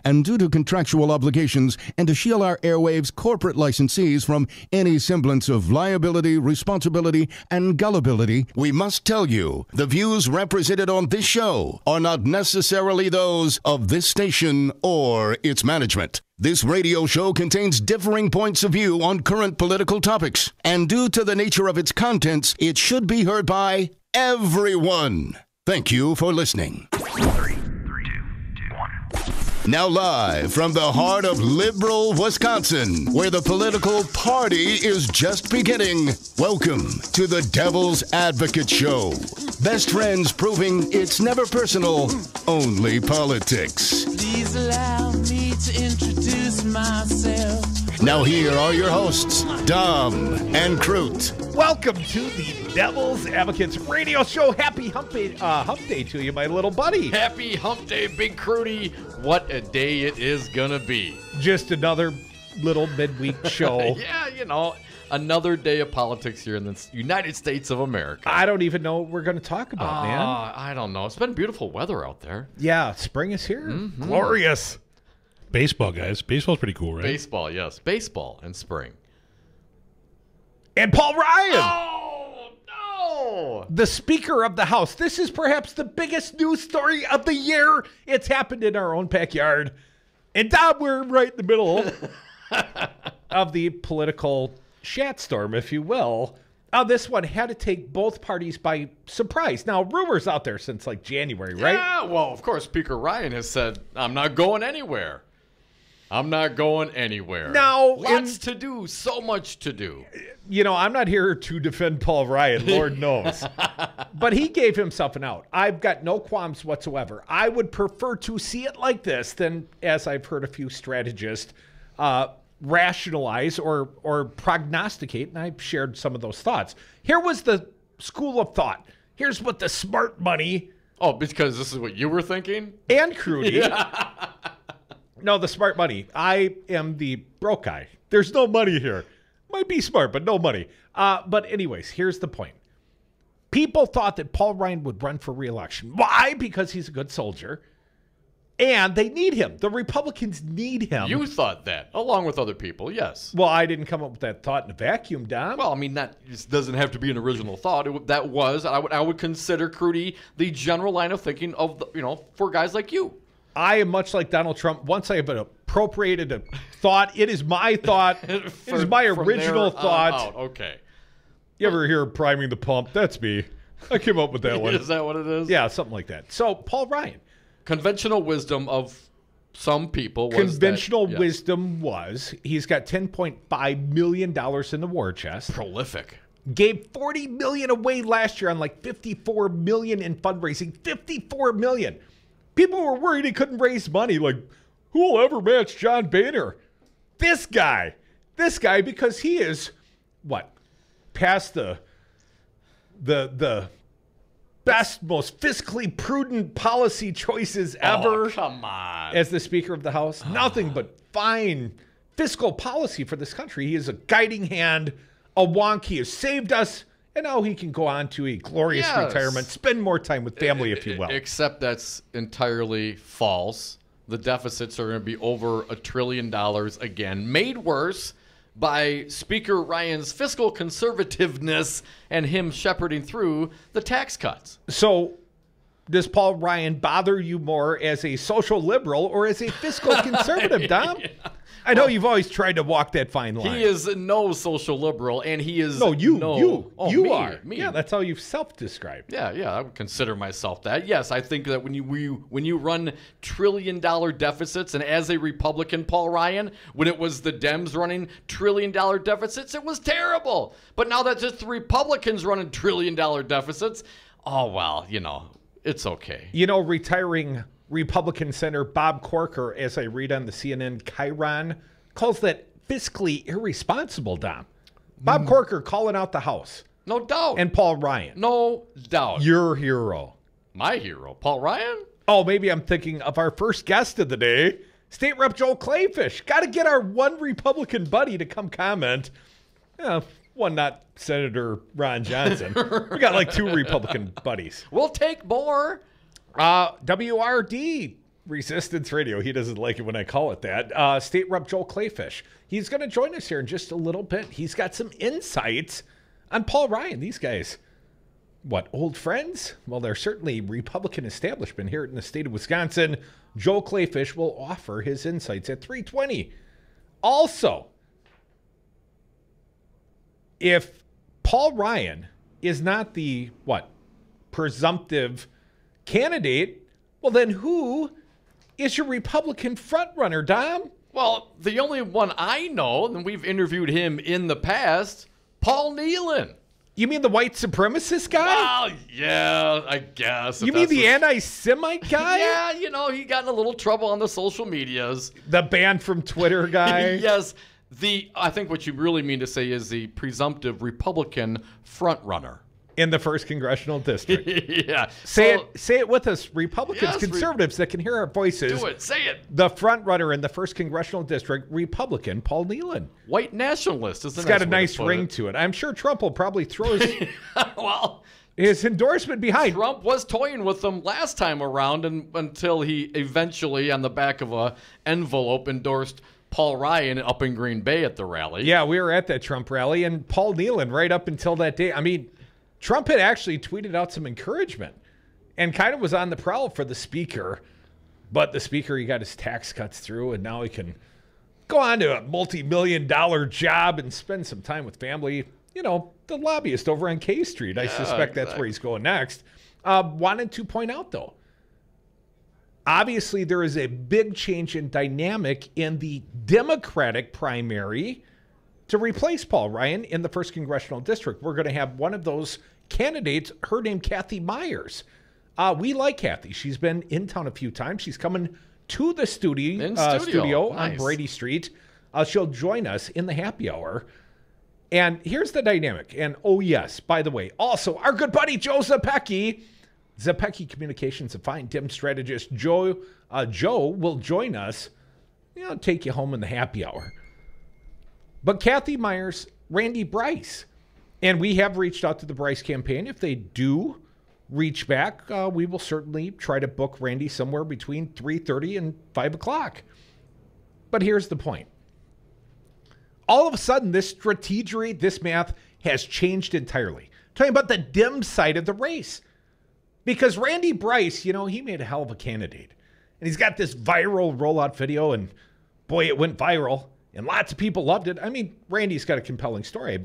and due to contractual obligations and to shield our airwaves' corporate licensees from any semblance of liability, responsibility, and gullibility, we must tell you the views represented on this show are not necessarily those of this station or its management. This radio show contains differing points of view on current political topics, and due to the nature of its contents, it should be heard by everyone. Thank you for listening. 3, 2, 1. Now live from the heart of liberal Wisconsin, where the political party is just beginning, welcome to the Devil's Advocate Show. Best friends proving it's never personal, only politics. Please allow me to introduce myself. Now here are your hosts, Dom and Crute. Welcome to the Devil's Advocates radio show. Happy hump day to you, my little buddy. Happy hump day, Big Crudy. What a day it is gonna be. Just another little midweek show. Yeah, you know, another day of politics here in the United States of America. I don't even know what we're going to talk about, man. I don't know. It's been beautiful weather out there. Yeah, spring is here. Mm-hmm. Glorious. Baseball, guys. Baseball's pretty cool, right? Baseball, yes. Baseball and spring. And Paul Ryan. Oh, no. The Speaker of the House. This is perhaps the biggest news story of the year. It's happened in our own backyard. And Dom, we're right in the middle of the political shatstorm, if you will. This one had to take both parties by surprise. Now, rumors out there since like January, right? Yeah, well, of course, Speaker Ryan has said, I'm not going anywhere. I'm not going anywhere. Now, lots to do, so much to do. You know, I'm not here to defend Paul Ryan, Lord knows. But he gave himself an out. I've got no qualms whatsoever. I would prefer to see it like this than, as I've heard a few strategists rationalize or prognosticate, and I've shared some of those thoughts. Here was the school of thought. Here's what the smart money... Oh, because this is what you were thinking? And Crudy. Yeah. No, the smart money. I am the broke guy. There's no money here. Might be smart, but no money. But anyways, here's the point. People thought that Paul Ryan would run for re-election. Why? Because he's a good soldier. And they need him. The Republicans need him. You thought that, along with other people, yes. Well, I didn't come up with that thought in a vacuum, Don. Well, I mean, that just doesn't have to be an original thought. I would consider Crudy the general line of thinking of, for guys like you. I am much like Donald Trump. Once I have appropriated a thought, it is my thought. It is my original thought. Okay. You ever hear priming the pump? That's me. I came up with that one. Is that what it is? Yeah, something like that. So, Paul Ryan. Conventional wisdom of some people was wisdom was he's got $10.5 million in the war chest. Prolific. Gave $40 million away last year on like $54 million in fundraising. $54 million. People were worried he couldn't raise money. Like, who will ever match John Boehner? This guy, because he is past the best, most fiscally prudent policy choices ever. Oh, come on. As the Speaker of the House. Nothing but fine fiscal policy for this country. He is a guiding hand, a wonk. He has saved us. And now he can go on to a glorious retirement, spend more time with family, if you will. Except that's entirely false. The deficits are going to be over $1 trillion again, made worse by Speaker Ryan's fiscal conservativeness and him shepherding through the tax cuts. So does Paul Ryan bother you more as a social liberal or as a fiscal conservative, Dom? Yeah. I know you've always tried to walk that fine line. He is no social liberal, and he is you me, are. Me. Yeah, that's how you've self-described. Yeah, I would consider myself that. Yes, I think that when you run $1 trillion deficits, and as a Republican, Paul Ryan, when it was the Dems running $1 trillion deficits, it was terrible. But now that just the Republicans running $1 trillion deficits, oh well, it's okay. Retiring Republican Senator Bob Corker, as I read on the CNN Chiron, calls that fiscally irresponsible, Dom. Bob Corker calling out the House. No doubt. And Paul Ryan. No doubt. Your hero. My hero, Paul Ryan? Oh, maybe I'm thinking of our first guest of the day, State Rep Joel Kleefisch. Got to get our one Republican buddy to come comment. One not Senator Ron Johnson. We got like 2 Republican buddies. We'll take more. WRD Resistance Radio. He doesn't like it when I call it that. State Rep Joel Kleefisch. He's going to join us here in just a little bit. He's got some insights on Paul Ryan. These guys, what, old friends? Well, they're certainly Republican establishment here in the state of Wisconsin. Joel Kleefisch will offer his insights at 3:20. Also, if Paul Ryan is not the, presumptive candidate, well, then who is your Republican frontrunner, Dom? Well, the only one I know, and we've interviewed him in the past, Paul Nehlon. You mean the white supremacist guy? Well, yeah, I guess. You mean the anti-Semite guy? Yeah, he got in a little trouble on the social medias. The banned from Twitter guy? Yes. I think what you really mean to say is the presumptive Republican frontrunner. In the 1st Congressional District. Yeah. Say it with us, Republicans, conservatives that can hear our voices. Do it. Say it. The frontrunner in the 1st Congressional District, Republican Paul Nehlon. White nationalist. It's got a nice ring to it. I'm sure Trump will probably throw his endorsement behind. Trump was toying with them last time around until he eventually, on the back of a envelope, endorsed Paul Ryan up in Green Bay at the rally. Yeah, we were at that Trump rally, and Paul Nehlon right up until that day. I mean, Trump had actually tweeted out some encouragement and kind of was on the prowl for the speaker. But the speaker, he got his tax cuts through, and now he can go on to a multi-million-dollar job and spend some time with family. You know, the lobbyist over on K Street. I suspect that's where he's going next. Wanted to point out, though, obviously there is a big change in dynamic in the Democratic primary to replace Paul Ryan in the 1st Congressional District. We're going to have one of those candidates, her name Cathy Meyers. We like Cathy. She's been in town a few times. She's coming to the studio on Brady Street. She'll join us in the happy hour. And here's the dynamic. And oh yes, by the way, also our good buddy Joe Zepecki, Communications, a fine dim strategist. Joe will join us, take you home in the happy hour. But Cathy Meyers, Randy Bryce, and we have reached out to the Bryce campaign. If they do reach back, we will certainly try to book Randy somewhere between 3:30 and 5 o'clock. But here's the point. All of a sudden, this strategery, this math has changed entirely. Talking about the dim side of the race. Because Randy Bryce, he made a hell of a candidate. And he's got this viral rollout video, and boy, it went viral. And lots of people loved it. I mean, Randy's got a compelling story.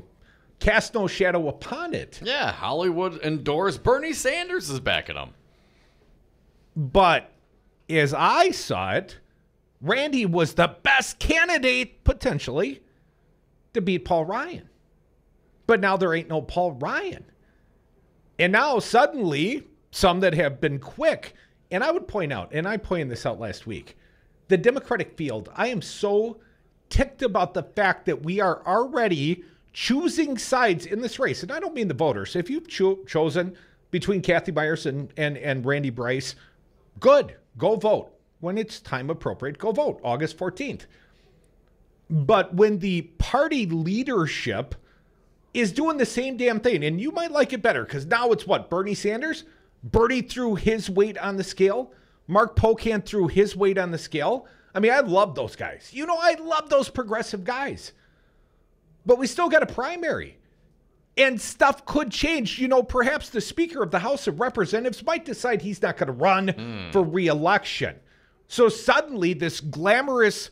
Cast no shadow upon it. Yeah, Hollywood endorsed. Bernie Sanders is backing him. But as I saw it, Randy was the best candidate, potentially, to beat Paul Ryan. But now there ain't no Paul Ryan. And now suddenly, some that have been quick, and I would point out, and I pointed this out last week, the Democratic field, I am so ticked about the fact that we are already choosing sides in this race. And I don't mean the voters. If you've chosen between Cathy Meyers and Randy Bryce, good. Go vote. When it's time appropriate, go vote. August 14th. But when the party leadership is doing the same damn thing, and you might like it better, because now it's what? Bernie Sanders? Bernie threw his weight on the scale. Mark Pocan threw his weight on the scale. I mean, I love those guys. I love those progressive guys. But we still got a primary. And stuff could change. Perhaps the Speaker of the House of Representatives might decide he's not going to run for re-election. So suddenly this glamorous,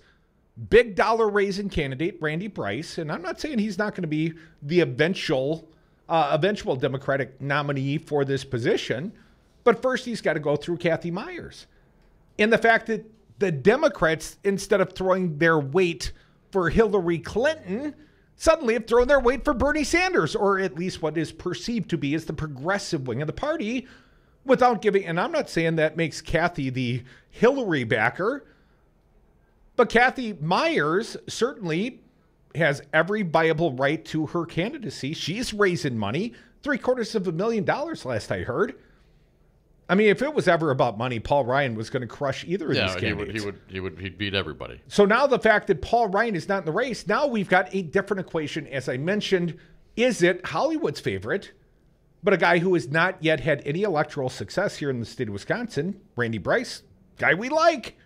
big dollar raising candidate, Randy Bryce, and I'm not saying he's not going to be the eventual Democratic nominee for this position, but first he's got to go through Cathy Meyers. And the fact that the Democrats, instead of throwing their weight for Hillary Clinton, suddenly have thrown their weight for Bernie Sanders, or at least what is perceived to be as the progressive wing of the party, without giving, and I'm not saying that makes Cathy the Hillary backer, but Cathy Meyers certainly has every viable right to her candidacy. She's raising money, $750,000 last I heard. I mean, if it was ever about money, Paul Ryan was going to crush either of these candidates. He'd beat everybody. So now the fact that Paul Ryan is not in the race, now we've got a different equation. As I mentioned, is it Hollywood's favorite, but a guy who has not yet had any electoral success here in the state of Wisconsin, Randy Bryce, Guy we like.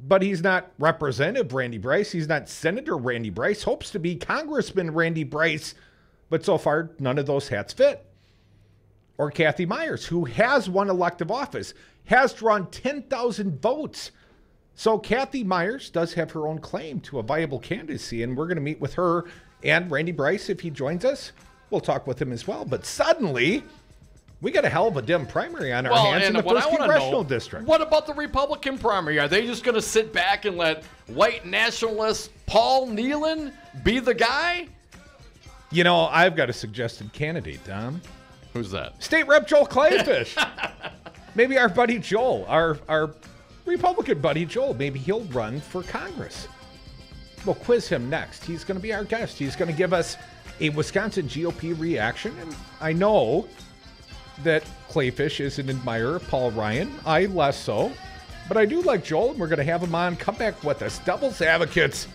But he's not Representative Randy Bryce. He's not Senator Randy Bryce. Hopes to be Congressman Randy Bryce. But so far, none of those hats fit. Or Cathy Meyers, who has won elective office, has drawn 10,000 votes. So Cathy Meyers does have her own claim to a viable candidacy, and we're going to meet with her and Randy Bryce if he joins us. We'll talk with him as well. But suddenly, we got a hell of a dim primary on our hands in the 1st Congressional District. What about the Republican primary? Are they just going to sit back and let white nationalist Paul Nehlon be the guy? You know, I've got a suggested candidate, Tom. Who's that? State Rep Joel Kleefisch. Maybe our buddy Joel, our Republican buddy Joel, maybe he'll run for Congress. We'll quiz him next. He's going to be our guest. He's going to give us a Wisconsin GOP reaction. And I know that Kleefisch is an admirer of Paul Ryan. I less so. But I do like Joel, and we're going to have him on. Come back with us. Devil's Advocates.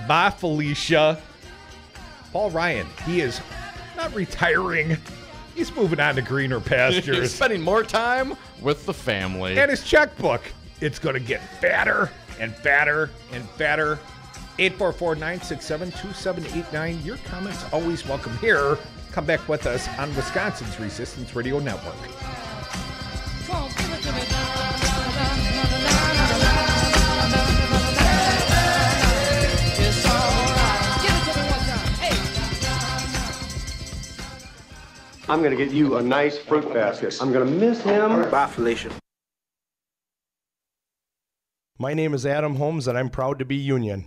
Bye, Felicia. Paul Ryan, he is not retiring. He's moving on to greener pastures. He's spending more time with the family. And his checkbook, it's going to get fatter and fatter and fatter. 844-967-2789. Your comments always welcome here. Come back with us on Wisconsin's Resistance Radio Network. I'm going to get you a nice fruit basket. I'm going to miss him. Bye, Felicia. My name is Adam Holmes, and I'm proud to be union.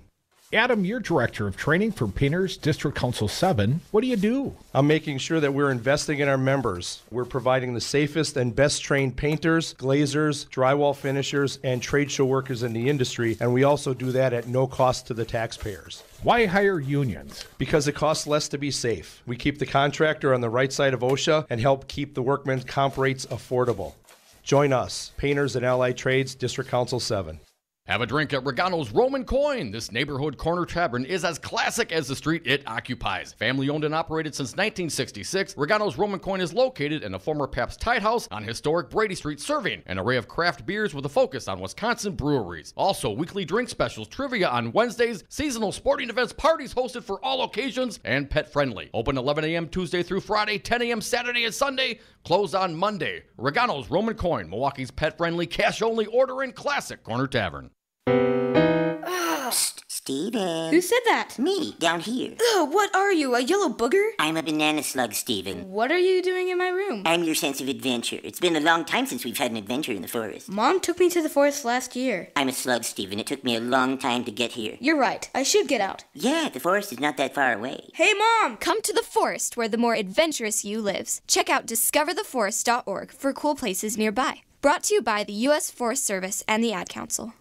Adam, you're Director of Training for Painters District Council 7. What do you do? I'm making sure that we're investing in our members. We're providing the safest and best trained painters, glazers, drywall finishers, and trade show workers in the industry, and we also do that at no cost to the taxpayers. Why hire unions? Because it costs less to be safe. We keep the contractor on the right side of OSHA and help keep the workmen's comp rates affordable. Join us, Painters and Allied Trades, District Council 7. Have a drink at Regano's Roman Coin. This neighborhood corner tavern is as classic as the street it occupies. Family owned and operated since 1966, Regano's Roman Coin is located in a former Pabst Tide House on historic Brady Street, serving an array of craft beers with a focus on Wisconsin breweries. Also, weekly drink specials, trivia on Wednesdays, seasonal sporting events, parties hosted for all occasions, and pet friendly. Open 11 a.m. Tuesday through Friday, 10 a.m. Saturday and Sunday, closed on Monday. Regano's Roman Coin, Milwaukee's pet friendly, cash only order and classic corner tavern. Psst, Steven. Who said that? Me, down here. Ugh, what are you, a yellow booger? I'm a banana slug, Steven. What are you doing in my room? I'm your sense of adventure. It's been a long time since we've had an adventure in the forest. Mom took me to the forest last year. I'm a slug, Steven. It took me a long time to get here. You're right. I should get out. Yeah, the forest is not that far away. Hey, Mom! Come to the forest where the more adventurous you lives. Check out discovertheforest.org for cool places nearby. Brought to you by the U.S. Forest Service and the Ad Council.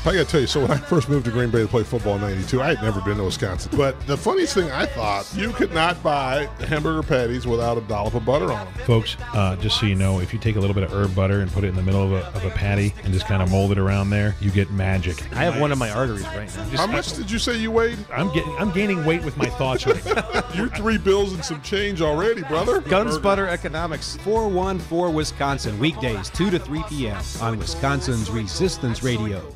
I gotta tell you, so when I first moved to Green Bay to play football in '92, I had never been to Wisconsin. But the funniest thing I thought, you could not buy hamburger patties without a dollop of butter on them. Folks, just so you know, if you take a little bit of herb butter and put it in the middle of a patty and just kind of mold it around there, you get magic. I have one of my arteries right now. How much did you say you weighed? I'm gaining weight with my thoughts right now. You're 3 bills and some change already, brother. Guns Butter Economics, 414 Wisconsin, weekdays 2 to 3 p.m. on Wisconsin's Resistance Radio.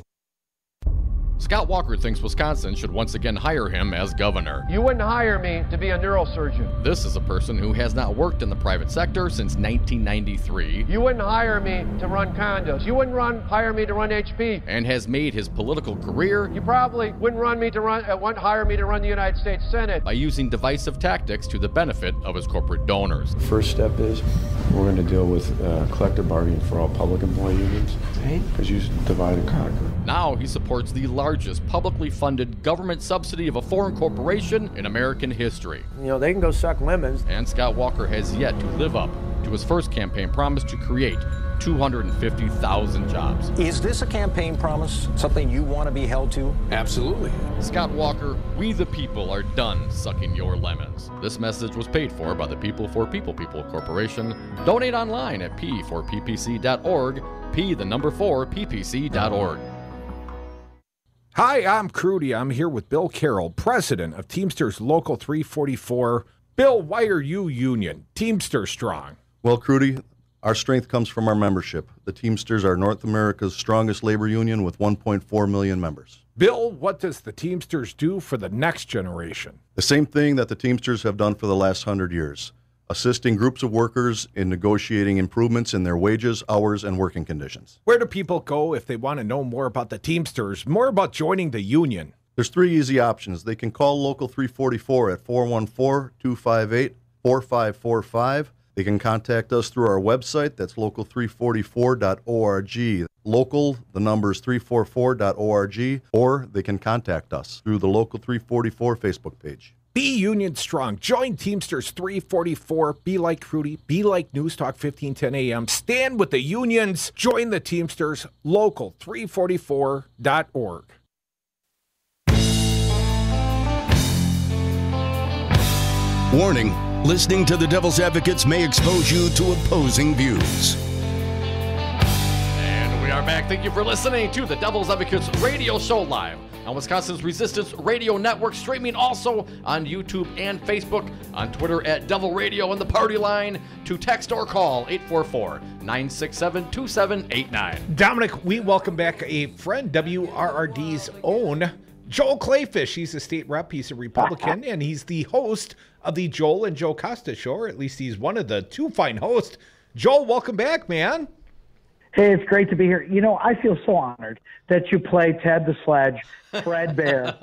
Scott Walker thinks Wisconsin should once again hire him as governor. You wouldn't hire me to be a neurosurgeon. This is a person who has not worked in the private sector since 1993. You wouldn't hire me to run condos. You wouldn't hire me to run HP. And has made his political career. You probably wouldn't hire me to run the United States Senate. By using divisive tactics to the benefit of his corporate donors. The first step is we're going to deal with collective bargaining for all public employee unions. Right? Because you divide and conquer. Now he supports the largest publicly funded government subsidy of a foreign corporation in American history. You know, they can go suck lemons. And Scott Walker has yet to live up to his first campaign promise to create 250,000 jobs. Is this a campaign promise? Something you want to be held to? Absolutely. Scott Walker, we the people are done sucking your lemons. This message was paid for by the People for People Corporation. Donate online at p4ppc.org, p4ppc.org. Hi, I'm Crudy. I'm here with Bill Carroll, president of Teamsters Local 344. Bill, why are you union? Teamster strong. Well, Crudy, Our strength comes from our membership. The Teamsters are North America's strongest labor union with 1.4 million members. Bill, what does the Teamsters do for the next generation? The same thing that the Teamsters have done for the last 100 years, assisting groups of workers in negotiating improvements in their wages, hours, and working conditions. Where do people go if they want to know more about the Teamsters, more about joining the union? There's 3 easy options. They can call Local 344 at 414-258-4545. They can contact us through our website. That's local344.org. Local, the number is 344.org. Or they can contact us through the Local 344 Facebook page. Be union strong. Join Teamsters 344. Be like Rudy. Be like News Talk 1510 AM. Stand with the unions. Join the Teamsters. Local344.org. Warning, listening to the Devil's Advocates may expose you to opposing views. And we are back. Thank you for listening to the Devil's Advocates radio show live on Wisconsin's Resistance Radio Network, streaming also on YouTube and Facebook, on Twitter at Devil Radio, and the party line to text or call 844-967-2789. Dominic, we welcome back a friend, WRRD's own Joel Kleefisch. He's a state rep, he's a Republican, and he's the host of the Joel and Joe Costa show, or at least he's one of the 2 fine hosts. Joel, welcome back, man. Hey, it's great to be here. You know, I feel so honored that you play Ted the Sledge, Fred Bear,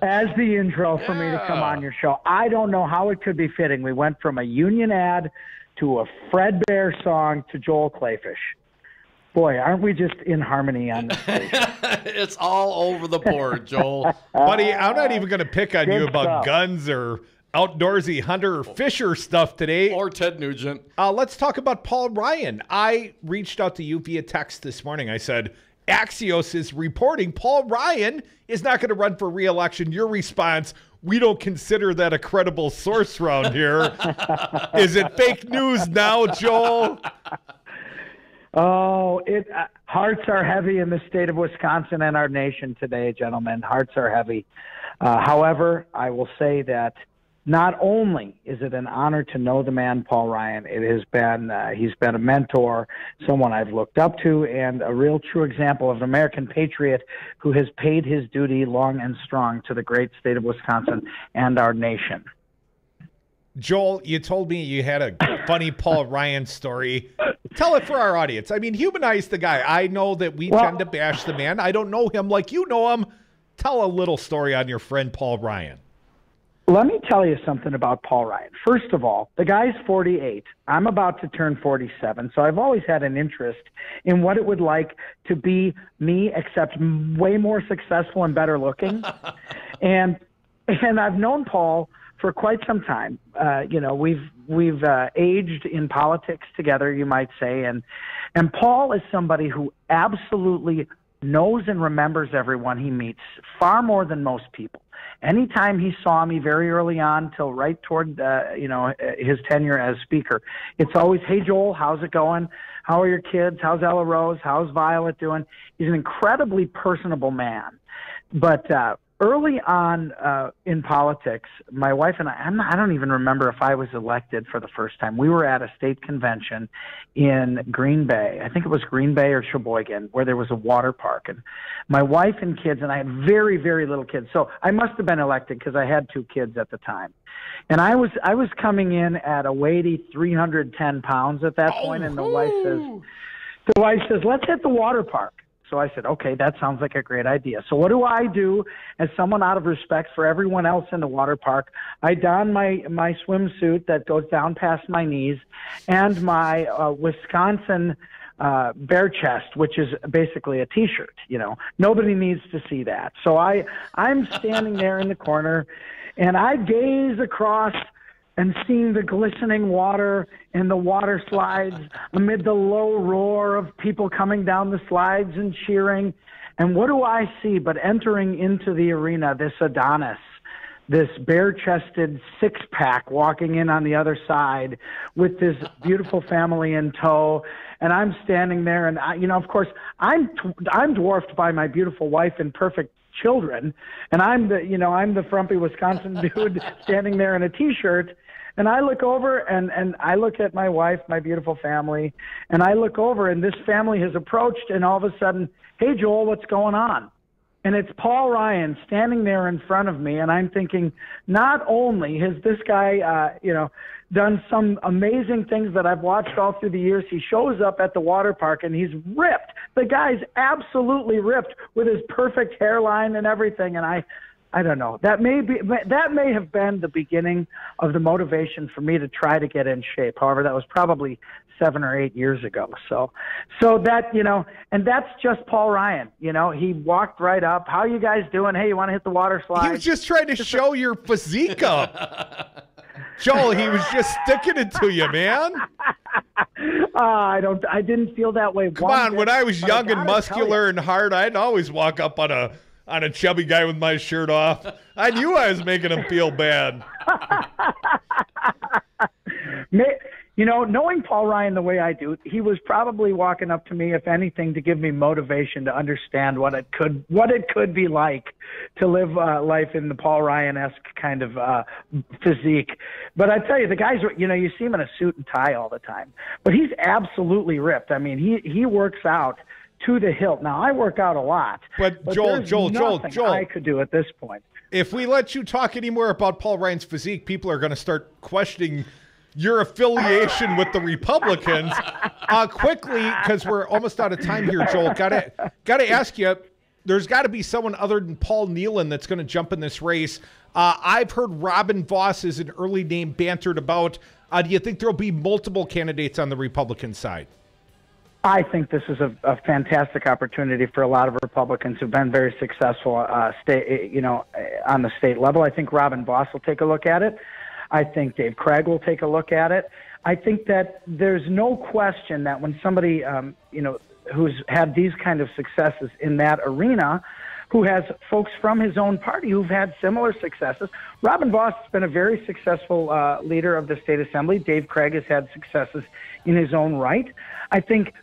as the intro for me to come on your show. I don't know how it could be fitting. We went from a union ad to a Fred Bear song to Joel Kleefisch. Boy, aren't we just in harmony on this station? It's all over the board, Joel. Buddy, I'm not even going to pick on Good you about stuff. guns or outdoorsy hunter or fisher stuff today. Or Ted Nugent. Let's talk about Paul Ryan. I reached out to you via text this morning. I said, Axios is reporting Paul Ryan is not going to run for re-election. Your response, we don't consider that a credible source around here. Is it fake news now, Joel? Oh, hearts are heavy in the state of Wisconsin and our nation today, gentlemen. Hearts are heavy. However, I will say that not only is it an honor to know the man, Paul Ryan, it has been he's been a mentor, someone I've looked up to, and a real true example of an American patriot who has paid his duty long and strong to the great state of Wisconsin and our nation. Joel, you told me you had a funny Paul Ryan story. Tell it for our audience. I mean, humanize the guy. I know that we tend to bash the man. I don't know him like you know him. Tell a little story on your friend Paul Ryan. Let me tell you something about Paul Ryan. First of all, the guy's 48. I'm about to turn 47, so I've always had an interest in what it would like to be me, except way more successful and better looking. and I've known Paul for quite some time. You know, we've aged in politics together, you might say, and Paul is somebody who absolutely knows and remembers everyone he meets far more than most people. Anytime he saw me very early on till right toward his tenure as speaker, it's always, hey Joel, how's it going? How are your kids? How's Ella Rose? How's Violet doing? He's an incredibly personable man. But early on in politics, my wife and I don't even remember if I was elected for the first time. We were at a state convention in Green Bay. I think it was Green Bay or Sheboygan, where there was a water park. And my wife and kids, and I had very, very little kids. So I must have been elected because I had 2 kids at the time. And I was coming in at a weighty 310 pounds at that point, and the wife says, let's hit the water park. So I said, okay, that sounds like a great idea. So what do I do as someone out of respect for everyone else in the water park? I don my swimsuit that goes down past my knees and my Wisconsin bare chest, which is basically a T-shirt. You know, nobody needs to see that. So I'm standing there in the corner, and I gaze across and seeing the glistening water and the water slides amid the low roar of people coming down the slides and cheering. And what do I see but entering into the arena, this Adonis, this bare-chested six-pack walking in on the other side with this beautiful family in tow. And I'm standing there, and of course, I'm dwarfed by my beautiful wife and perfect children, and I'm the frumpy Wisconsin dude standing there in a T-shirt. And I look over and I look at my wife, my beautiful family, and I look over and this family has approached, and all of a sudden, hey, Joel, what's going on? And it's Paul Ryan standing there in front of me, and I'm thinking, not only has this guy, done some amazing things that I've watched all through the years, he shows up at the water park and he's ripped. The guy's absolutely ripped with his perfect hairline and everything, and I don't know. That may have been the beginning of the motivation for me to try to get in shape. However, that was probably 7 or 8 years ago. So that, and that's just Paul Ryan. He walked right up. How you guys doing? Hey, you want to hit the water slide? He was just trying to show your physique up. Joel, he was just sticking it to you, man. I didn't feel that way. Come on, when I was young and muscular and hard, I'd always walk up on a chubby guy with my shirt off. I knew I was making him feel bad. Knowing Paul Ryan the way I do, he was probably walking up to me, if anything, to give me motivation to understand what it could be like to live life in the Paul Ryan-esque kind of physique. But I tell you, the guys, you see him in a suit and tie all the time, but he's absolutely ripped. I mean, he works out to the hilt. Now, I work out a lot, but Joel, I could do at this point. If we let you talk any more about Paul Ryan's physique, people are going to start questioning your affiliation with the Republicans. Quickly, because we're almost out of time here, Joel. Gotta ask you. There's got to be someone other than Paul Nehlon that's going to jump in this race. I've heard Robin Vos is an early name bantered about. Do you think there'll be multiple candidates on the Republican side? I think this is a fantastic opportunity for a lot of Republicans who've been very successful, on the state level. I think Robin Vos will take a look at it. I think Dave Craig will take a look at it. I think that there's no question that when somebody, who's had these kind of successes in that arena, who has folks from his own party who've had similar successes. Robin Vos has been a very successful leader of the state assembly. Dave Craig has had successes in his own right. I think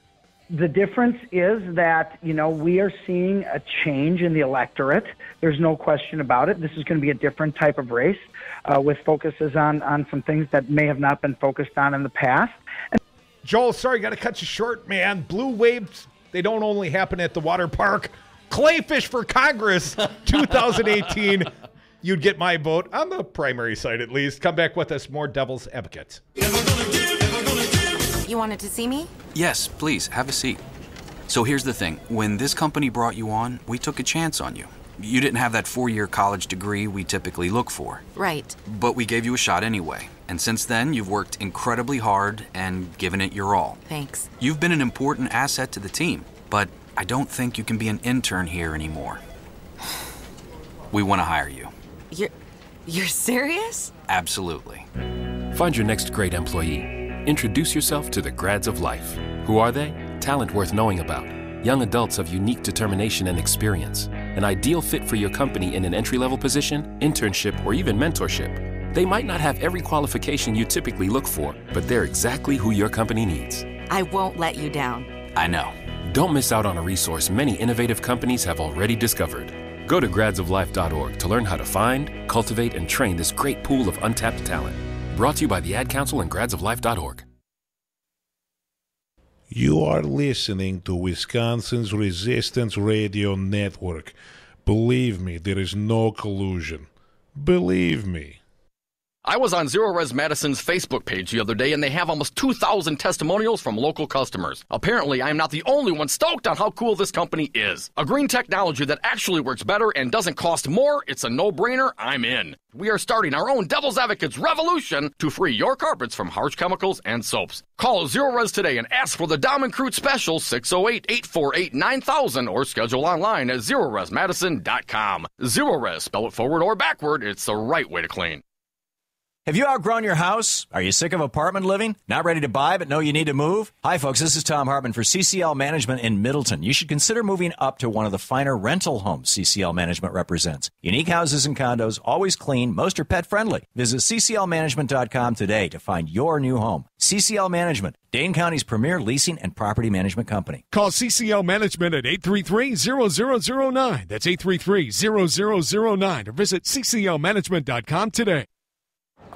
the difference is that, we are seeing a change in the electorate. There's no question about it. This is going to be a different type of race with focuses on some things that may have not been focused on in the past. Joel, sorry, got to cut you short, man. Blue waves, they don't only happen at the water park. Kleefisch for Congress 2018. You'd get my vote on the primary side, at least. Come back with us, more Devil's Advocates. You wanted to see me? Yes, please, have a seat. So here's the thing. When this company brought you on, we took a chance on you. You didn't have that 4-year college degree we typically look for. Right. But we gave you a shot anyway. And since then, you've worked incredibly hard and given it your all. Thanks. You've been an important asset to the team, but I don't think you can be an intern here anymore. We want to hire you. You're serious? Absolutely. Find your next great employee. Introduce yourself to the grads of life. Who are they? Talent worth knowing about. Young adults of unique determination and experience. An ideal fit for your company in an entry-level position, internship, or even mentorship. They might not have every qualification you typically look for, but they're exactly who your company needs. I won't let you down. I know. Don't miss out on a resource many innovative companies have already discovered. Go to gradsoflife.org to learn how to find, cultivate, and train this great pool of untapped talent. Brought to you by the Ad Council and gradsoflife.org. You are listening to Wisconsin's Resistance Radio Network. Believe me, there is no collusion. Believe me. I was on Zero Res Madison's Facebook page the other day, and they have almost 2,000 testimonials from local customers. Apparently, I am not the only one stoked on how cool this company is. A green technology that actually works better and doesn't cost more, it's a no-brainer, I'm in. We are starting our own Devil's Advocates revolution to free your carpets from harsh chemicals and soaps. Call Zero Res today and ask for the Diamond Crude Special 608-848-9000 or schedule online at ZeroResMadison.com. Zero Res, spell it forward or backward, it's the right way to clean. Have you outgrown your house? Are you sick of apartment living? Not ready to buy but know you need to move? Hi folks, this is Tom Hartman for CCL Management in Middleton. You should consider moving up to one of the finer rental homes CCL Management represents. Unique houses and condos, always clean, most are pet friendly. Visit cclmanagement.com today to find your new home. CCL Management, Dane County's premier leasing and property management company. Call CCL Management at 833-0009. That's 833-0009 or visit cclmanagement.com today.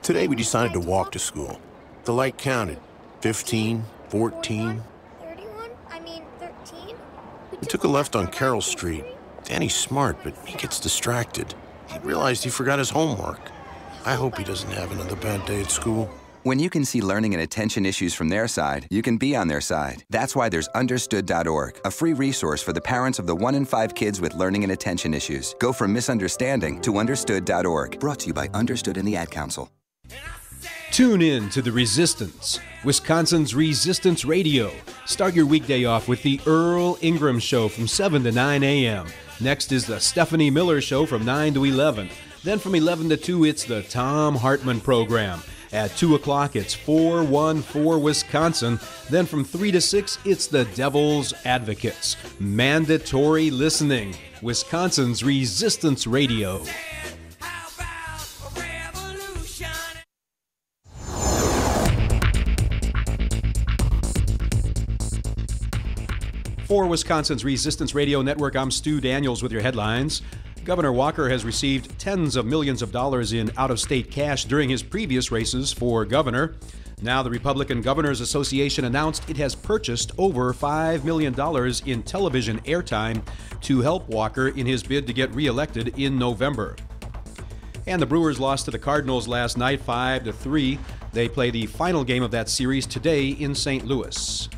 Today we decided to walk to school. The light counted. 15, 14. 31? I mean, 13? We took a left on Carroll Street. Danny's smart, but he gets distracted. He realized he forgot his homework. I hope he doesn't have another bad day at school. When you can see learning and attention issues from their side, you can be on their side. That's why there's Understood.org, a free resource for the parents of the 1 in 5 kids with learning and attention issues. Go from misunderstanding to Understood.org. Brought to you by Understood and the Ad Council. Tune in to The Resistance, Wisconsin's Resistance Radio. Start your weekday off with the Earl Ingram Show from 7 to 9 a.m. Next is the Stephanie Miller Show from 9 to 11. Then from 11 to 2, it's the Tom Hartman Program. At 2 o'clock, it's 414 Wisconsin. Then from 3 to 6, it's the Devil's Advocates. Mandatory listening. Wisconsin's Resistance Radio. For Wisconsin's Resistance Radio Network, I'm Stu Daniels with your headlines. Governor Walker has received tens of millions of dollars in out-of-state cash during his previous races for governor. Now the Republican Governors Association announced it has purchased over $5 million in television airtime to help Walker in his bid to get reelected in November. And the Brewers lost to the Cardinals last night 5-3. They play the final game of that series today in St. Louis.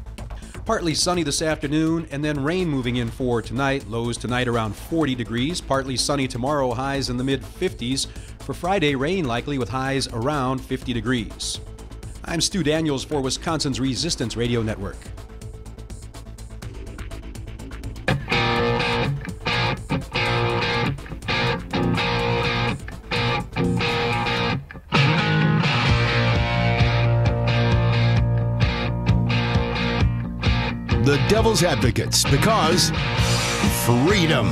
Partly sunny this afternoon, and then rain moving in for tonight. Lows tonight around 40 degrees. Partly sunny tomorrow, highs in the mid-50s. For Friday, rain likely with highs around 50 degrees. I'm Stu Daniels for Wisconsin's Resistance Radio Network. The Devil's Advocates, because freedom.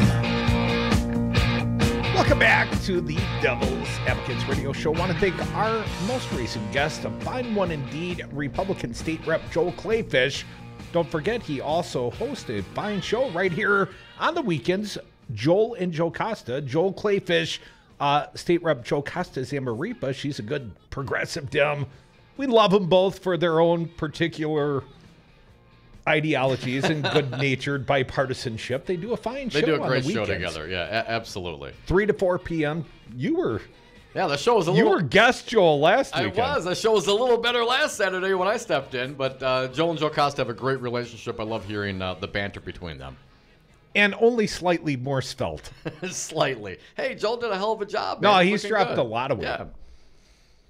Welcome back to the Devil's Advocates Radio Show. I want to thank our most recent guest, a fine one indeed, Republican State Rep Joel Kleefisch. Don't forget, he also hosts a fine show right here on the weekends, Joel and Joe Costa. Joel Kleefisch, State Rep Joe Costa's Amaripa. She's a good progressive Dem. We love them both for their own particular ideologies and good-natured bipartisanship. They do a fine show on the weekends. They do a great show together. Yeah, absolutely. 3 to 4 p.m. You were... Yeah, the show was a little... You were guest Joel last weekend. I was. The show was a little better last Saturday when I stepped in, but Joel and Joe Costa have a great relationship. I love hearing the banter between them. And only slightly more svelte. Slightly. Hey, Joel did a hell of a job, man. No, he's he's dropped good. a lot of weight. Yeah.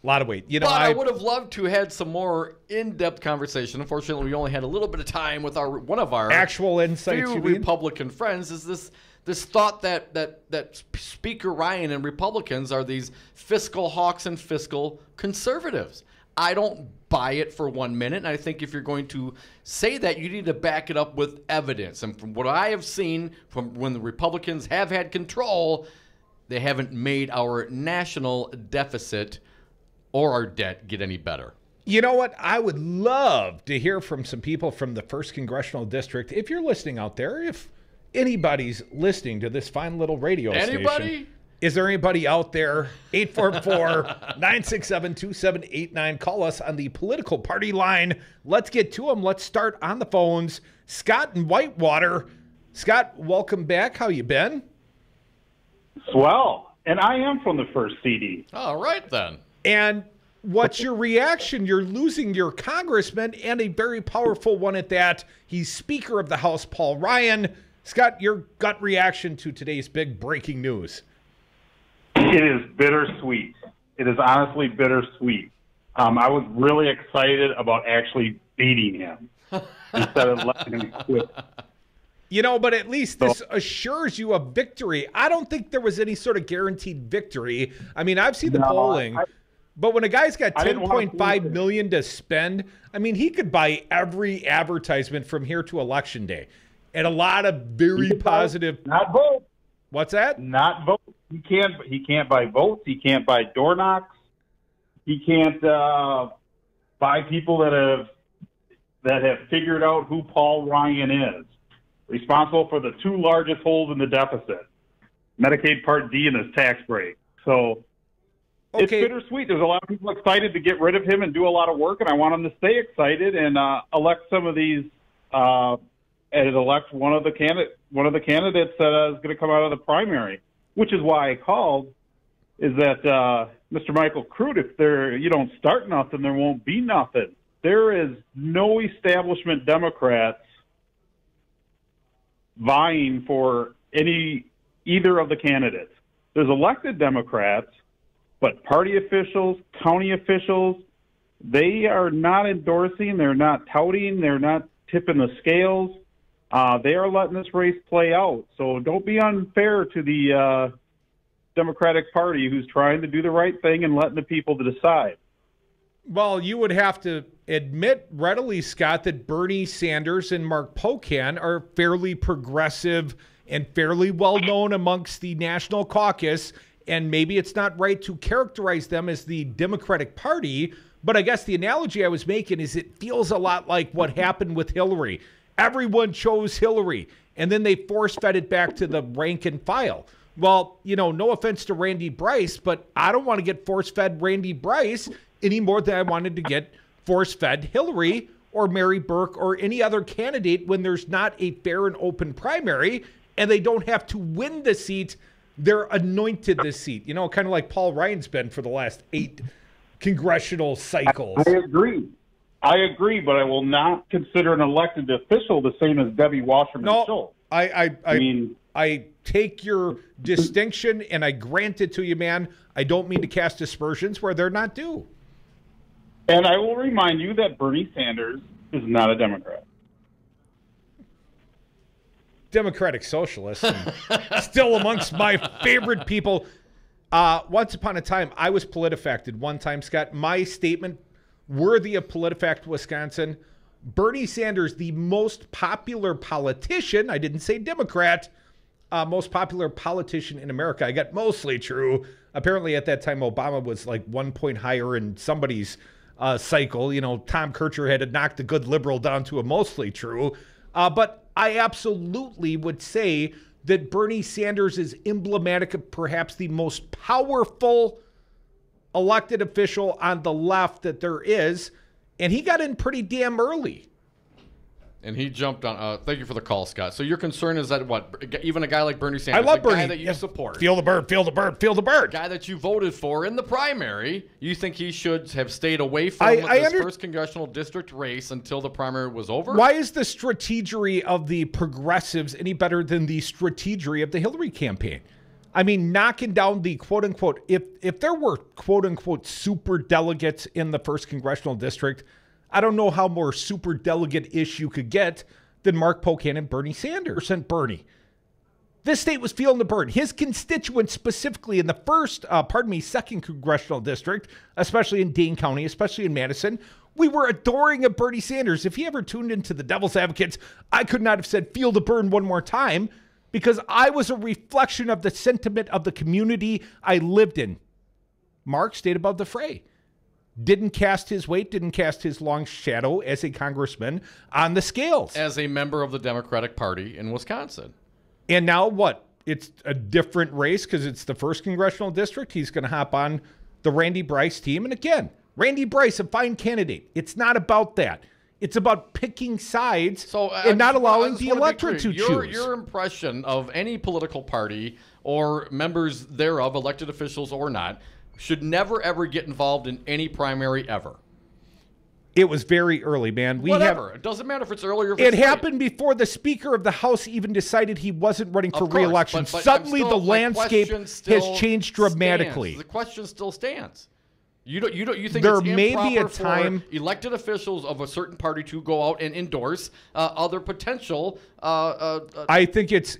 A lot of weight. You know, but I would have loved to have had some more in-depth conversation. Unfortunately, we only had a little bit of time with one of our actual insights. Few Republican friends is this thought that Speaker Ryan and Republicans are these fiscal hawks and fiscal conservatives. I don't buy it for 1 minute. And I think if you're going to say that, you need to back it up with evidence. And from what I have seen from when the Republicans have had control, they haven't made our national deficit or our debt get any better. You know what? I would love to hear from some people from the 1st Congressional District. If you're listening out there, if anybody's listening to this fine little radio station. Is there anybody out there? 844-967-2789. Call us on the political party line. Let's get to them. Let's start on the phones. Scott in Whitewater. Scott, welcome back. How you been? Swell. And I am from the 1st CD. All right, then. And what's your reaction? You're losing your congressman and a very powerful one at that. He's Speaker of the House, Paul Ryan. Scott, your gut reaction to today's big breaking news? It is bittersweet. It is honestly bittersweet. I was really excited about actually beating him instead of letting him quit. You know, but at least this assures you a victory. I don't think there was any sort of guaranteed victory. I mean, I've seen the polling. But when a guy's got $10.5 million to spend, I mean, he could buy every advertisement from here to Election Day. And a lot of very positive. Not votes. What's that? Not votes. He can't buy votes. He can't buy door knocks. He can't buy people that have figured out who Paul Ryan is. Responsible for the 2 largest holes in the deficit, Medicaid Part D and his tax break. So It's bittersweet. There's a lot of people excited to get rid of him and do a lot of work, and I want them to stay excited and elect some of these and elect one of the candidates that is going to come out of the primary, which is why I called. Is that Mr. Michael Crute? If you don't start nothing, there won't be nothing. There is no establishment Democrats vying for either of the candidates. There's elected Democrats, but party officials, county officials, they are not endorsing, they're not touting, they're not tipping the scales. They are letting this race play out. So don't be unfair to the Democratic Party, who's trying to do the right thing and letting the people decide. Well, you would have to admit readily, Scott, that Bernie Sanders and Mark Pocan are fairly progressive and fairly well known amongst the National Caucus. And maybe it's not right to characterize them as the Democratic Party, but I guess the analogy I was making is it feels a lot like what happened with Hillary. Everyone chose Hillary, and then they force-fed it back to the rank and file. Well, no offense to Randy Bryce, but I don't want to get force-fed Randy Bryce any more than I wanted to get force-fed Hillary or Mary Burke or any other candidate when there's not a fair and open primary and they don't have to win the seat. They're anointed the seat, kind of like Paul Ryan's been for the last 8 congressional cycles. I agree, but I will not consider an elected official the same as Debbie Wasserman Schultz. I take your distinction and I grant it to you, man. I don't mean to cast aspersions where they're not due. And I will remind you that Bernie Sanders is not a Democrat. Democratic Socialist, still amongst my favorite people. Once upon a time, I was PolitiFacted one time, Scott. My statement, worthy of PolitiFact Wisconsin, Bernie Sanders, the most popular politician, I didn't say Democrat, most popular politician in America. I got mostly true. Apparently at that time, Obama was like 1 point higher in somebody's cycle. Tom Kircher had to knock the good liberal down to a mostly true. But I absolutely would say that Bernie Sanders is emblematic of perhaps the most powerful elected official on the left that there is. And he got in pretty damn early. And he jumped on. Thank you for the call, Scott. So your concern is that even a guy like Bernie Sanders, I love Bernie. Guy that you support, feel the bird, feel the bird, feel the bird. Guy that you voted for in the primary, you think he should have stayed away from this first congressional district race until the primary was over? Why is the strategery of the progressives any better than the strategery of the Hillary campaign? I mean, knocking down the quote unquote, if there were quote unquote super delegates in the first congressional district, I don't know how more super delegate-ish you could get than Mark Pocan and Bernie Sanders. And Bernie. This state was feeling the burn. His constituents specifically in the second congressional district, especially in Dane County, especially in Madison, we were adoring of Bernie Sanders. If he ever tuned into the Devil's Advocates, I could not have said feel the burn one more time because I was a reflection of the sentiment of the community I lived in. Mark stayed above the fray. Didn't cast his weight, didn't cast his long shadow as a congressman on the scales. As a member of the Democratic Party in Wisconsin. And now what? It's a different race because it's the first congressional district. He's going to hop on the Randy Bryce team. And again, Randy Bryce, a fine candidate. It's not about that. It's about picking sides and not allowing the electorate to choose. Your impression of any political party or members thereof, elected officials or not, should never, ever get involved in any primary ever. It was very early, man. Whatever. It doesn't matter if it's early or if it's late. It happened before the Speaker of the House even decided he wasn't running for re-election. But suddenly the landscape has changed dramatically. The question still stands. You think there it's may be a time for elected officials of a certain party to go out and endorse other potential I think it's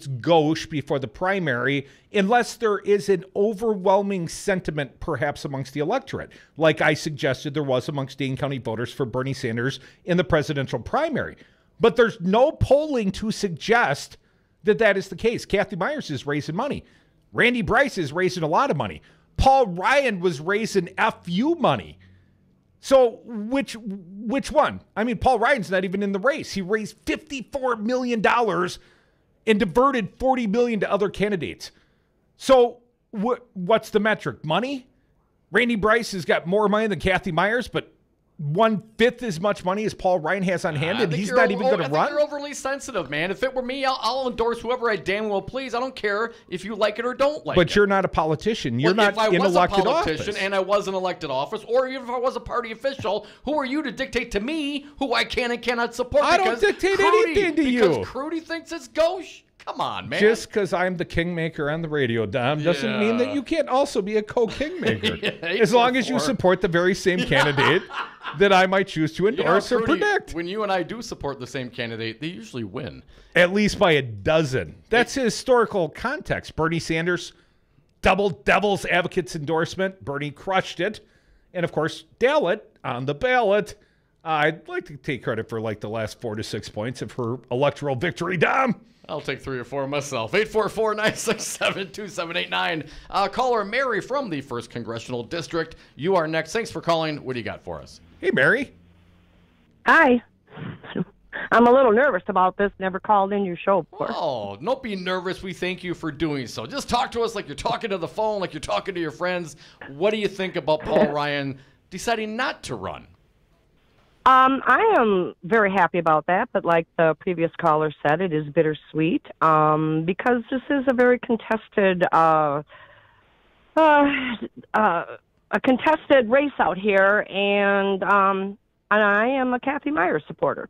gauche before the primary, unless there is an overwhelming sentiment perhaps amongst the electorate, like I suggested there was amongst Dane County voters for Bernie Sanders in the presidential primary. But there's no polling to suggest that that is the case. Cathy Meyers is raising money. Randy Bryce is raising a lot of money. Paul Ryan was raising FU money. So which one? I mean, Paul Ryan's not even in the race. He raised $54 million and diverted $40 million to other candidates. So What's the metric? Money? Randy Bryce has got more money than Cathy Meyers, but 1/5 as much money as Paul Ryan has on hand, and he's not even going to run? You're overly sensitive, man. If it were me, I'll endorse whoever I damn well please. I don't care if you like it or don't like it. But you're not a politician. You're not in elected office. And I was in elected office, or even if I was a party official, who are you to dictate to me who I can and cannot support? I don't dictate anything to you. Because Crudy thinks it's gauche? Come on, man. Just because I'm the kingmaker on the radio, Dom, doesn't mean that you can't also be a co-kingmaker. As long as you support the very same candidate that I might choose to endorse or predict. When you and I do support the same candidate, they usually win. At least by a dozen. That's historical context. Bernie Sanders, double devil's advocates endorsement. Bernie crushed it. And, of course, Dalit on the ballot. I'd like to take credit for like the last 4 to 6 points of her electoral victory, Dom. I'll take 3 or 4 myself. 844-967-2789. Caller Mary from the 1st Congressional District. You are next. Thanks for calling. What do you got for us? Hey, Mary. Hi. I'm a little nervous about this. Never called in your show before. Oh, don't be nervous. We thank you for doing so. Just talk to us like you're talking to the phone, like you're talking to your friends. What do you think about Paul Ryan deciding not to run? I am very happy about that, but like the previous caller said, it is bittersweet because this is a very contested, a contested race out here, and I am a Cathy Meyers supporter.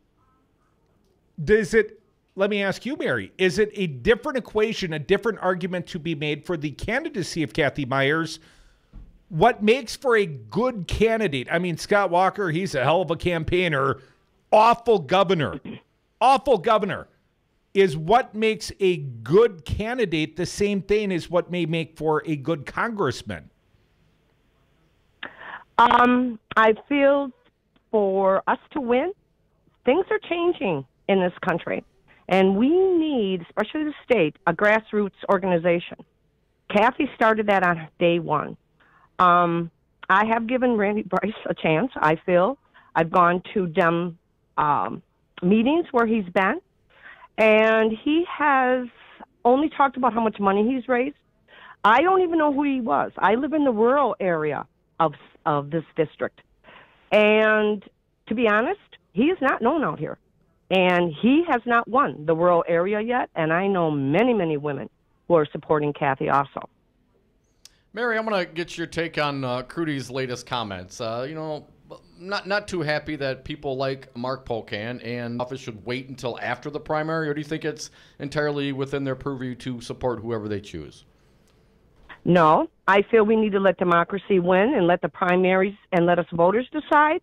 Let me ask you, Mary, is it a different equation, a different argument to be made for the candidacy of Cathy Meyers? What makes for a good candidate? I mean, Scott Walker, he's a hell of a campaigner. Awful governor. Awful governor. Is what makes a good candidate the same thing as what may make for a good congressman? I feel for us to win, things are changing in this country. And we need, especially the state, a grassroots organization. Cathy started that on day one. I have given Randy Bryce a chance, I feel. I've gone to Dem meetings where he's been, and he has only talked about how much money he's raised. I don't even know who he was. I live in the rural area of this district. And to be honest, he is not known out here. And he has not won the rural area yet, and I know many, many women who are supporting Cathy also. Mary, I'm going to get your take on Crudy's latest comments. Not too happy that people like Mark Pocan and office should wait until after the primary, or do you think it's entirely within their purview to support whoever they choose? No, I feel we need to let democracy win and let the primaries and let us voters decide.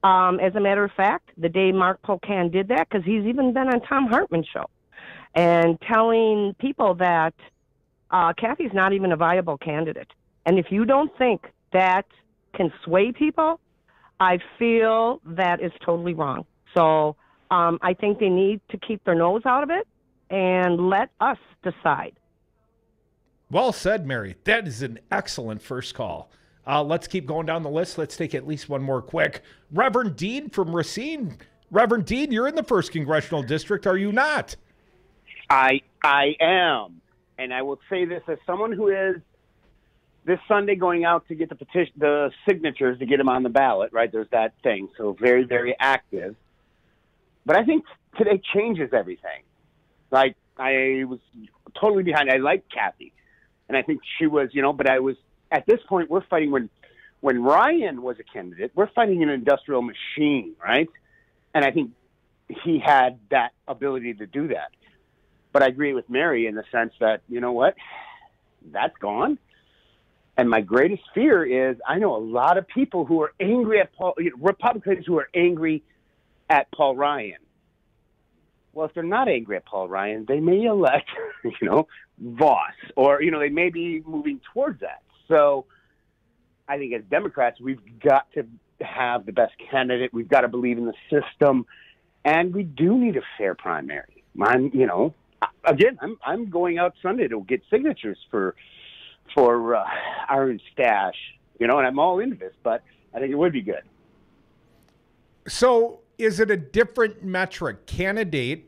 As a matter of fact, the day Mark Pocan did that, because he's even been on Tom Hartman's show, and telling people that Cathy's not even a viable candidate. And if you don't think that can sway people, I feel that is totally wrong. So I think they need to keep their nose out of it and let us decide. Well said, Mary. That is an excellent first call. Let's keep going down the list. Let's take at least one more quick. Reverend Dean from Racine. Reverend Dean, you're in the 1st Congressional District, are you not? I am. And I will say this as someone who is this Sunday going out to get the signatures to get him on the ballot, right? There's that thing. So very, very active. But I think today changes everything. Like, I was totally behind. I like Cathy. And I think she was, but I was, at this point, we're fighting when Ryan was a candidate, we're fighting an industrial machine, right? And I think he had that ability to do that. But I agree with Mary in the sense that, you know what, that's gone. And my greatest fear is I know a lot of people who are angry at Republicans who are angry at Paul Ryan. Well, if they're not angry at Paul Ryan, they may elect, Voss, or, they may be moving towards that. So I think as Democrats, we've got to have the best candidate. We've got to believe in the system. And we do need a fair primary. I'm going out Sunday to get signatures for Iron Stash, and I'm all into this, but I think it would be good. So is it a different metric? Candidate,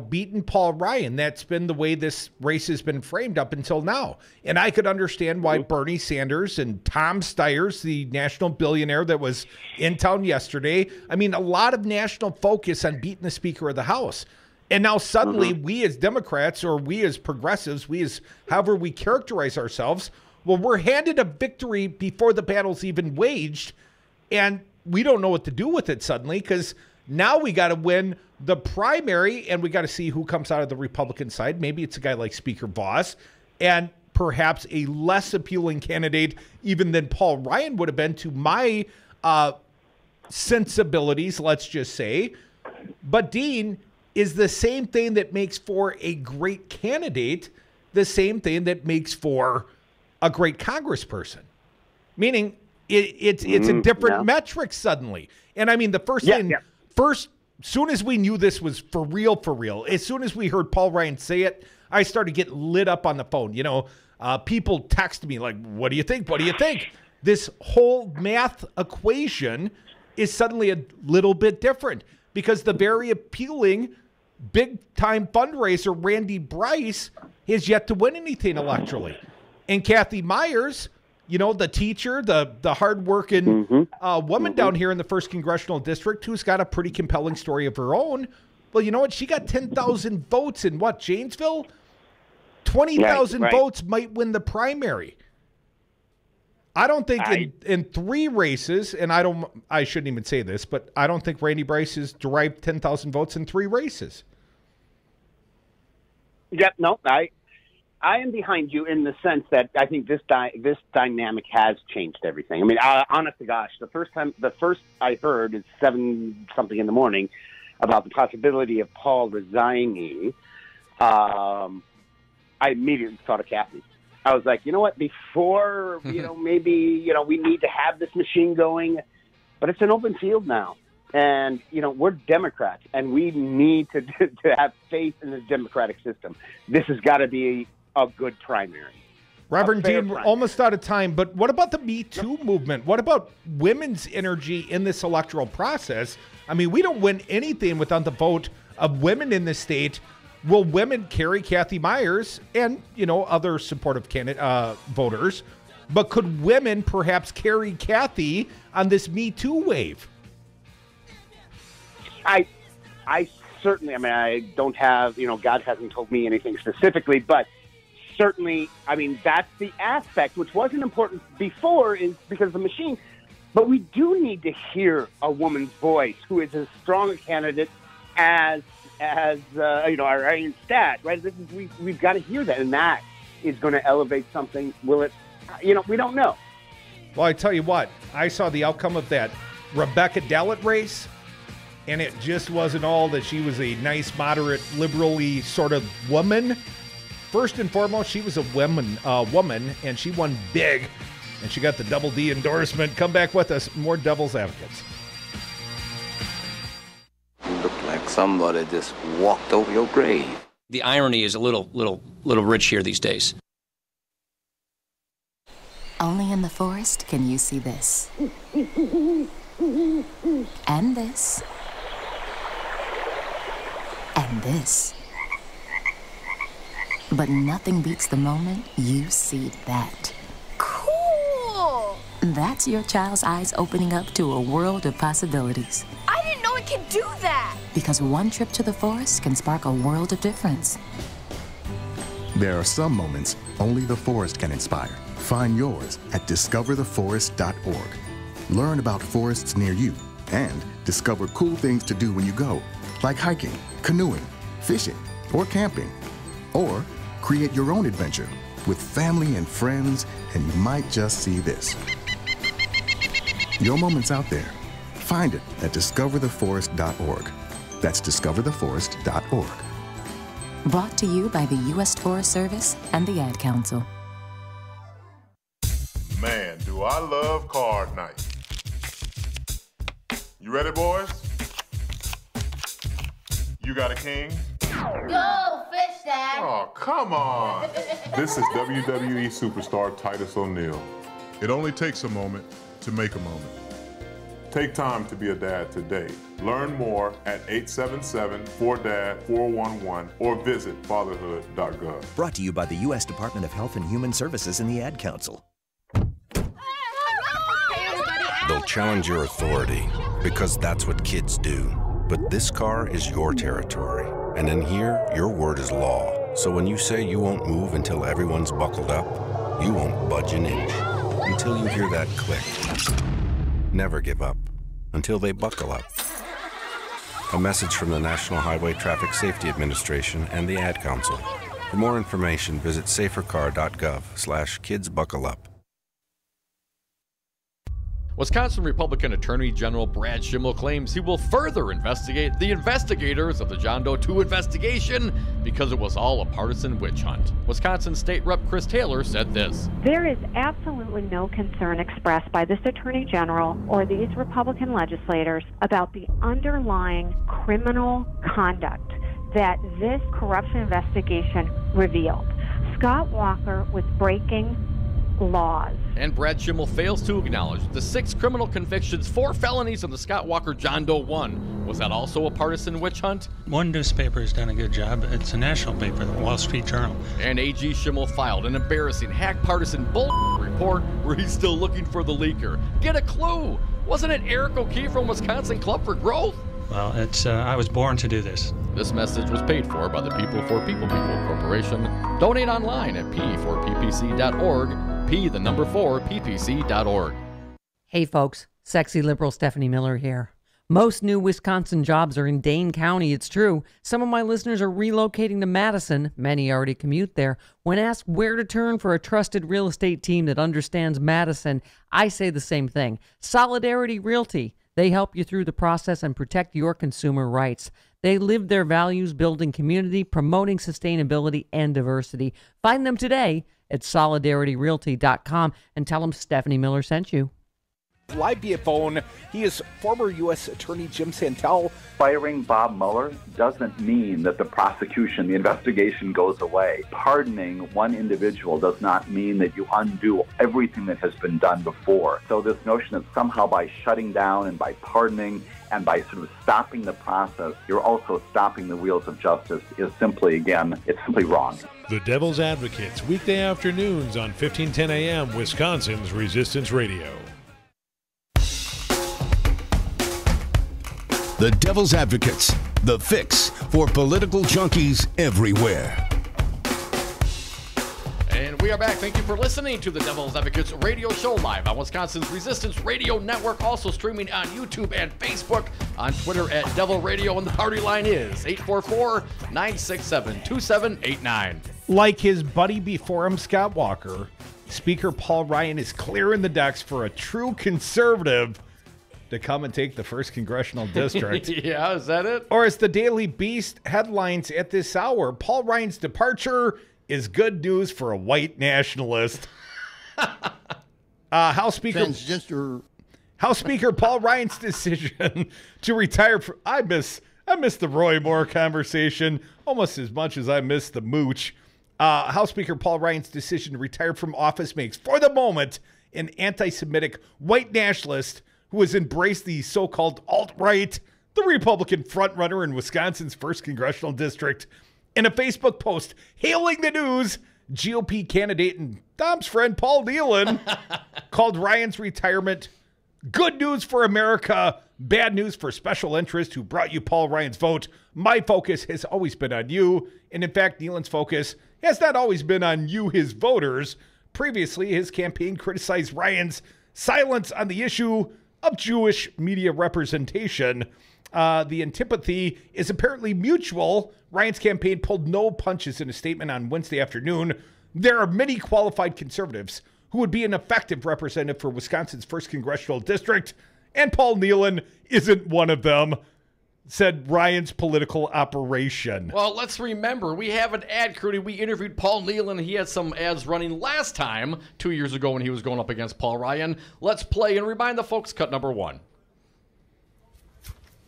beaten Paul Ryan. That's been the way this race has been framed up until now. And I could understand why Bernie Sanders and Tom Steyer's, the national billionaire that was in town yesterday, a lot of national focus on beating the Speaker of the House. And now suddenly we as Democrats, or we as progressives, we as however we characterize ourselves, well, we're handed a victory before the battle's even waged, and we don't know what to do with it suddenly, because now we got to win the primary, and we got to see who comes out of the Republican side. Maybe it's a guy like Speaker Voss, and perhaps a less appealing candidate even than Paul Ryan would have been to my sensibilities, let's just say. But Dean, is the same thing that makes for a great candidate the same thing that makes for a great congressperson? Meaning it's a different metric suddenly. And the first thing, soon as we knew this was for real, as soon as we heard Paul Ryan say it, I started getting lit up on the phone. People text me like, what do you think? What do you think? This whole math equation is suddenly a little bit different, because the very appealing big-time fundraiser, Randy Bryce, has yet to win anything electorally. And Cathy Meyers, the teacher, the hard-working woman down here in the 1st Congressional District, who's got a pretty compelling story of her own. Well, you know what? She got 10,000 votes in Janesville? 20,000 votes might win the primary. I don't think in 3 races, and I shouldn't even say this, but I don't think Randy Bryce has derived 10,000 votes in 3 races. Yep, no, I am behind you in the sense that I think this dynamic has changed everything. Honest to gosh, the first I heard is 7-something in the morning about the possibility of Paul resigning. I immediately thought of Cathy. I was like, you know what? Before, maybe, we need to have this machine going, but it's an open field now. And, we're Democrats, and we need to have faith in the democratic system. This has got to be a good primary. Reverend Dean, we're almost out of time, but what about the Me Too movement? What about women's energy in this electoral process? We don't win anything without the vote of women in this state. Will women carry Cathy Meyers and, other supportive voters? But could women perhaps carry Cathy on this Me Too wave? I certainly, I don't have, God hasn't told me anything specifically, but certainly, that's the aspect which wasn't important before, is because of the machine. But we do need to hear a woman's voice who is as strong a candidate as our Iron Stat, right? We've got to hear that, and that is going to elevate something. Will it? We don't know. Well, I tell you what, I saw the outcome of that Rebecca Dallett race, and it just wasn't all that she was a nice, moderate, liberally sort of woman. First and foremost, she was a woman, and she won big, and she got the Double D endorsement. Come back with us, more Devil's Advocates. Look like somebody just walked over your grave. The irony is a little rich here these days. Only in the forest can you see this. And this. And this. But nothing beats the moment you see that. Cool! That's your child's eyes opening up to a world of possibilities. I didn't know it could do that! Because one trip to the forest can spark a world of difference. There are some moments only the forest can inspire. Find yours at discovertheforest.org. Learn about forests near you and discover cool things to do when you go, like hiking, canoeing, fishing, or camping. Or create your own adventure with family and friends, and you might just see this. Your moment's out there. Find it at discovertheforest.org. That's discovertheforest.org. Brought to you by the U.S. Forest Service and the Ad Council. Man, do I love card night. You ready, boys? You got a king? Go, Fish Dad! Oh, come on. This is WWE superstar Titus O'Neil. It only takes a moment to make a moment. Take time to be a dad today. Learn more at 877-4DAD-411 or visit fatherhood.gov. Brought to you by the U.S. Department of Health and Human Services and the Ad Council. They'll challenge your authority because that's what kids do. But this car is your territory. And in here, your word is law. So when you say you won't move until everyone's buckled up, you won't budge an inch until you hear that click. Never give up until they buckle up. A message from the National Highway Traffic Safety Administration and the Ad Council. For more information, visit safercar.gov/kidsbuckleup. Wisconsin Republican Attorney General Brad Schimmel claims he will further investigate the investigators of the John Doe 2 investigation because it was all a partisan witch hunt. Wisconsin State Rep Chris Taylor said this. There is absolutely no concern expressed by this Attorney General or these Republican legislators about the underlying criminal conduct that this corruption investigation revealed. Scott Walker was breaking laws. And Brad Schimmel fails to acknowledge the 6 criminal convictions, 4 felonies in the Scott Walker John Doe 1. Was that also a partisan witch hunt? One newspaper has done a good job. It's a national paper, the Wall Street Journal. And AG Schimmel filed an embarrassing hack partisan bull report where he's still looking for the leaker. Get a clue. Wasn't it Eric O'Keefe from Wisconsin Club for Growth? Well, it's I was born to do this. This message was paid for by the People for People Corporation. Donate online at p4ppc.org. P4ppc.org. Hey folks, sexy liberal Stephanie Miller here. Most new Wisconsin jobs are in Dane County, it's true. Some of my listeners are relocating to Madison. Many already commute there. When asked where to turn for a trusted real estate team that understands Madison, I say the same thing. Solidarity Realty. They help you through the process and protect your consumer rights. They live their values, building community, promoting sustainability and diversity. Find them today at solidarityrealty.com and tell them Stephanie Miller sent you. Live via phone, he is former U.S. Attorney Jim Santel. Firing Bob Mueller doesn't mean that the prosecution, the investigation goes away. Pardoning one individual does not mean that you undo everything that has been done before. So this notion that somehow by shutting down and by pardoning and by sort of stopping the process, you're also stopping the wheels of justice is simply, again, it's simply wrong. The Devil's Advocates, weekday afternoons on 1510 a.m. Wisconsin's Resistance Radio. The Devil's Advocates, the fix for political junkies everywhere. And we are back. Thank you for listening to the Devil's Advocates radio show live on Wisconsin's Resistance Radio Network, also streaming on YouTube and Facebook, on Twitter at Devil Radio, and the party line is 844-967-2789. Like his buddy before him, Scott Walker, Speaker Paul Ryan is clearing the decks for a true conservative to come and take the 1st Congressional District. Yeah, is that it? Or as the Daily Beast headlines at this hour, Paul Ryan's departure is good news for a white nationalist. House Speaker Paul Ryan's decision to retire from... I miss the Roy Moore conversation almost as much as I miss the mooch. House Speaker Paul Ryan's decision to retire from office makes, for the moment, an anti-Semitic white nationalist who has embraced the so-called alt-right, the Republican frontrunner in Wisconsin's 1st Congressional District. In a Facebook post hailing the news, GOP candidate and Dom's friend Paul Nehlon called Ryan's retirement good news for America, bad news for special interest who brought you Paul Ryan's vote. My focus has always been on you, and in fact, Nehlon's focus has not always been on you, his voters. Previously, his campaign criticized Ryan's silence on the issue of Jewish media representation. The antipathy is apparently mutual. Ryan's campaign pulled no punches in a statement on Wednesday afternoon. There are many qualified conservatives who would be an effective representative for Wisconsin's 1st Congressional District, and Paul Nehlon isn't one of them, said Ryan's political operation. Well, let's remember, we have an ad crew. We interviewed Paul Nehlon. He had some ads running last time, 2 years ago when he was going up against Paul Ryan. Let's play and remind the folks cut number 1.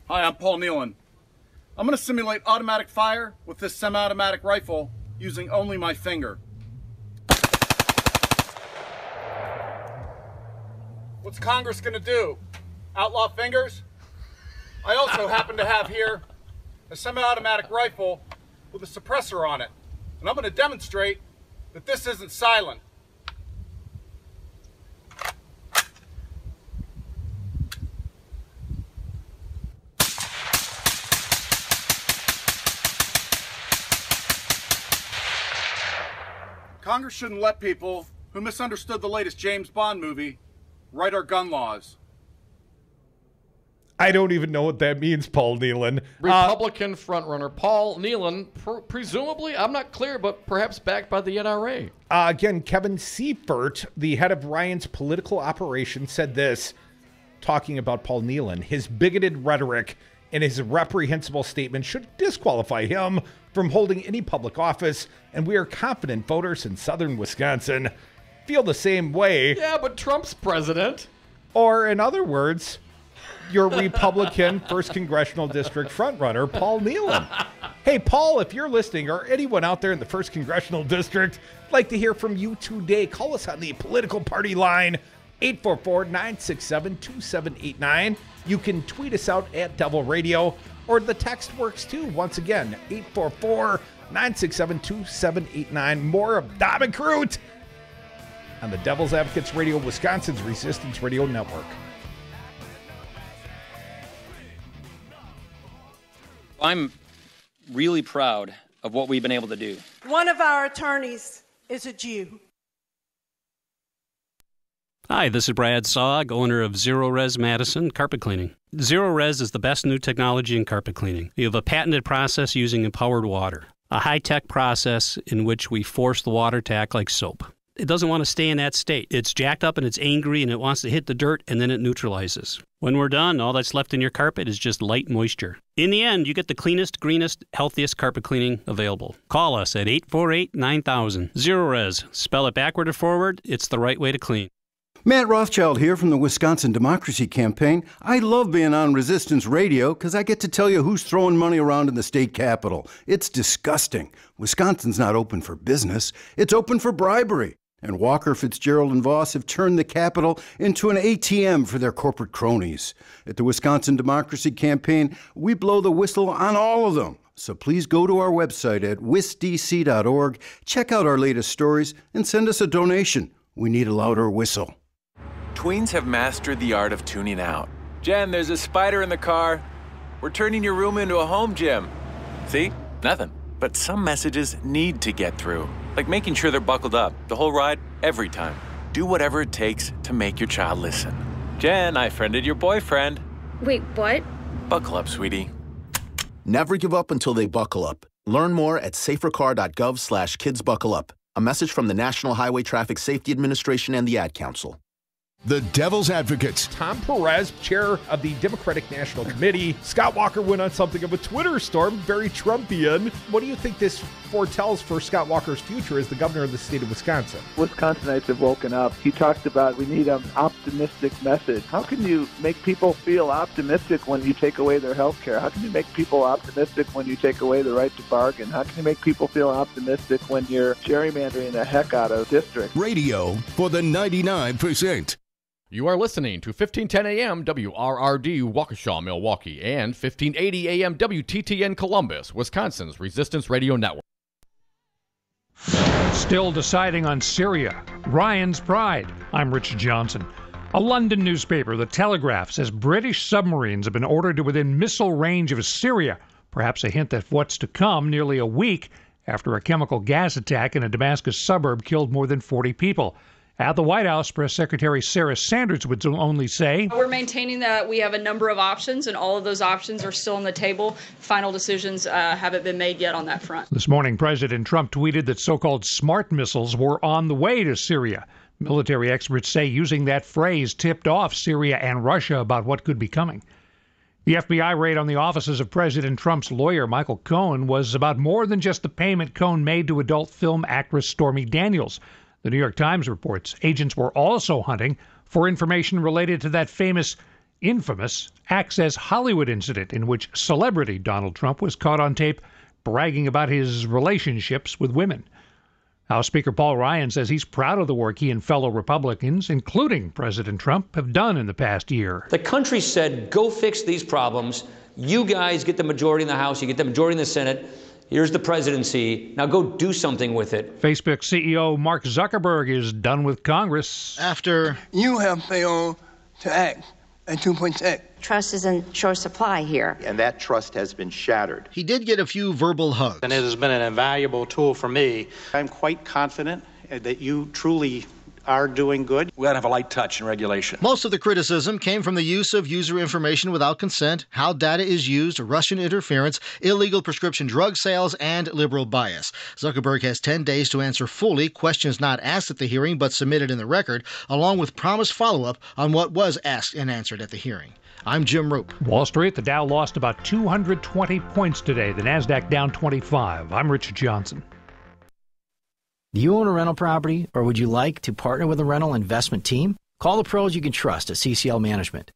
Hi, I'm Paul Nehlon. I'm going to simulate automatic fire with this semi-automatic rifle using only my finger. What's Congress going to do? Outlaw fingers. I also happen to have here a semi-automatic rifle with a suppressor on it. And I'm going to demonstrate that this isn't silent. Congress shouldn't let people who misunderstood the latest James Bond movie write our gun laws. I don't even know what that means, Paul Nehlon. Republican frontrunner Paul Nehlon, presumably, I'm not clear, but perhaps backed by the NRA. Again, Kevin Seifert, the head of Ryan's political operations, said this, talking about Paul Nehlon. His bigoted rhetoric and his reprehensible statement should disqualify him from holding any public office, and we are confident voters in southern Wisconsin feel the same way. Yeah, but Trump's president. Or, in other words, your Republican 1st Congressional District frontrunner, Paul Nehlon. Hey, Paul, if you're listening, or anyone out there in the 1st Congressional District, I'd like to hear from you today. Call us on the political party line, 844-967-2789. You can tweet us out at Devil Radio, or the text works too. Once again, 844-967-2789. More of Dominic Root on the Devil's Advocates Radio, Wisconsin's Resistance Radio Network. I'm really proud of what we've been able to do. One of our attorneys is a Jew. Hi, this is Brad Saug, owner of Zero Res Madison Carpet Cleaning. Zero Res is the best new technology in carpet cleaning. We have a patented process using empowered water, a high-tech process in which we force the water to act like soap. It doesn't want to stay in that state. It's jacked up and it's angry and it wants to hit the dirt and then it neutralizes. When we're done, all that's left in your carpet is just light moisture. In the end, you get the cleanest, greenest, healthiest carpet cleaning available. Call us at 848-9000. Zero Res. Spell it backward or forward. It's the right way to clean. Matt Rothschild here from the Wisconsin Democracy Campaign. I love being on Resistance Radio because I get to tell you who's throwing money around in the state capitol. It's disgusting. Wisconsin's not open for business. It's open for bribery. And Walker, Fitzgerald, and Voss have turned the Capitol into an ATM for their corporate cronies. At the Wisconsin Democracy Campaign, we blow the whistle on all of them. So please go to our website at wisdc.org, check out our latest stories, and send us a donation. We need a louder whistle. Tweens have mastered the art of tuning out. Jen, there's a spider in the car. We're turning your room into a home gym. See? Nothing. But some messages need to get through. Like making sure they're buckled up the whole ride, every time. Do whatever it takes to make your child listen. Jen, I friended your boyfriend. Wait, what? Buckle up, sweetie. Never give up until they buckle up. Learn more at safercar.gov/kidsbuckleup. A message from the National Highway Traffic Safety Administration and the Ad Council. The Devil's Advocates. Tom Perez, chair of the Democratic National Committee. Scott Walker went on something of a Twitter storm, very Trumpian. What do you think this foretells for Scott Walker's future as the governor of the state of Wisconsin? Wisconsinites have woken up. He talked about we need an optimistic message. How can you make people feel optimistic when you take away their health care? How can you make people optimistic when you take away the right to bargain? How can you make people feel optimistic when you're gerrymandering the heck out of districts? Radio for the 99%. You are listening to 1510 AM WRRD Waukesha, Milwaukee, and 1580 AM WTTN Columbus, Wisconsin's Resistance Radio Network. Still deciding on Syria. Ryan's pride. I'm Rich Johnson. A London newspaper, The Telegraph, says British submarines have been ordered to within missile range of Syria, perhaps a hint at what's to come nearly a week after a chemical gas attack in a Damascus suburb killed more than 40 people. At the White House, Press Secretary Sarah Sanders would only say, "We're maintaining that we have a number of options, and all of those options are still on the table. Final decisions haven't been made yet on that front." This morning, President Trump tweeted that so-called smart missiles were on the way to Syria. Military experts say using that phrase tipped off Syria and Russia about what could be coming. The FBI raid on the offices of President Trump's lawyer, Michael Cohen, was about more than just the payment Cohen made to adult film actress Stormy Daniels. The New York Times reports agents were also hunting for information related to that infamous Access Hollywood incident in which celebrity Donald Trump was caught on tape bragging about his relationships with women. House Speaker Paul Ryan says he's proud of the work he and fellow Republicans, including President Trump, have done in the past year. The country said, go fix these problems. You guys get the majority in the House, you get the majority in the Senate. Here's the presidency. Now go do something with it. Facebook CEO Mark Zuckerberg is done with Congress. After you have failed to act at 2.6. Trust is in short supply here. And that trust has been shattered. He did get a few verbal hugs. And it has been an invaluable tool for me. I'm quite confident that you truly are doing good. We ought to have a light touch in regulation. Most of the criticism came from the use of user information without consent, how data is used, Russian interference, illegal prescription drug sales, and liberal bias. Zuckerberg has 10 days to answer fully questions not asked at the hearing but submitted in the record, along with promised follow-up on what was asked and answered at the hearing. I'm Jim Roop. Wall Street, the Dow lost about 220 points today. The Nasdaq down 25. I'm Rich Johnson. Do you own a rental property, or would you like to partner with a rental investment team? Call the pros you can trust at CCL Management.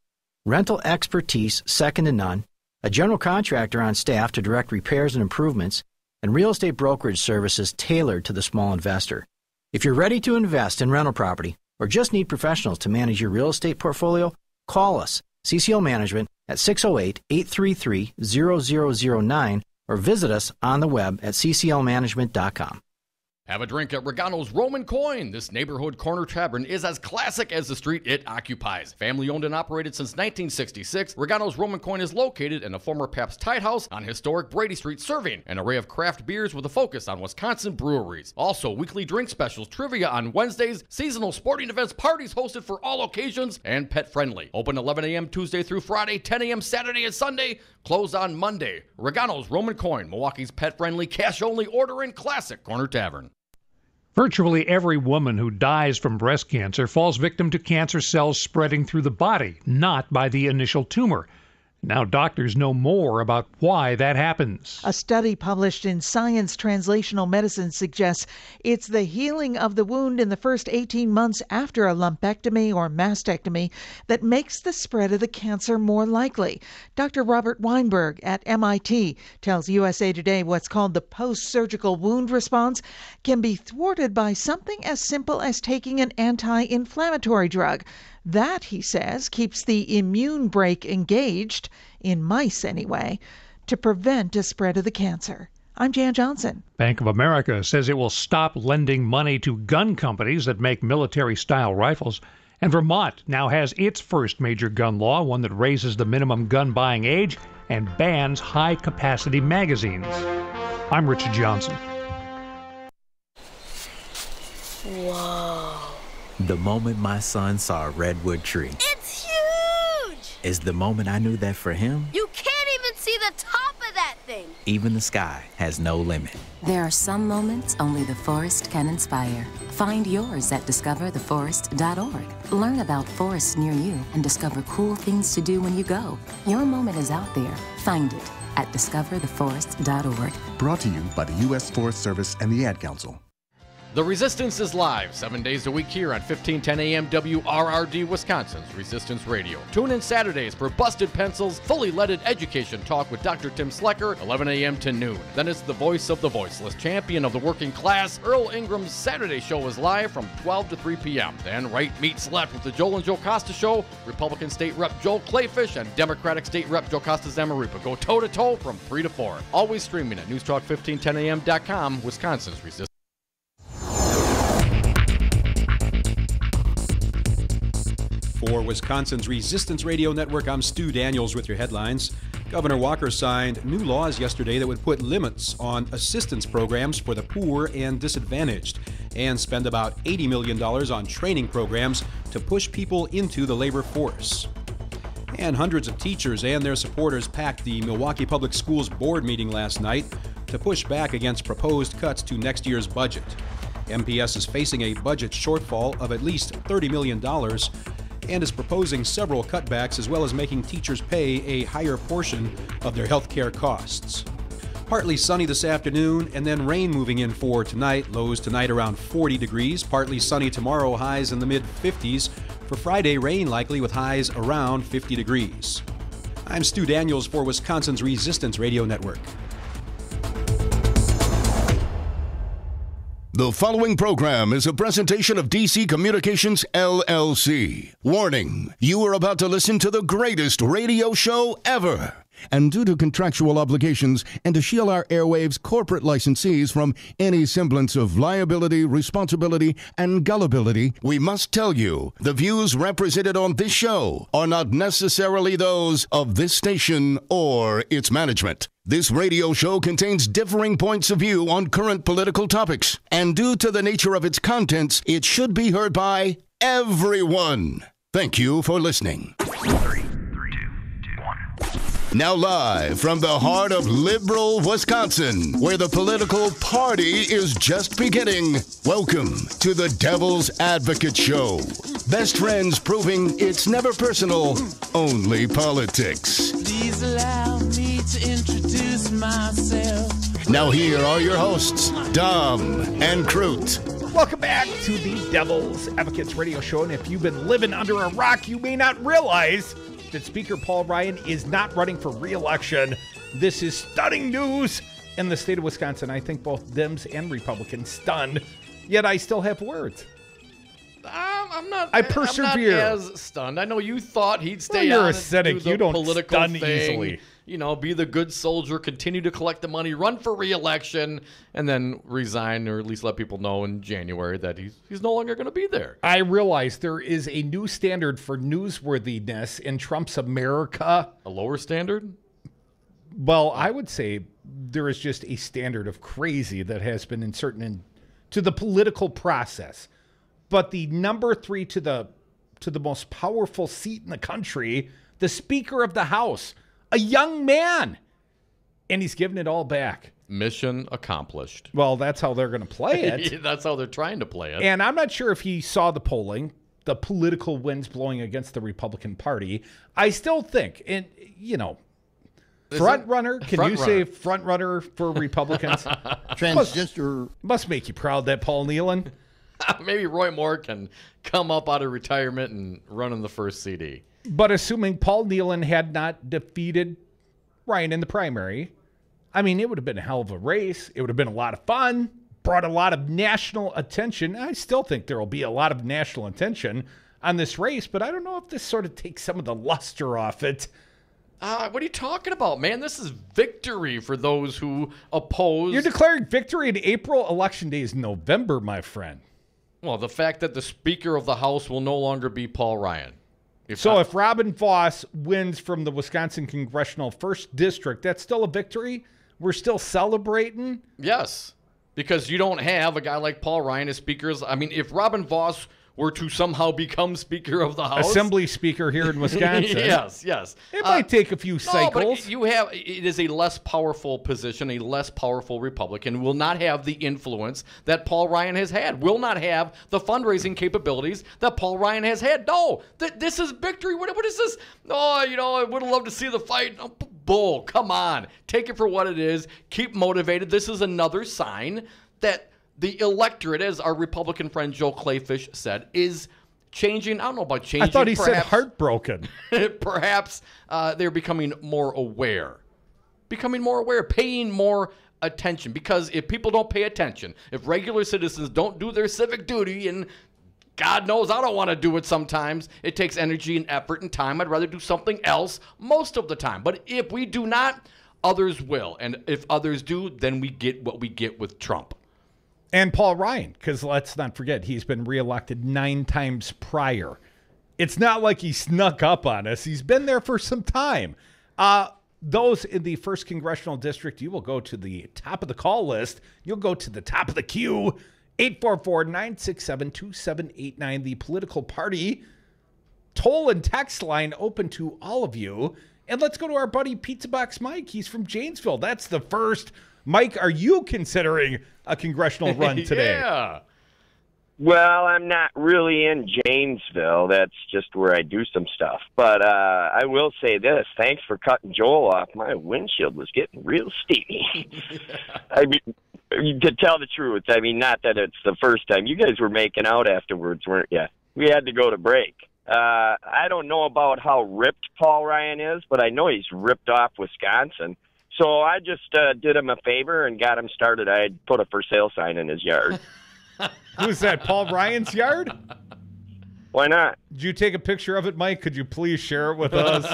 Rental expertise second to none, a general contractor on staff to direct repairs and improvements, and real estate brokerage services tailored to the small investor. If you're ready to invest in rental property, or just need professionals to manage your real estate portfolio, call us, CCL Management, at 608-833-0009, or visit us on the web at cclmanagement.com. Have a drink at Regano's Roman Coin. This neighborhood corner tavern is as classic as the street it occupies. Family owned and operated since 1966, Regano's Roman Coin is located in a former Pabst Tide House on historic Brady Street, serving an array of craft beers with a focus on Wisconsin breweries. Also, weekly drink specials, trivia on Wednesdays, seasonal sporting events, parties hosted for all occasions, and pet friendly. Open 11 a.m. Tuesday through Friday, 10 a.m. Saturday and Sunday, closed on Monday. Regano's Roman Coin, Milwaukee's pet friendly, cash only order and classic corner tavern. Virtually every woman who dies from breast cancer falls victim to cancer cells spreading through the body, not by the initial tumor. Now doctors know more about why that happens. A study published in Science Translational Medicine suggests it's the healing of the wound in the first 18 months after a lumpectomy or mastectomy that makes the spread of the cancer more likely. Dr. Robert Weinberg at MIT tells USA Today what's called the post-surgical wound response can be thwarted by something as simple as taking an anti-inflammatory drug. That, he says, keeps the immune brake engaged, in mice anyway, to prevent a spread of the cancer. I'm Jan Johnson. Bank of America says it will stop lending money to gun companies that make military-style rifles. And Vermont now has its first major gun law, one that raises the minimum gun buying age and bans high-capacity magazines. I'm Richard Johnson. Whoa. The moment my son saw a redwood tree. It's huge! Is the moment I knew that for him, You can't even see the top of that thing. even the sky has no limit. There are some moments only the forest can inspire. Find yours at discovertheforest.org. Learn about forests near you and discover cool things to do when you go. Your moment is out there. Find it at discovertheforest.org. Brought to you by the U.S. Forest Service and the Ad Council. The Resistance is live 7 days a week here on 1510 AM WRRD, Wisconsin's Resistance Radio. Tune in Saturdays for Busted Pencils, fully leaded education talk with Dr. Tim Slecker, 11 a.m. to noon. Then it's the voice of the voiceless, champion of the working class. Earl Ingram's Saturday show is live from 12 to 3 p.m. Then right meets left with the Joel and Joe Costa show. Republican State Rep Joel Kleefisch and Democratic State Rep Joe Costa Zamaripa go toe-to-toe from 3 to 4. Always streaming at newstalk1510am.com, Wisconsin's Resistance. For Wisconsin's Resistance Radio Network, I'm Stu Daniels with your headlines. Governor Walker signed new laws yesterday that would put limits on assistance programs for the poor and disadvantaged and spend about $80 million on training programs to push people into the labor force. And hundreds of teachers and their supporters packed the Milwaukee Public Schools board meeting last night to push back against proposed cuts to next year's budget. MPS is facing a budget shortfall of at least $30 million and is proposing several cutbacks as well as making teachers pay a higher portion of their health care costs. Partly sunny this afternoon and then rain moving in for tonight. Lows tonight around 40 degrees. Partly sunny tomorrow, highs in the mid-50s. For Friday, rain likely with highs around 50 degrees. I'm Stu Daniels for Wisconsin's Resistance Radio Network. The following program is a presentation of DC Communications, LLC. Warning, you are about to listen to the greatest radio show ever. And due to contractual obligations and to shield our airwaves' corporate licensees from any semblance of liability, responsibility, and gullibility, we must tell you the views represented on this show are not necessarily those of this station or its management. This radio show contains differing points of view on current political topics, and due to the nature of its contents, it should be heard by everyone. Thank you for listening. 3, 2, 1. Now live from the heart of liberal Wisconsin, where the political party is just beginning, welcome to the Devil's Advocate Show. Best friends proving it's never personal, only politics. Please allow me to introduce myself. Now here are your hosts, Dom and Kroot. Welcome back to the Devil's Advocates Radio Show. And if you've been living under a rock, you may not realize that Speaker Paul Ryan is not running for re-election. This is stunning news in the state of Wisconsin. I think both Dems and Republicans stunned, yet I still have words. I'm not persevere. I'm not as stunned. I know you thought he'd stay you're on a cynic. and do the You don't political stun thing, easily. You know, be the good soldier, continue to collect the money, run for re-election, and then resign, or at least let people know in January that he's no longer going to be there. I realize there is a new standard for newsworthiness in Trump's America. A lower standard? Well, I would say there is just a standard of crazy that has been inserted into the political process. But the number 3 to the most powerful seat in the country, the Speaker of the House, a young man, and he's giving it all back. Mission accomplished. Well, that's how they're going to play it. That's how they're trying to play it. And I'm not sure if he saw the polling, the political winds blowing against the Republican Party. I still think, and front runner. Can you say front runner for Republicans? Transgender must make you proud, that Paul Nehlon. Maybe Roy Moore can come up out of retirement and run in the first CD. But assuming Paul Nehlon had not defeated Ryan in the primary, I mean, it would have been a hell of a race. It would have been a lot of fun, brought a lot of national attention. I still think there will be a lot of national attention on this race, but I don't know if this sort of takes some of the luster off it. What are you talking about, man? This is victory for those who oppose. You're declaring victory in April. Election day is November, my friend. Well, the fact that the Speaker of the House will no longer be Paul Ryan. If Robin Vos wins from the Wisconsin Congressional 1st District, that's still a victory? We're still celebrating? Yes, because you don't have a guy like Paul Ryan as Speaker. I mean, if Robin Vos were to somehow become Speaker of the House. Assembly Speaker here in Wisconsin. Yes. It might take a few cycles. But it is a less powerful position, a less powerful Republican, will not have the influence that Paul Ryan has had, will not have the fundraising capabilities that Paul Ryan has had. No, this is victory. What is this? Oh, I would have loved to see the fight. Oh, bull, come on. Take it for what it is. Keep motivated. This is another sign that the electorate, as our Republican friend Joel Kleefisch said, is changing. I don't know about changing. I thought he said heartbroken. Perhaps they're becoming more aware, paying more attention. Because if people don't pay attention, if regular citizens don't do their civic duty, and God knows I don't want to do it sometimes, it takes energy and effort and time. I'd rather do something else most of the time. But if we do not, others will. And if others do, then we get what we get with Trump. And Paul Ryan, because let's not forget, he's been reelected 9 times prior. It's not like he snuck up on us. He's been there for some time. Those in the 1st Congressional District, you will go to the top of the call list. You'll go to the top of the queue. 844-967-2789, the political party toll and text line open to all of you. And let's go to our buddy Pizza Box Mike. He's from Janesville. That's the first. Mike, are you considering a congressional run today? Yeah. Well, I'm not really in Janesville. That's just where I do some stuff. But I will say this. Thanks for cutting Joel off. My windshield was getting real steamy. I mean, to tell the truth, I mean, not that it's the first time. You guys were making out afterwards, weren't you? We had to go to break. I don't know about how ripped Paul Ryan is, but I know he's ripped off Wisconsin. So I just did him a favor and got him started. I put a for sale sign in his yard. Who's that, Paul Ryan's yard? Why not? Did you take a picture of it, Mike? Could you please share it with us?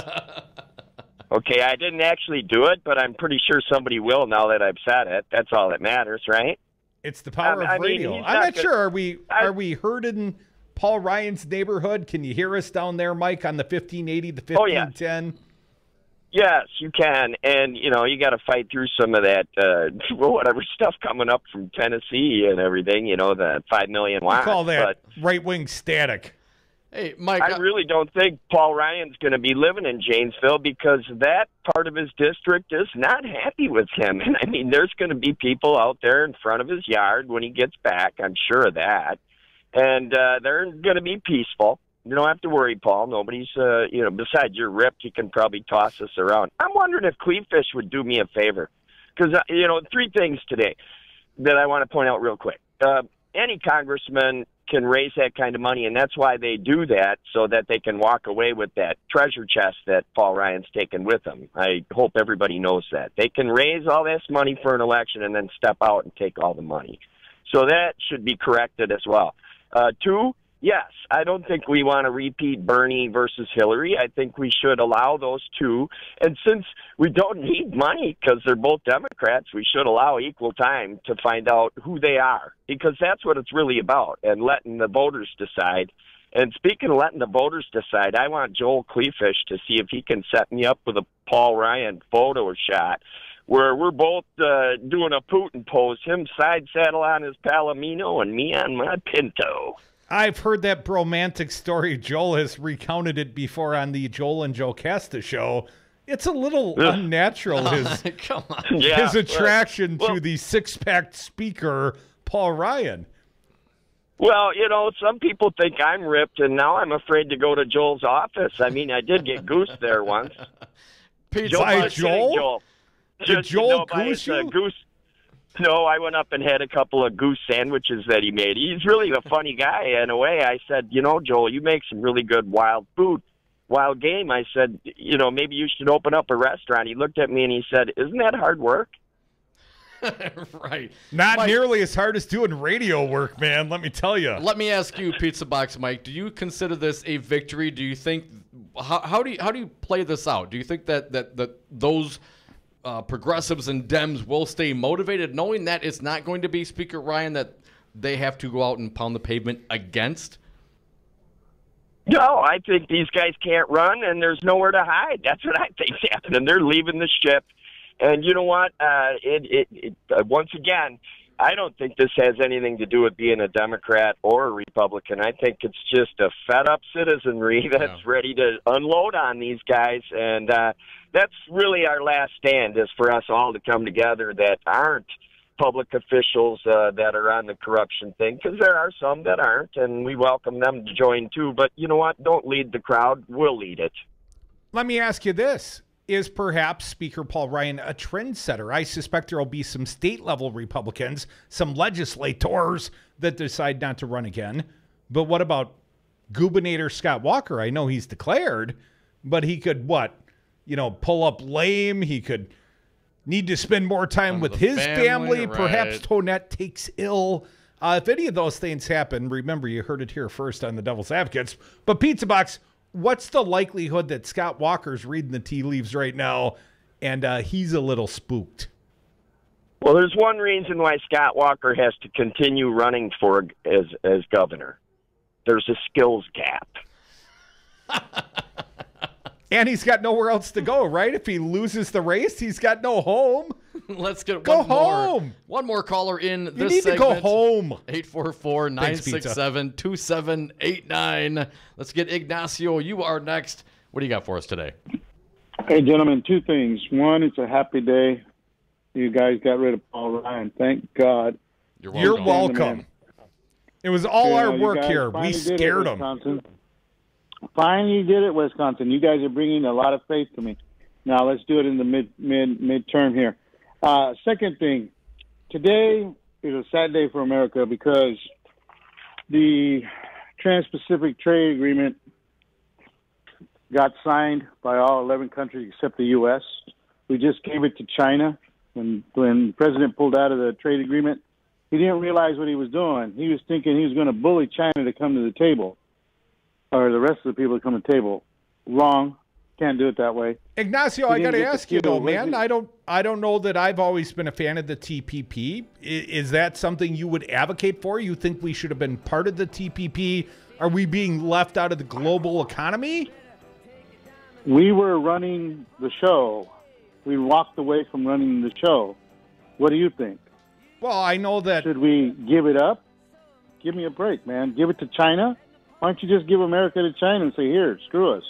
Okay, I didn't actually do it, but I'm pretty sure somebody will now that I've said it. That's all that matters, right? It's the power of radio. I'm not sure. Are we heard in Paul Ryan's neighborhood? Can you hear us down there, Mike, on the 1580, the 1510? Yes, you can. And, you got to fight through some of that, whatever stuff coming up from Tennessee and everything, the 5 million watts. We call that right-wing static. Hey, Mike. I really don't think Paul Ryan's going to be living in Janesville because that part of his district is not happy with him. And, I mean, there's going to be people out there in front of his yard when he gets back. I'm sure of that. And they're going to be peaceful. You don't have to worry, Paul. Nobody's, besides you're ripped, you can probably toss us around. I'm wondering if Kleefisch would do me a favor. Because, 3 things today that I want to point out real quick. Any congressman can raise that kind of money, and that's why they do that, so that they can walk away with that treasure chest that Paul Ryan's taken with him. I hope everybody knows that. They can raise all this money for an election and then step out and take all the money. So that should be corrected as well. 2, yes, I don't think we want to repeat Bernie versus Hillary. I think we should allow those two. And since we don't need money because they're both Democrats, we should allow equal time to find out who they are, because that's what it's really about, and letting the voters decide. And speaking of letting the voters decide, I want Joel Kleefisch to see if he can set me up with a Paul Ryan photo shot where we're both doing a Putin pose, him side saddle on his Palomino and me on my Pinto. I've heard that bromantic story. Joel has recounted it before on the Joel and Joe Casta show. It's a little unnatural, his attraction to the six-pack speaker, Paul Ryan. Well, some people think I'm ripped, and now I'm afraid to go to Joel's office. I mean, I did get goosed there once. By Joel? Did Joel goose you? No, I went up and had a couple of goose sandwiches that he made. He's really a funny guy in a way. I said, Joel, you make some really good wild food, wild game. I said, maybe you should open up a restaurant. He looked at me and he said, isn't that hard work? Right. Not nearly as hard as doing radio work, man, let me tell you. Let me ask you, Pizza Box Mike, do you consider this a victory? Do you think, how do you play this out? Do you think that those progressives and Dems will stay motivated, knowing that it's not going to be Speaker Ryan that they have to go out and pound the pavement against? No, I think these guys can't run, and there's nowhere to hide. That's what I think's happening. They're leaving the ship. And you know what? Once again, I don't think this has anything to do with being a Democrat or a Republican. I think it's just a fed-up citizenry that's ready to unload on these guys. And that's really our last stand, is for us all to come together that aren't public officials that are on the corruption thing, because there are some that aren't, and we welcome them to join too. But you know what? Don't lead the crowd. We'll lead it. Let me ask you this. Is perhaps Speaker Paul Ryan a trendsetter? I suspect there will be some state-level Republicans, some legislators that decide not to run again. But what about Gubernator Scott Walker? I know he's declared, but he could, pull up lame. He could need to spend more time with his family. Right. Perhaps Tonette takes ill. If any of those things happen, remember, you heard it here first on the Devil's Advocates. But Pizza Box, what's the likelihood that Scott Walker's reading the tea leaves right now and he's a little spooked? Well, there's one reason why Scott Walker has to continue running for as governor. There's a skills gap. And he's got nowhere else to go, right? If he loses the race, he's got no home. Let's get home. One more caller in this segment. You need to go home. 844-967-2789. Let's get Ignacio. You are next. What do you got for us today? Hey, gentlemen, 2 things. One, it's a happy day. You guys got rid of Paul Ryan. Thank God. You're welcome. It was all our work here. We scared him. Finally did it, Wisconsin. You guys are bringing a lot of faith to me. Now let's do it in the midterm here. Second thing, today is a sad day for America because the Trans-Pacific Trade Agreement got signed by all 11 countries except the U.S. We just gave it to China. When the president pulled out of the trade agreement, He didn't realize what he was doing. He was thinking he was going to bully China to come to the table, or the rest of the people to come to the table. Wrong. Can't do it that way. Ignacio, I got to ask you though, man. I don't know that I've always been a fan of the TPP. Is that something you would advocate for? You think we should have been part of the TPP? Are we being left out of the global economy? We were running the show. We walked away from running the show. What do you think? Well, I know that... Should we give it up? Give me a break, man. Give it to China? Why don't you just give America to China and say, here, screw us?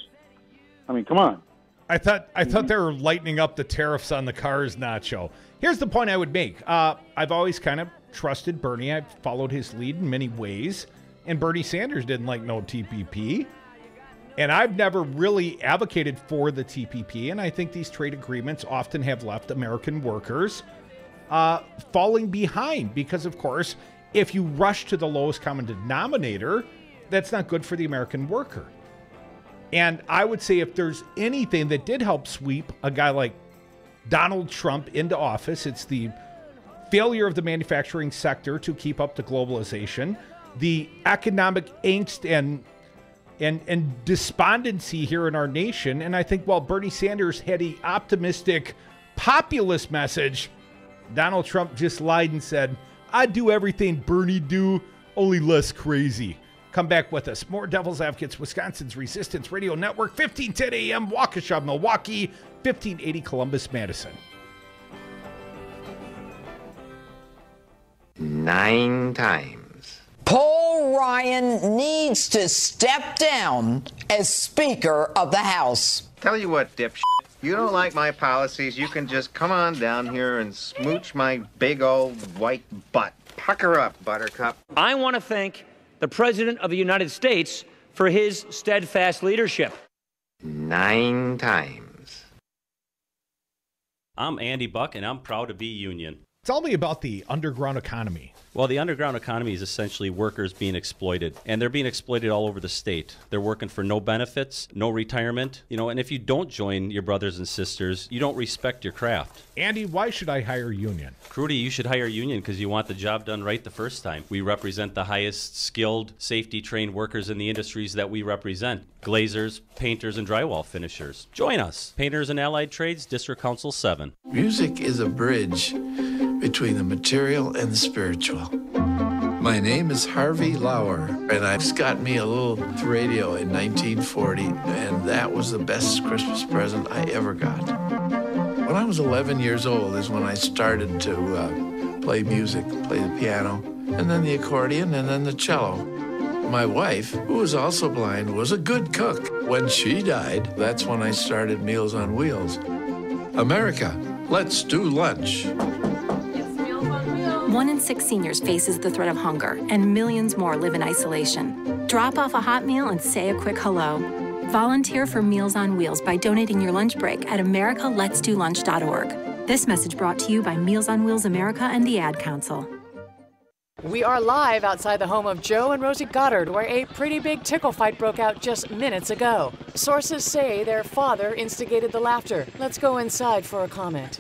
I mean, come on. I thought they were lightening up the tariffs on the cars, Nacho. Here's the point I would make. I've always kind of trusted Bernie. I've followed his lead in many ways. And Bernie Sanders didn't like no TPP. And I've never really advocated for the TPP. And I think these trade agreements often have left American workers falling behind. Because, of course, if you rush to the lowest common denominator, that's not good for the American worker. And I would say if there's anything that did help sweep a guy like Donald Trump into office, it's the failure of the manufacturing sector to keep up to globalization, the economic angst and despondency here in our nation. And I think while Bernie Sanders had an optimistic populist message, Donald Trump just lied and said, I do everything Bernie do, only less crazy. Come back with us. More Devil's Advocates, Wisconsin's Resistance Radio Network, 1510 AM, Waukesha, Milwaukee, 1580 Columbus, Madison. 9 times. Paul Ryan needs to step down as Speaker of the House. Tell you what, dipshit. You don't like my policies, you can just come on down here and smooch my big old white butt. Pucker up, Buttercup. I want to thank the President of the United States for his steadfast leadership. 9 times. I'm Andy Buck, and I'm proud to be union. Tell me about the underground economy. Well, the underground economy is essentially workers being exploited, and they're being exploited all over the state. They're working for no benefits, no retirement, and if you don't join your brothers and sisters, you don't respect your craft. Andy, why should I hire union? Crudy, you should hire union because you want the job done right the first time. We represent the highest skilled, safety-trained workers in the industries that we represent. Glazers, painters, and drywall finishers. Join us. Painters and Allied Trades, District Council 7. Music is a bridge between the material and the spiritual. My name is Harvey Lauer, and I just got me a little radio in 1940, and that was the best Christmas present I ever got. When I was 11 years old is when I started to play music, play the piano, and then the accordion, and then the cello. My wife, who was also blind, was a good cook. When she died, that's when I started Meals on Wheels. America, let's do lunch. 1 in 6 seniors faces the threat of hunger, and millions more live in isolation. Drop off a hot meal and say a quick hello. Volunteer for Meals on Wheels by donating your lunch break at americaletsdolunch.org. This message brought to you by Meals on Wheels America and the Ad Council. We are live outside the home of Joe and Rosie Goddard, where a pretty big tickle fight broke out just minutes ago. Sources say their father instigated the laughter. Let's go inside for a comment.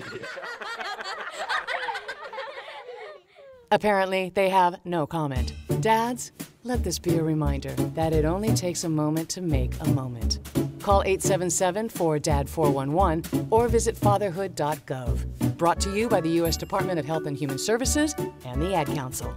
Apparently, they have no comment. Dads, let this be a reminder that it only takes a moment to make a moment. Call 877-4DAD-411 or visit fatherhood.gov. Brought to you by the U.S. Department of Health and Human Services and the Ad Council.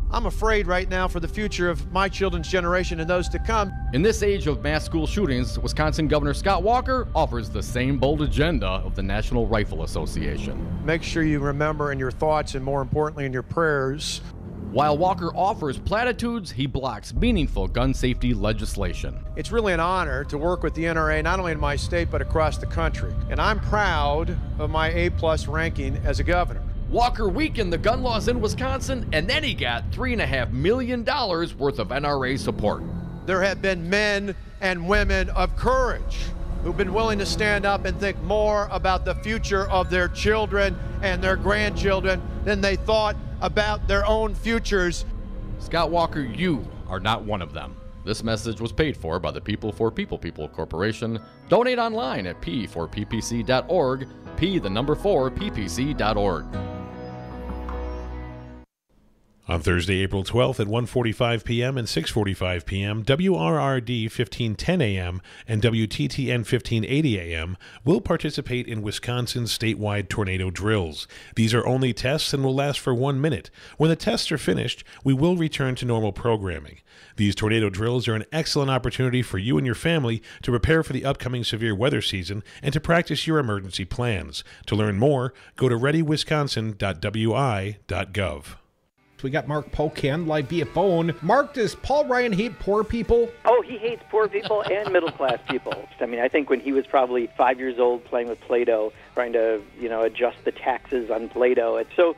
I'm afraid right now for the future of my children's generation and those to come. In this age of mass school shootings, Wisconsin Governor Scott Walker offers the same bold agenda of the National Rifle Association. Make sure you remember in your thoughts and more importantly in your prayers. While Walker offers platitudes, he blocks meaningful gun safety legislation. It's really an honor to work with the NRA, not only in my state, but across the country. And I'm proud of my A+ ranking as a governor. Walker weakened the gun laws in Wisconsin, and then he got $3.5 million worth of NRA support. There have been men and women of courage who've been willing to stand up and think more about the future of their children and their grandchildren than they thought about their own futures. Scott Walker, you are not one of them. This message was paid for by the People for People Corporation. Donate online at p4ppc.org, p4ppc.org. On Thursday, April 12th at 1:45 p.m. and 6:45 p.m., WRRD 1510 a.m. and WTTN 1580 a.m. will participate in Wisconsin's statewide tornado drills. These are only tests and will last for 1 minute. When the tests are finished, we will return to normal programming. These tornado drills are an excellent opportunity for you and your family to prepare for the upcoming severe weather season and to practice your emergency plans. To learn more, go to readywisconsin.wi.gov. We got Mark Pocan live via phone. Mark, does Paul Ryan hate poor people? Oh, he hates poor people and middle-class people. I mean, I think when he was probably 5 years old playing with Play-Doh, trying to, adjust the taxes on Play-Doh. And so,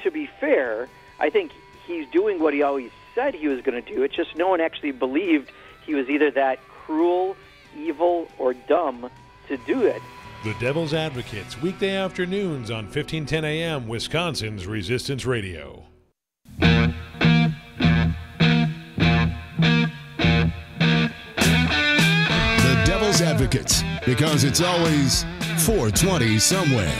to be fair, I think he's doing what he always said he was going to do. It's just no one actually believed he was either that cruel, evil, or dumb to do it. The Devil's Advocates, weekday afternoons on 1510 a.m., Wisconsin's Resistance Radio. The Devil's Advocates, because it's always 420 somewhere.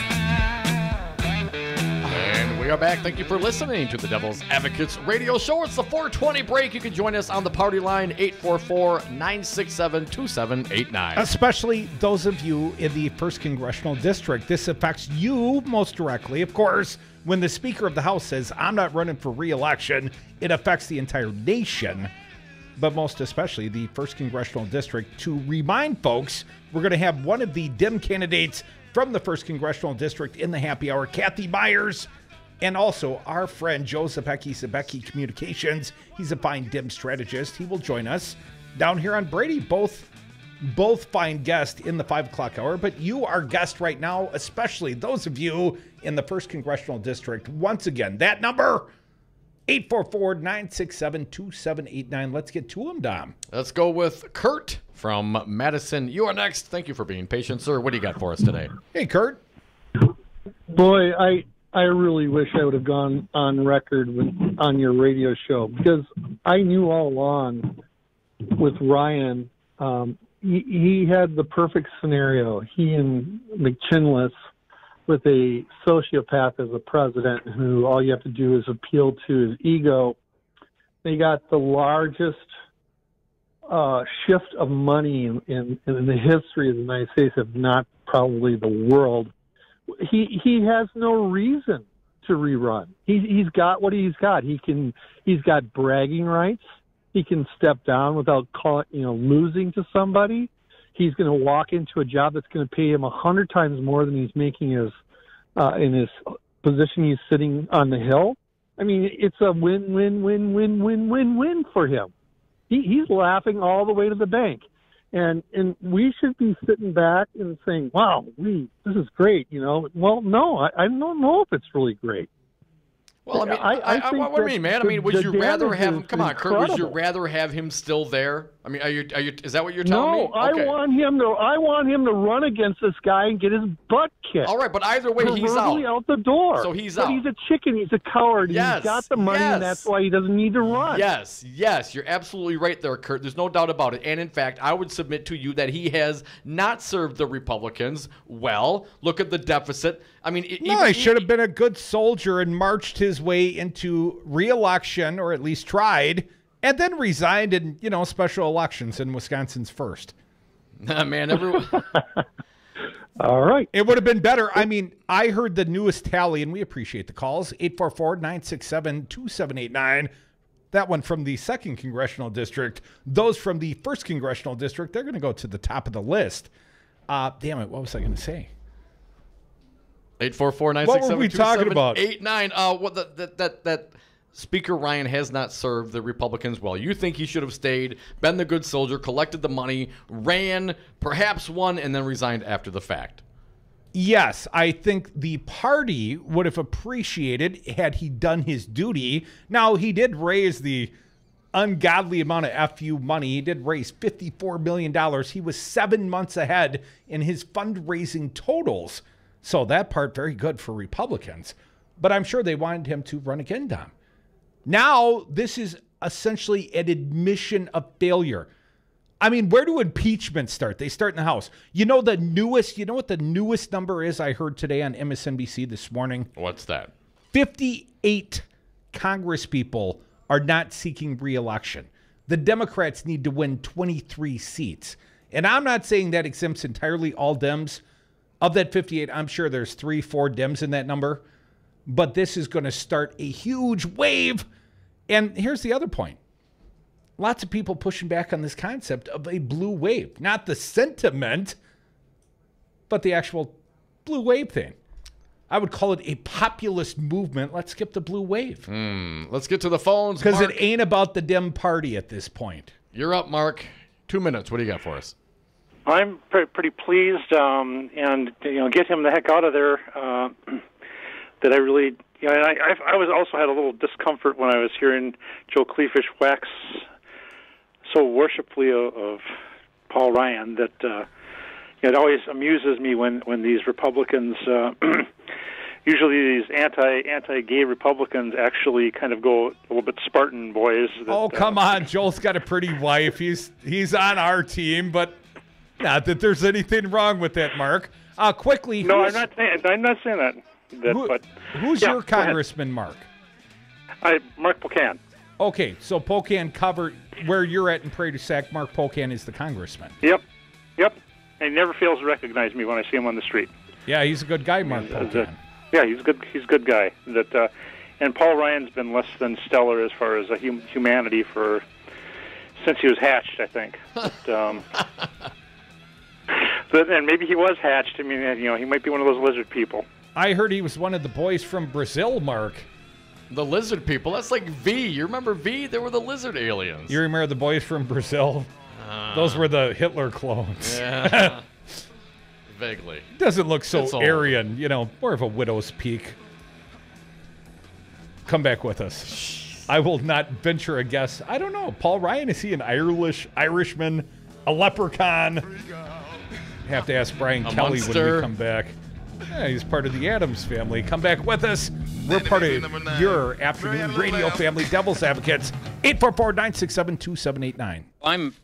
And we are back. Thank you for listening to the Devil's Advocates radio show. It's the 420 break. You can join us on the party line, 844-967-2789. Especially those of you in the 1st Congressional District. This affects you most directly, of course. When the Speaker of the House says, I'm not running for re-election, it affects the entire nation, but most especially the 1st Congressional District. To remind folks, we're going to have one of the Dem candidates from the 1st Congressional District in the happy hour, Cathy Meyers, and also our friend Joe Zepecki, Zepecki Communications. He's a fine Dem strategist. He will join us down here on Brady. Both fine guests in the 5 o'clock hour, but you are guest right now, especially those of you in the 1st Congressional District. Once again, that number, 844-967-2789. Let's get to them, Dom. Let's go with Kurt from Madison. You are next. Thank you for being patient, sir. What do you got for us today? Hey, Kurt. Boy, I really wish I would have gone on record on your radio show, because I knew all along with Ryan, he had the perfect scenario. He and McChinless with a sociopath as a president who all you have to do is appeal to his ego. They got the largest shift of money in the history of the United States, if not probably the world. He has no reason to rerun. He's got what he's got. He's got bragging rights. He can step down without losing to somebody. He's going to walk into a job that's going to pay him 100 times more than he's making in his position he's sitting on the Hill. I mean, it's a win-win-win-win-win-win-win for him. He's laughing all the way to the bank. And we should be sitting back and saying, wow, this is great, Well, no, I don't know if it's really great. Well, I mean, what do you mean, man? I mean, would you rather have him? Come on, Kurt. Would you rather have him still there? I mean, are you? Is that what you're telling me? No, okay. I want him to run against this guy and get his butt kicked. All right, but either way, he's out the door. So he's out. But he's a chicken. He's a coward. Yes, he's got the money, and that's why he doesn't need to run. Yes, you're absolutely right there, Kurt. There's no doubt about it. And in fact, I would submit to you that he has not served the Republicans well. Look at the deficit. I mean, he should have been a good soldier and marched his way into re-election, or at least tried, and then resigned in, special elections in Wisconsin's first. Man, everyone. All right. It would have been better. I mean, I heard the newest tally, and we appreciate the calls, 844-967-2789. That one from the 2nd Congressional District. Those from the 1st Congressional District, they're going to go to the top of the list. Damn it, what was I going to say? 844-967-2789. What were we talking about? That Speaker Ryan has not served the Republicans well. You think he should have stayed, been the good soldier, collected the money, ran, perhaps won, and then resigned after the fact. Yes, I think the party would have appreciated had he done his duty. Now, he did raise the ungodly amount of FU money. He did raise $54 million. He was 7 months ahead in his fundraising totals. So that part, very good for Republicans. But I'm sure they wanted him to run again, Dom. Now, this is essentially an admission of failure. I mean, where do impeachments start? They start in the House. You know what the newest number is I heard today on MSNBC this morning? What's that? 58 congresspeople are not seeking re-election. The Democrats need to win 23 seats. And I'm not saying that exempts entirely all Dems. Of that 58, I'm sure there's 3-4 Dems in that number. But this is going to start a huge wave. And here's the other point. Lots of people pushing back on this concept of a blue wave. Not the sentiment, but the actual blue wave thing. I would call it a populist movement. Let's skip the blue wave. Let's get to the phones, because Mark. it ain't about the Dem party at this point. You're up, Mark. 2 minutes. What do you got for us? I'm pretty pleased, and get him the heck out of there. That I really, I was also had a little discomfort when I was hearing Joel Kleefisch wax so worshipfully of Paul Ryan that it always amuses me when these Republicans, usually these anti-gay Republicans, actually kind of go a little bit Spartan boys. That, come on, Joel's got a pretty wife. He's on our team, but not that there's anything wrong with that, Mark. Quickly. No, I'm not saying that. Who's your congressman, Mark? Mark Pocan. Okay, so Pocan covered where you're at in Prairie du Sac. Mark Pocan is the congressman. Yep. And he never fails to recognize me when I see him on the street. Yeah, he's a good guy, Mark Pocan. Yeah, he's good. He's a good guy. And Paul Ryan's been less than stellar as far as humanity since he was hatched, I think. And maybe he was hatched. I mean, he might be one of those lizard people. I heard he was one of the boys from Brazil, Mark. The lizard people? That's like V. You remember V? They were the lizard aliens. You remember the boys from Brazil? Those were the Hitler clones. Yeah. Vaguely. Doesn't look so Aryan, more of a widow's peak. Come back with us. I will not venture a guess. I don't know. Paul Ryan, is he an Irishman? A leprechaun? Have to ask Brian Kelly monster. When we come back. Yeah, he's part of the Addams family. Come back with us. We're part of your afternoon radio family, Devil's Advocates. 844-967-2789. I'm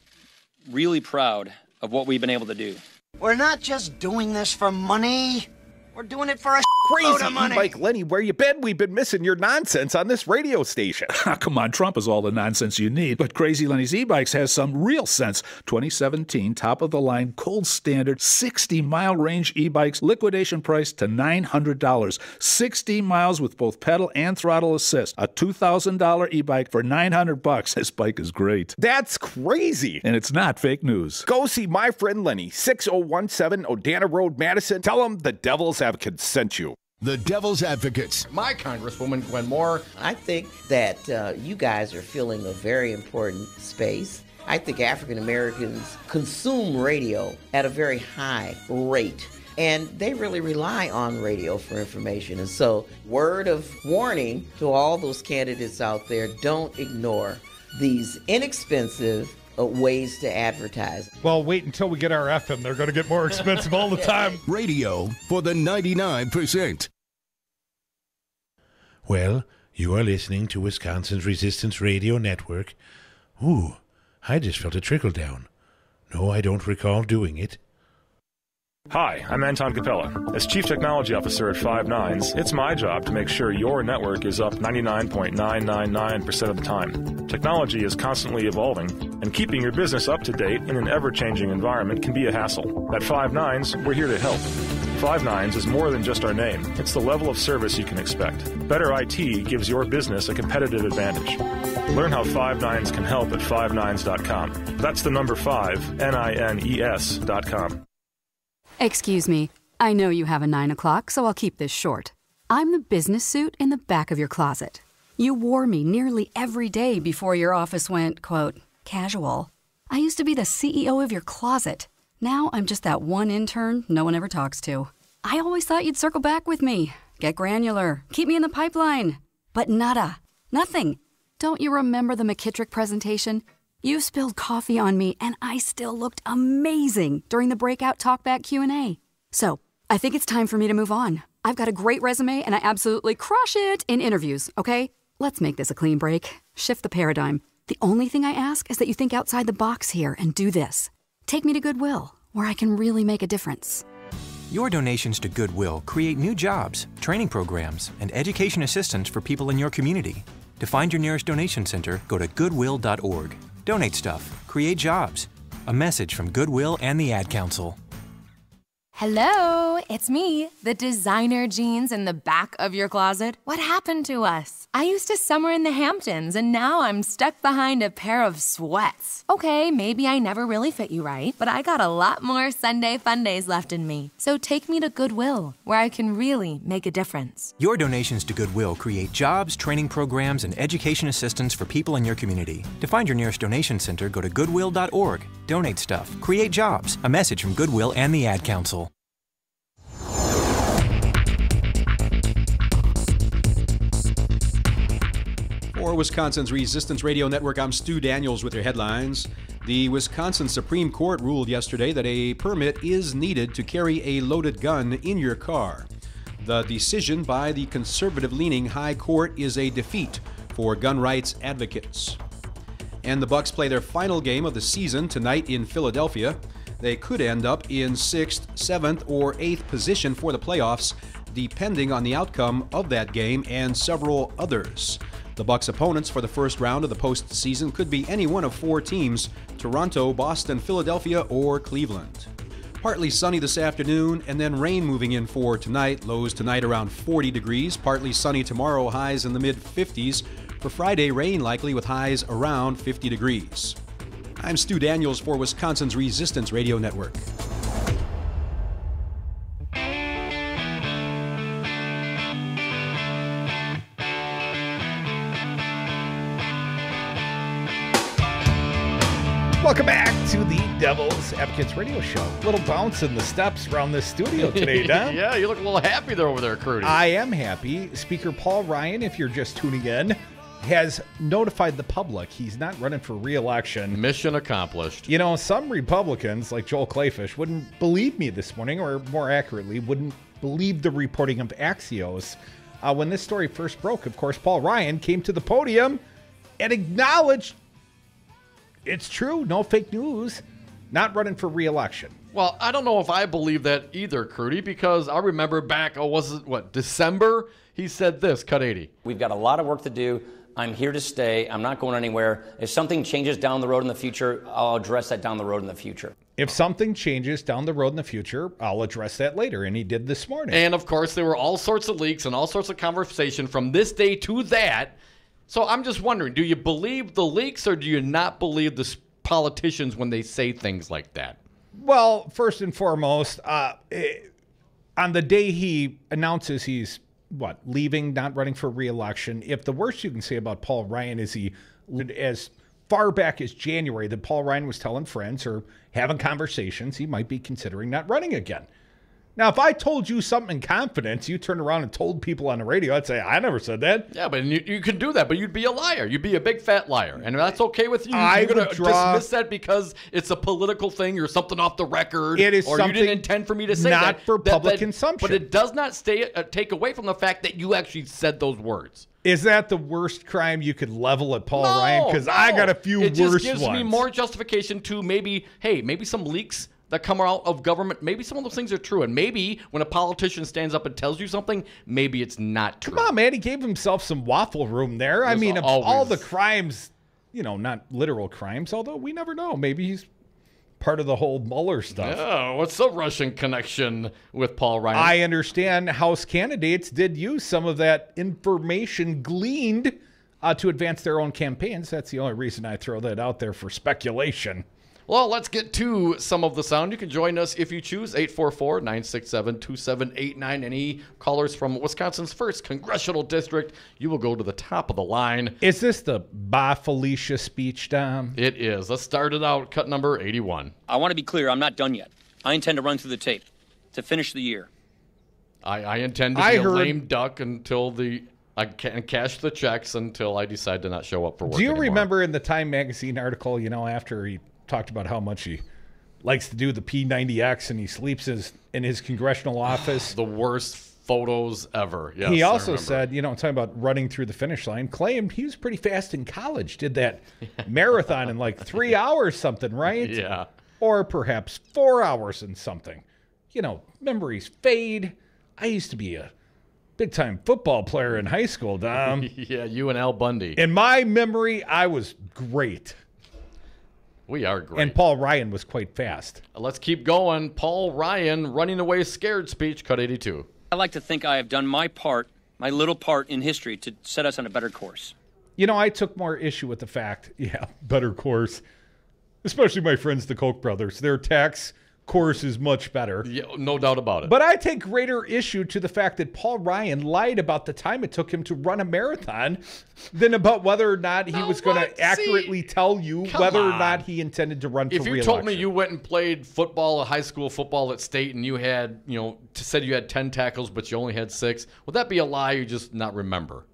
really proud of what we've been able to do. We're not just doing this for money. We're doing it for a Crazy money. E-Bike Lenny, where you been? We've been missing your nonsense on this radio station. Come on, Trump is all the nonsense you need. But Crazy Lenny's e-bikes has some real sense. 2017, top-of-the-line, cold standard, 60-mile range e-bikes, liquidation price to $900. 60 miles with both pedal and throttle assist. A $2,000 e-bike for $900. This bike is great. That's crazy. And it's not fake news. Go see my friend Lenny, 6017 Odana Road, Madison. Tell him the Devil's Advocates sent you. The Devil's Advocates. My Congresswoman, Gwen Moore. I think that you guys are filling a very important space. I think African Americans consume radio at a very high rate, and they really rely on radio for information. And so, word of warning to all those candidates out there, don't ignore these inexpensive ways to advertise. Well, wait until we get our FM. They're going to get more expensive all the time. Radio for the 99%. Well, you are listening to Wisconsin's Resistance Radio Network. Ooh, I just felt a trickle down. No, I don't recall doing it. Hi, I'm Anton Capella. As Chief Technology Officer at Five Nines, it's my job to make sure your network is up 99.999% of the time. Technology is constantly evolving, and keeping your business up to date in an ever-changing environment can be a hassle. At Five Nines, we're here to help. Five Nines is more than just our name. It's the level of service you can expect. Better IT gives your business a competitive advantage. Learn how Five Nines can help at fivenines.com. That's the number 5, NINES.com. Excuse me, I know you have a 9 o'clock, so I'll keep this short. I'm the business suit in the back of your closet. You wore me nearly every day before your office went, quote, casual. I used to be the CEO of your closet. Now I'm just that one intern no one ever talks to. I always thought you'd circle back with me, get granular, keep me in the pipeline. But nada, nothing. Don't you remember the McKittrick presentation? You spilled coffee on me, and I still looked amazing during the breakout talkback Q&A. So, I think it's time for me to move on. I've got a great resume, and I absolutely crush it in interviews, okay? Let's make this a clean break. Shift the paradigm. The only thing I ask is that you think outside the box here and do this. Take me to Goodwill, where I can really make a difference. Your donations to Goodwill create new jobs, training programs, and education assistance for people in your community. To find your nearest donation center, go to goodwill.org. Donate stuff. Create jobs. A message from Goodwill and the Ad Council. Hello, it's me, the designer jeans in the back of your closet. What happened to us? I used to summer in the Hamptons, and now I'm stuck behind a pair of sweats. Okay, maybe I never really fit you right, but I got a lot more Sunday fun days left in me. So take me to Goodwill, where I can really make a difference. Your donations to Goodwill create jobs, training programs, and education assistance for people in your community. To find your nearest donation center, go to goodwill.org. Donate stuff. Create jobs. A message from Goodwill and the Ad Council. For Wisconsin's Resistance Radio Network, I'm Stu Daniels with your headlines. The Wisconsin Supreme Court ruled yesterday that a permit is needed to carry a loaded gun in your car. The decision by the conservative-leaning High Court is a defeat for gun rights advocates. And the Bucks play their final game of the season tonight in Philadelphia. They could end up in 6th, 7th, or 8th position for the playoffs, depending on the outcome of that game and several others. The Bucks' opponents for the first round of the postseason could be any one of 4 teams: Toronto, Boston, Philadelphia, or Cleveland. Partly sunny this afternoon, and then rain moving in for tonight. Lows tonight around 40 degrees. Partly sunny tomorrow, highs in the mid-50s. For Friday, rain likely with highs around 50 degrees. I'm Stu Daniels for Wisconsin's Resistance Radio Network. Welcome back to the Devil's Advocates Radio Show. A little bounce in the steps around this studio today, Don. Yeah, you look a little happy there over there, Curdy. I am happy. Speaker Paul Ryan, if you're just tuning in, has notified the public he's not running for re-election. Mission accomplished. You know, some Republicans, like Joel Kleefisch, wouldn't believe me this morning, or more accurately, wouldn't believe the reporting of Axios. When this story first broke, of course, Paul Ryan came to the podium and acknowledged it's true, no fake news, not running for re-election. Well, I don't know if I believe that either, Curdy, because I remember back, December? He said this, cut 80. We've got a lot of work to do. I'm here to stay. I'm not going anywhere. If something changes down the road in the future, I'll address that down the road in the future. If something changes down the road in the future, I'll address that later, and he did this morning. And, of course, there were all sorts of leaks and all sorts of conversation from this day to that. So I'm just wondering, do you believe the leaks or do you not believe the politicians when they say things like that? Well, first and foremost, on the day he announces he's, leaving, not running for re-election, if the worst you can say about Paul Ryan is he, as far back as January, that Paul Ryan was telling friends or having conversations, he might be considering not running again. Now, if I told you something in confidence, you turned around and told people on the radio, I'd say, I never said that. Yeah, but you could do that, but you'd be a liar. You'd be a big fat liar. And that's okay with you. You're going to dismiss that because it's a political thing or something off the record. It is or something you didn't intend for me to say not that. for public consumption. But it does not take away from the fact that you actually said those words. Is that the worst crime you could level at Paul Ryan? Because I got a few worse ones. It just gives me more justification to maybe some leaks that come out of government, maybe some of those things are true. And maybe when a politician stands up and tells you something, maybe it's not true. Come on, man. He gave himself some waffle room there. I mean, all the crimes, not literal crimes, although we never know. Maybe he's part of the whole Mueller stuff. Oh, what's the Russian connection with Paul Ryan? I understand House candidates did use some of that information gleaned to advance their own campaigns. That's the only reason I throw that out there for speculation. Well, let's get to some of the sound. You can join us if you choose, 844-967-2789. Any callers from Wisconsin's 1st Congressional District, you will go to the top of the line. Is this the Bye Felicia speech, Dom? It is. Let's start it out, cut number 81. I want to be clear, I'm not done yet. I intend to run through the tape to finish the year. I intend to be a lame duck until I can cash the checks until I decide to not show up for work anymore. Remember in the Time Magazine article, after he talked about how much he likes to do the P90X and he sleeps in his congressional office. The worst photos ever. Yes, he I also remember. said, talking about running through the finish line, claimed he was pretty fast in college, did that marathon in like 3 hours something, right? Yeah. Or perhaps 4 hours and something. Memories fade. I used to be a big-time football player in high school, Dom. Yeah, you and Al Bundy. In my memory, I was great. We are great. And Paul Ryan was quite fast. Let's keep going. Paul Ryan, running away scared speech, cut 82. I like to think I have done my part, my little part in history to set us on a better course. I took more issue with the fact, better course, especially my friends, the Koch brothers. Their tax course is much better. Yeah, no doubt about it. But I take greater issue to the fact that Paul Ryan lied about the time it took him to run a marathon than about whether or not he was going to accurately tell you whether or not he intended to run for re-election. If you told me you went and played football, high school football at state, and you had, said you had 10 tackles, but you only had 6, would that be a lie you just not remember?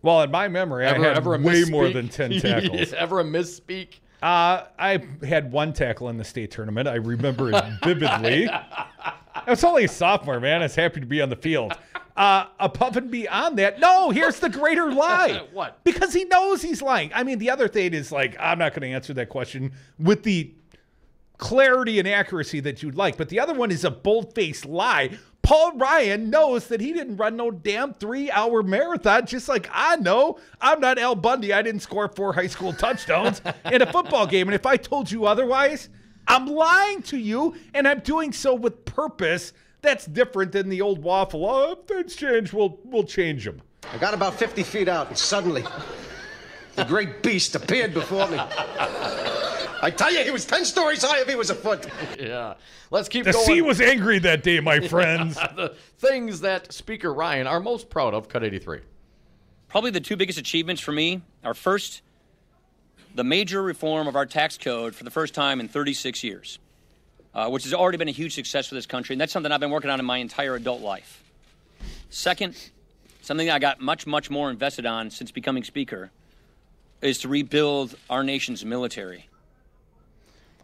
Well, in my memory, I had way more than 10 tackles. Ever a misspeak? I had 1 tackle in the state tournament. I remember it vividly. I was only a sophomore, man. I was happy to be on the field. Above and beyond that, no, here's the greater lie. What? Because he knows he's lying. I mean, the other thing is I'm not going to answer that question with the clarity and accuracy that you'd like. But the other one is a bold-faced lie. Paul Ryan knows that he didn't run no damn 3-hour marathon, just like I know. I'm not Al Bundy. I didn't score 4 high school touchdowns in a football game. And if I told you otherwise, I'm lying to you, and I'm doing so with purpose. That's different than the old waffle. Oh, if things change, we'll change them. I got about 50 feet out, and suddenly, the great beast appeared before me. I tell you, he was 10 stories high if he was a foot. Yeah. Let's keep going. going. The sea was angry that day, my friends. The things that Speaker Ryan are most proud of, cut 83. Probably the 2 biggest achievements for me are first, the major reform of our tax code for the first time in 36 years, which has already been a huge success for this country, and that's something I've been working on in my entire adult life. Second, something I got much, much more invested on since becoming Speaker, is to rebuild our nation's military.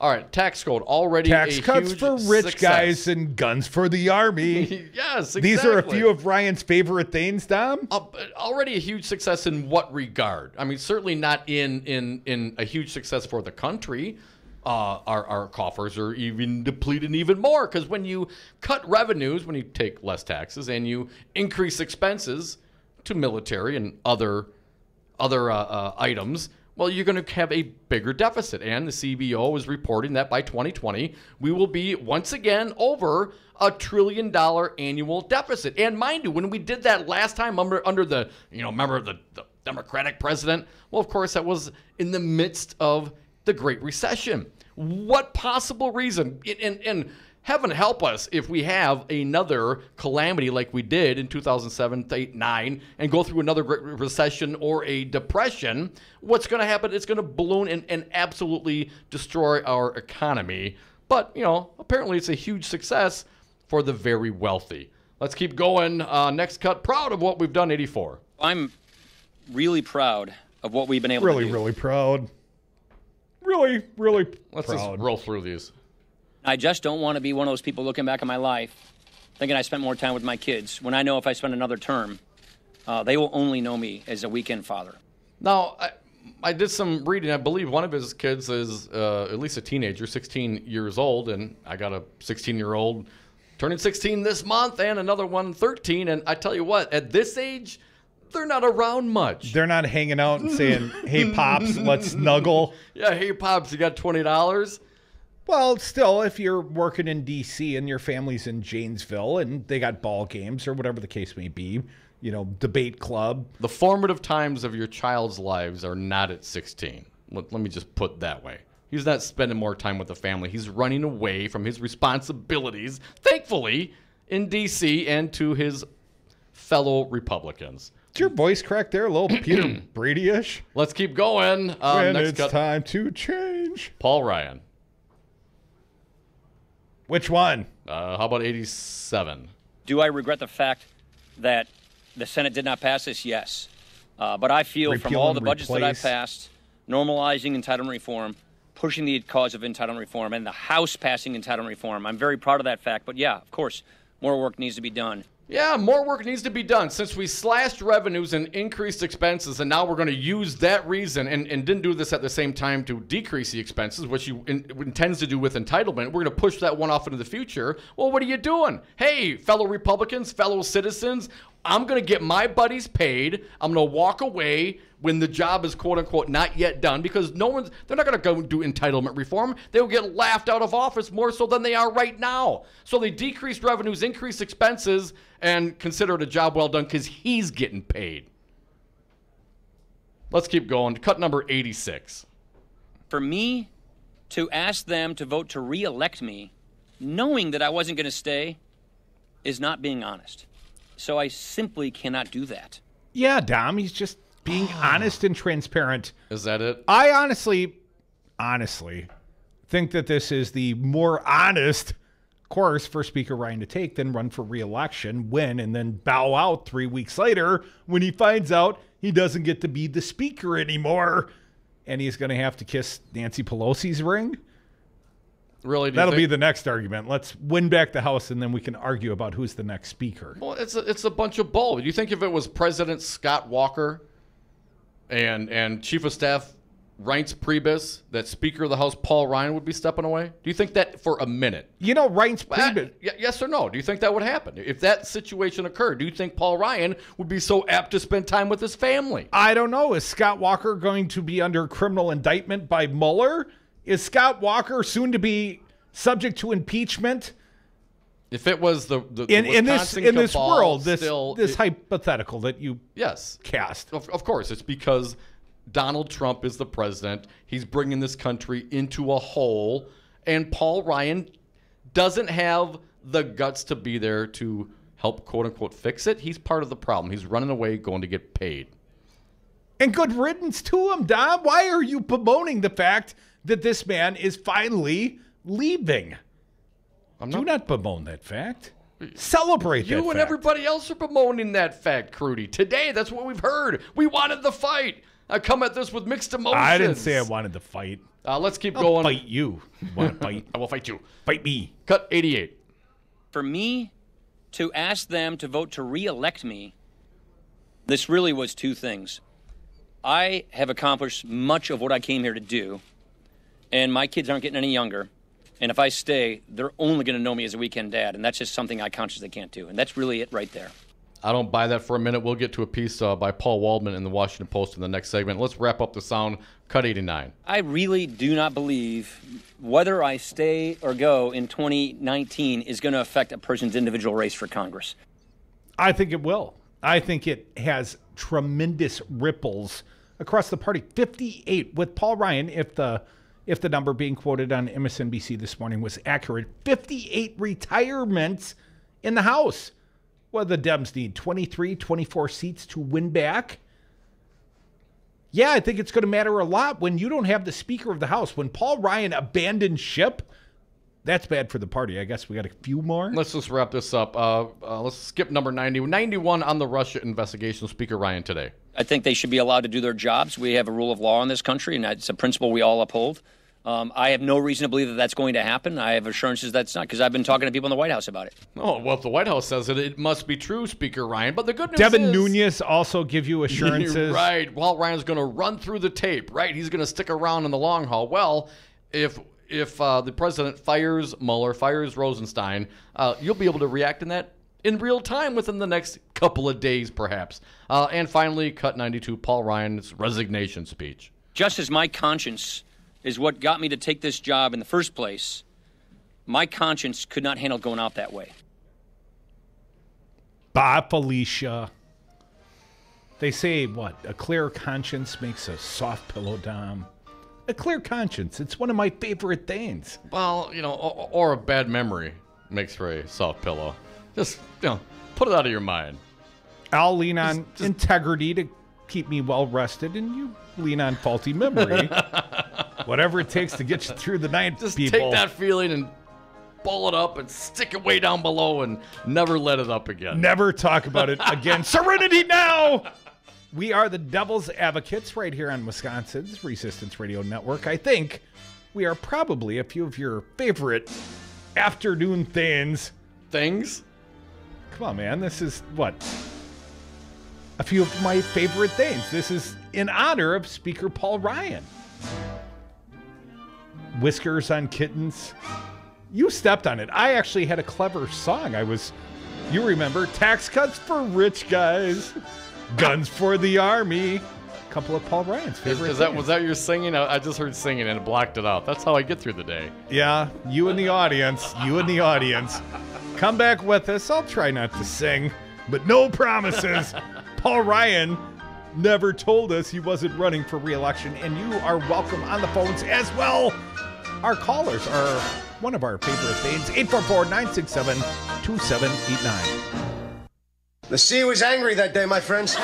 All right, tax code already tax a cuts huge for rich success. Guys and guns for the army. Yes, exactly. These are a few of Ryan's favorite things, Dom. Already a huge success in what regard? I mean, certainly not in a huge success for the country. Our coffers are even depleted even more because when you cut revenues, when you take less taxes and you increase expenses to military and other items, well, you're going to have a bigger deficit. And the CBO is reporting that by 2020, we will be once again over $1 trillion annual deficit. And mind you, when we did that last time under the, remember the Democratic president? Well, of course, that was in the midst of the Great Recession. What possible reason? And heaven help us if we have another calamity like we did in 2007, 8, 9, and go through another Great Recession or a depression. What's going to happen? It's going to balloon and absolutely destroy our economy. But, apparently it's a huge success for the very wealthy. Let's keep going. Next cut. Proud of what we've done, 84. I'm really proud of what we've been able to do. Really proud. Really proud. Let's just roll through these. I just don't want to be one of those people looking back on my life thinking I spent more time with my kids when I know if I spend another term, they will only know me as a weekend father. Now, I did some reading. I believe one of his kids is at least a teenager, 16 years old, and I got a 16-year-old turning 16 this month and another one 13. And I tell you what, at this age, they're not around much. They're not hanging out and saying, hey, Pops, let's snuggle. Yeah, hey, Pops, you got $20? Well, still, if you're working in D.C. and your family's in Janesville and they got ball games or whatever the case may be, debate club. The formative times of your child's lives are not at 16. Let me just put it that way. He's not spending more time with the family. He's running away from his responsibilities, thankfully, in D.C. and to his fellow Republicans. Did your voice crack there a little Peter Brady-ish? Let's keep going. When next it's cut. Time to change. Paul Ryan. Which one? How about 87? Do I regret the fact that the Senate did not pass this? Yes. But I feel from all the budgets that I've passed, normalizing entitlement reform, pushing the cause of entitlement reform, and the House passing entitlement reform, I'm very proud of that fact. But yeah, of course, more work needs to be done. Yeah, more work needs to be done. Since we slashed revenues and increased expenses, and now we're going to use that reason and didn't do this at the same time to decrease the expenses, which you intends to do with entitlement. We're going to push that one off into the future. Well, what are you doing? Hey, fellow Republicans, fellow citizens, I'm going to get my buddies paid. I'm going to walk away when the job is quote unquote not yet done, because they're not going to go do entitlement reform. They'll get laughed out of office more so than they are right now. So they decrease revenues, increase expenses, and consider it a job well done because he's getting paid. Let's keep going. Cut number 86. For me to ask them to vote to re-elect me, knowing that I wasn't going to stay, is not being honest. So I simply cannot do that. Yeah, Dom, he's just being honest and transparent. Is that it? I honestly think that this is the more honest course for Speaker Ryan to take than run for re-election, win, and then bow out 3 weeks later when he finds out he doesn't get to be the speaker anymore and he's going to have to kiss Nancy Pelosi's ring. Really? That'll be the next argument. Let's win back the House, and then we can argue about who's the next speaker. Well, it's a bunch of bull. Do you think if it was President Scott Walker and Chief of Staff Reince Priebus, that Speaker of the House Paul Ryan would be stepping away? Do you think that for a minute? You know, Reince Priebus. Yes or no? Do you think that would happen? If that situation occurred, do you think Paul Ryan would be so apt to spend time with his family? I don't know. Is Scott Walker going to be under criminal indictment by Mueller? Is Scott Walker soon to be subject to impeachment? If it was the in this world, still, this hypothetical that you cast. Of course, it's because Donald Trump is the president. He's bringing this country into a hole, and Paul Ryan doesn't have the guts to be there to help, quote unquote, fix it. He's part of the problem. He's running away, going to get paid. And good riddance to him, Dom. Why are you bemoaning the fact that this man is finally leaving? Do not bemoan that fact. Celebrate that fact. You and everybody else are bemoaning that fact, Crudy. Today, that's what we've heard. We wanted the fight. I come at this with mixed emotions. I didn't say I wanted to fight. Let's keep I'll going. Fight you. You want to fight? I will fight you. Fight me. Cut 88. For me to ask them to vote to re-elect me, this really was two things. I have accomplished much of what I came here to do, and my kids aren't getting any younger. And if I stay, they're only going to know me as a weekend dad, and that's just something I consciously can't do. And that's really it right there. I don't buy that for a minute. We'll get to a piece by Paul Waldman in the Washington Post in the next segment. Let's wrap up the sound. Cut 89. I really do not believe whether I stay or go in 2019 is going to affect a person's individual race for Congress. I think it will. I think it has tremendous ripples across the party. 58 with Paul Ryan, if the number being quoted on MSNBC this morning was accurate. 58 retirements in the House. Well, the Dems need 23, 24 seats to win back. Yeah, I think it's going to matter a lot when you don't have the Speaker of the House. When Paul Ryan abandons ship, that's bad for the party. I guess we got a few more. Let's just wrap this up. Let's skip number 90. 91 on the Russia investigation. Speaker Ryan today. I think they should be allowed to do their jobs. We have a rule of law in this country, and it's a principle we all uphold. I have no reason to believe that that's going to happen. I have assurances that's not, because I've been talking to people in the White House about it. Oh, well, if the White House says it, it must be true, Speaker Ryan. But the good news Devin is... Nunes also give you assurances. Right. Paul Ryan's going to run through the tape, right? He's going to stick around in the long haul. Well, if the president fires Mueller, fires Rosenstein, you'll be able to react in real time within the next couple of days, perhaps. And finally, cut 92, Paul Ryan's resignation speech. Just as my conscience is what got me to take this job in the first place, my conscience could not handle going out that way. Bye, Felicia. They say, what? A clear conscience makes a soft pillow, Dom. A clear conscience. It's one of my favorite things. Well, or a bad memory makes for a soft pillow. Just, put it out of your mind. I'll lean on integrity to keep me well rested, and you lean on faulty memory. Whatever it takes to get you through the night, Just people. Take that feeling and ball it up and stick it way down below and never let it up again. Never talk about it again. Serenity now! We are the Devil's Advocates right here on Wisconsin's Resistance Radio Network. I think we are probably a few of your favorite afternoon things. Things? Come on, man. This is, what? A few of my favorite things. This is in honor of Speaker Paul Ryan. Whiskers on kittens. You stepped on it. I actually had a clever song. You remember, tax cuts for rich guys, guns for the army. A couple of Paul Ryan's favorite things. Was that your singing? I just heard singing and it blocked it out. That's how I get through the day. Yeah, you in the audience. Come back with us. I'll try not to sing, but no promises. Paul Ryan never told us he wasn't running for re-election, and you are welcome on the phones as well. Our callers are one of our favorite things. 844-967-2789. The sea was angry that day, my friends.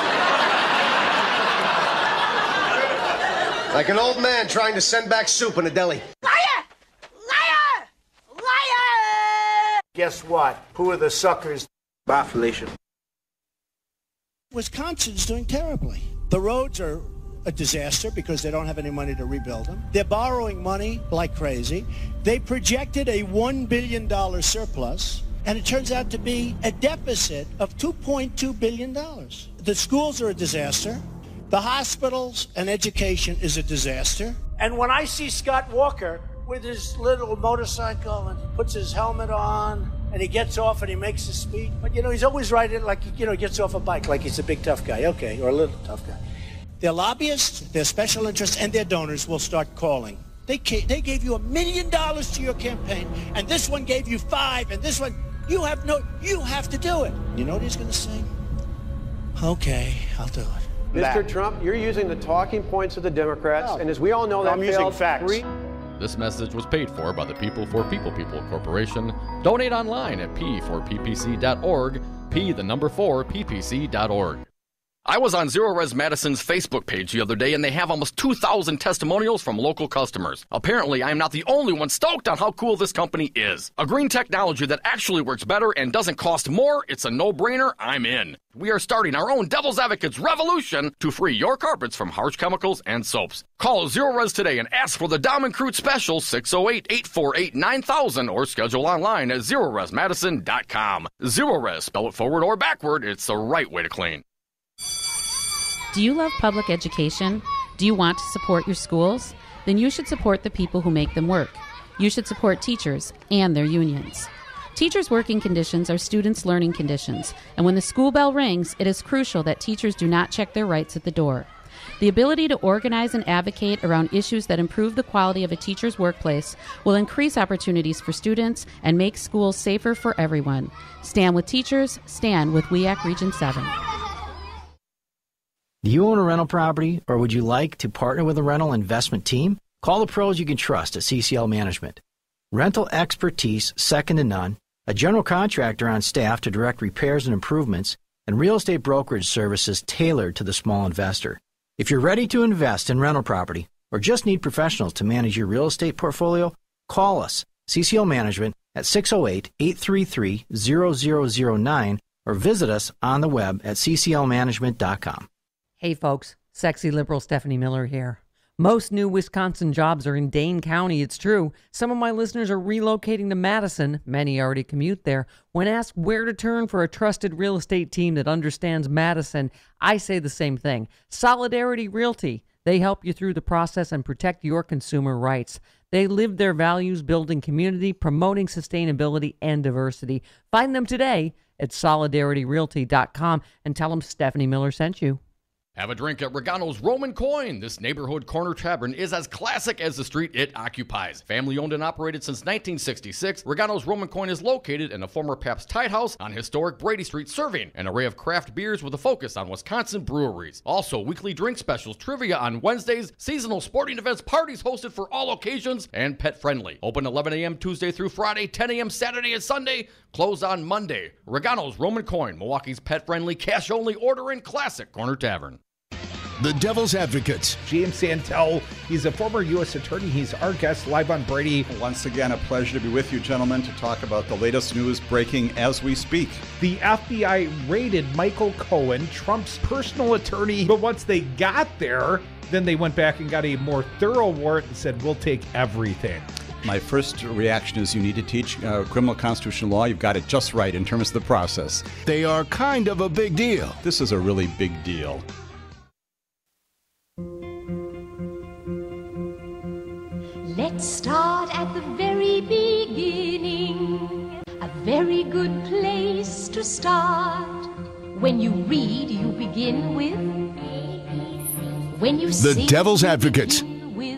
Like an old man trying to send back soup in a deli. Liar! Liar! Liar! Guess what? Who are the suckers? Bye, Felicia. Wisconsin's doing terribly. The roads are a disaster because they don't have any money to rebuild them. They're borrowing money like crazy. They projected a $1 billion surplus, and it turns out to be a deficit of $2.2 billion. The schools are a disaster. The hospitals and education is a disaster. And when I see Scott Walker with his little motorcycle and puts his helmet on and he gets off and he makes a speech, but he's always riding like he gets off a bike like he's a big tough guy, okay, or a little tough guy. Their lobbyists, their special interests, and their donors will start calling. They gave you $1 million to your campaign, and this one gave you $5 million, and this one, you have to do it. You know what he's going to say? Okay, I'll do it. Mr. Trump, you're using the talking points of the Democrats, and as we all know, I'm using facts. This message was paid for by the People for People Corporation. Donate online at p4ppc.org, p4ppc.org. I was on Zero Res Madison's Facebook page the other day, and they have almost 2,000 testimonials from local customers. Apparently, I am not the only one stoked on how cool this company is. A green technology that actually works better and doesn't cost more, it's a no-brainer, I'm in. We are starting our own Devil's Advocates revolution to free your carpets from harsh chemicals and soaps. Call Zero Res today and ask for the Diamond Crute Special 608-848-9000 or schedule online at ZeroResMadison.com. Zero Res, spell it forward or backward, it's the right way to clean. Do you love public education? Do you want to support your schools? Then you should support the people who make them work. You should support teachers and their unions. Teachers' working conditions are students' learning conditions, and when the school bell rings, it is crucial that teachers do not check their rights at the door. The ability to organize and advocate around issues that improve the quality of a teacher's workplace will increase opportunities for students and make schools safer for everyone. Stand with teachers, stand with WEAC Region 7. Do you own a rental property, or would you like to partner with a rental investment team? Call the pros you can trust at CCL Management. Rental expertise second to none, a general contractor on staff to direct repairs and improvements, and real estate brokerage services tailored to the small investor. If you're ready to invest in rental property or just need professionals to manage your real estate portfolio, call us, CCL Management, at 608-833-0009 or visit us on the web at cclmanagement.com. Hey folks, sexy liberal Stephanie Miller here. Most new Wisconsin jobs are in Dane County, it's true. Some of my listeners are relocating to Madison. Many already commute there. When asked where to turn for a trusted real estate team that understands Madison, I say the same thing. Solidarity Realty. They help you through the process and protect your consumer rights. They live their values building community, promoting sustainability and diversity. Find them today at solidarityrealty.com and tell them Stephanie Miller sent you. Have a drink at Regano's Roman Coin. This neighborhood corner tavern is as classic as the street it occupies. Family owned and operated since 1966, Regano's Roman Coin is located in a former Pabst Tide House on historic Brady Street, serving an array of craft beers with a focus on Wisconsin breweries. Also, weekly drink specials, trivia on Wednesdays, seasonal sporting events, parties hosted for all occasions, and pet friendly. Open 11 a.m. Tuesday through Friday, 10 a.m. Saturday and Sunday, closed on Monday. Regano's Roman Coin, Milwaukee's pet friendly, cash only order and classic corner tavern. The Devil's Advocates. James Santel, he's a former U.S. attorney. He's our guest live on Brady. Once again, a pleasure to be with you, gentlemen, to talk about the latest news breaking as we speak. The FBI raided Michael Cohen, Trump's personal attorney, but once they got there, then they went back and got a more thorough warrant and said, we'll take everything. My first reaction is you need to teach criminal constitutional law. You've got it just right in terms of the process. They are kind of a big deal. This is a really big deal. Let's start at the very beginning. A very good place to start. When you read, you begin with ABC. When you The sing, Devil's Advocates.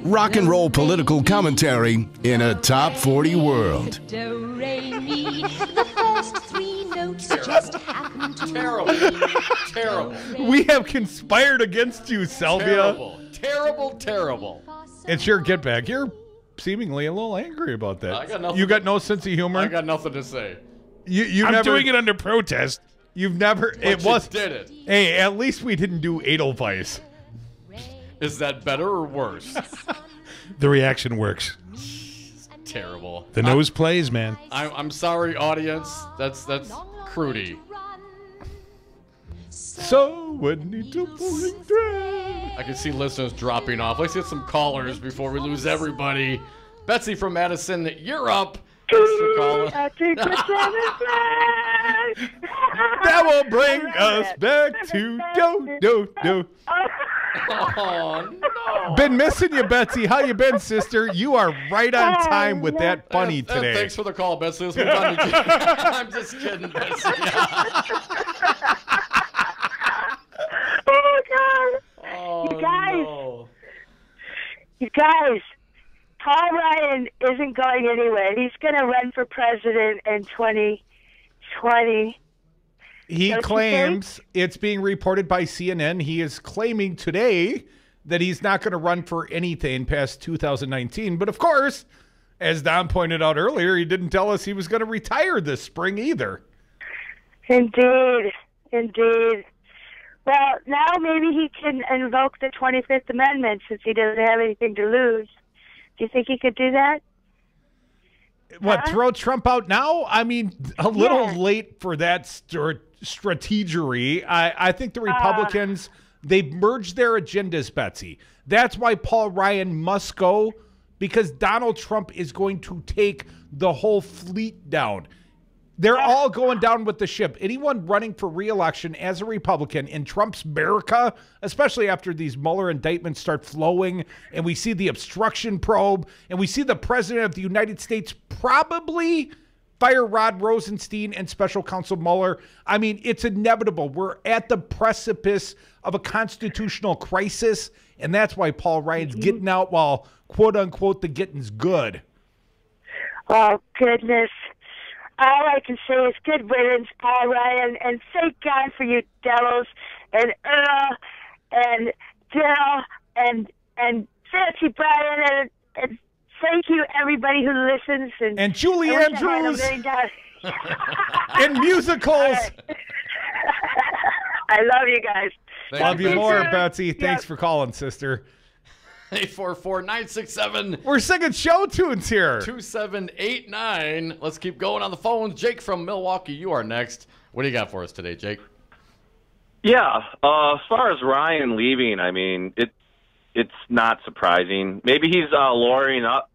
Rock and roll political commentary in a top 40 world. Do, re, mi. The first three notes just happen to Terrible. We have conspired against you, Selvia. Terrible. It's your get back. You're seemingly a little angry about that. I got nothing You got no sense of humor? I got nothing to say. I'm doing it under protest. You've never. But It you was. did it. Hey, at least we didn't do Edelweiss. Is that better or worse? The reaction works. Terrible. The nose plays, man. I'm sorry, audience. That's crudy. So when you do pulling thread. I can see listeners dropping off. Let's get some callers before we lose everybody. Betsy from Madison, you're up. Thanks for calling. That will bring us back to do. Oh, no. Been missing you, Betsy. How you been, sister? You are right on time with that funny today. Thanks for the call, Betsy. Let's move on to I'm just kidding, Betsy. Oh, God. Oh, You guys, Paul Ryan isn't going anywhere. He's going to run for president in 2020. He claims, it's being reported by CNN, he is claiming today that he's not going to run for anything past 2019. But of course, as Don pointed out earlier, he didn't tell us he was going to retire this spring either. Indeed. Well, now maybe he can invoke the 25th Amendment since he doesn't have anything to lose. Do you think he could do that? What, throw Trump out now? I mean, a little late for that strategery. I think the Republicans, they've merged their agendas, Betsy. That's why Paul Ryan must go, because Donald Trump is going to take the whole fleet down. They're all going down with the ship. Anyone running for re-election as a Republican in Trump's America, especially after these Mueller indictments start flowing and we see the obstruction probe and we see the president of the United States probably fire Rod Rosenstein and special counsel Mueller. I mean, it's inevitable. We're at the precipice of a constitutional crisis, and that's why Paul Ryan's getting out while, quote unquote, the getting's good. Oh, goodness. All I can say is good riddance, Paul Ryan, and thank God for you, Devils, and Earl, and Bill, and Fancy Brian, and thank you, everybody who listens. And Julie Andrews. And musicals. I love you guys. Love you more, Betsy. Thanks for calling, sister. 844-967. We're singing show tunes here. 2789. Let's keep going on the phones. Jake from Milwaukee, you are next. What do you got for us today, Jake? Yeah, as far as Ryan leaving, I mean, it's not surprising. Maybe he's lawyering up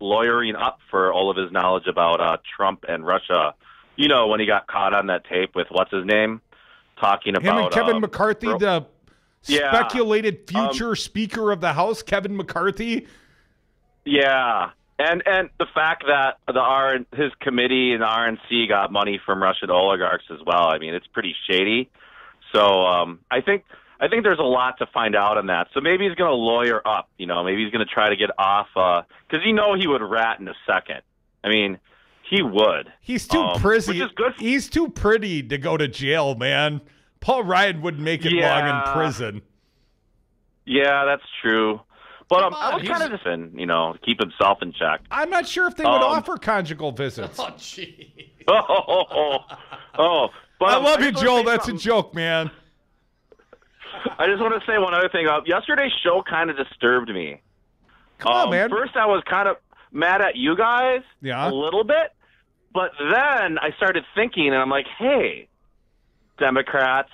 for all of his knowledge about Trump and Russia. You know, when he got caught on that tape with what's his name, talking about him and Kevin McCarthy, the speculated future Speaker of the House, Kevin McCarthy. Yeah, and the fact that his committee and the RNC got money from Russian oligarchs as well. I mean, it's pretty shady. So I think there's a lot to find out on that. So maybe he's going to lawyer up. You know, maybe he's going to try to get off because he would rat in a second. I mean, he would. He's too pretty. Which is good. He's too pretty to go to jail, man. Paul Ryan wouldn't make it long in prison. Yeah, that's true. But I was kind of just keep himself in check. I'm not sure if they would offer conjugal visits. Oh, gee. But I love you, Joel. That's a joke, man. I just want to say one other thing. Yesterday's show kind of disturbed me. Come on, man. First, I was kind of mad at you guys a little bit. But then I started thinking, and I'm like, hey, Democrats,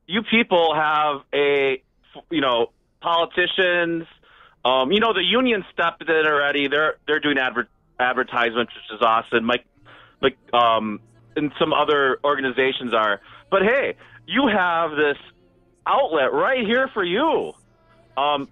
you people have politicians. The union stepped in already. They're doing advertisements, which is awesome. And some other organizations are. But hey, you have this outlet right here for you. I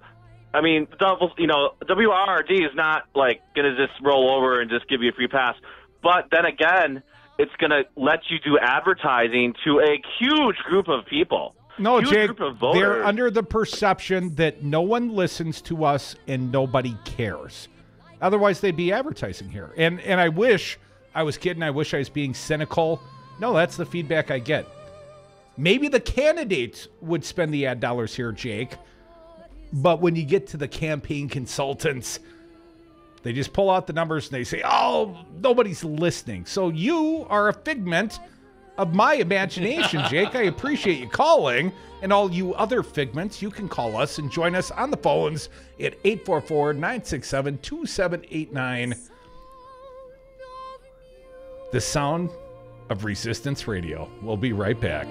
mean, WRRD is not like going to just roll over and just give you a free pass. But then again, it's going to let you do advertising to a huge group of people. No, huge Jake, group of voters. they're under the perception that no one listens to us and nobody cares. Otherwise, they'd be advertising here. And I wish I was kidding. I wish I was being cynical. No, that's the feedback I get. Maybe the candidates would spend the ad dollars here, Jake. But when you get to the campaign consultants, they just pull out the numbers and they say, oh, nobody's listening. So you are a figment of my imagination, Jake. I appreciate you calling. And all you other figments, you can call us and join us on the phones at 844-967-2789. The sound of Resistance Radio. We'll be right back.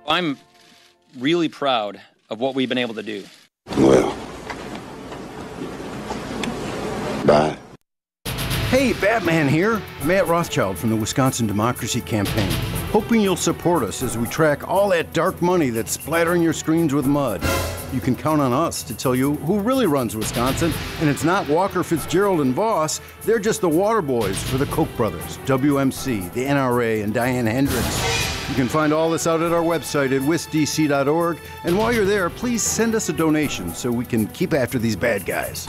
I'm really proud of what we've been able to do. Well, bye. Hey, Batman here. Matt Rothschild from the Wisconsin Democracy Campaign. Hoping you'll support us as we track all that dark money that's splattering your screens with mud. You can count on us to tell you who really runs Wisconsin, and it's not Walker, Fitzgerald, and Voss. They're just the water boys for the Koch brothers, WMC, the NRA, and Diane Hendricks. You can find all this out at our website at wisdc.org, and while you're there, please send us a donation so we can keep after these bad guys.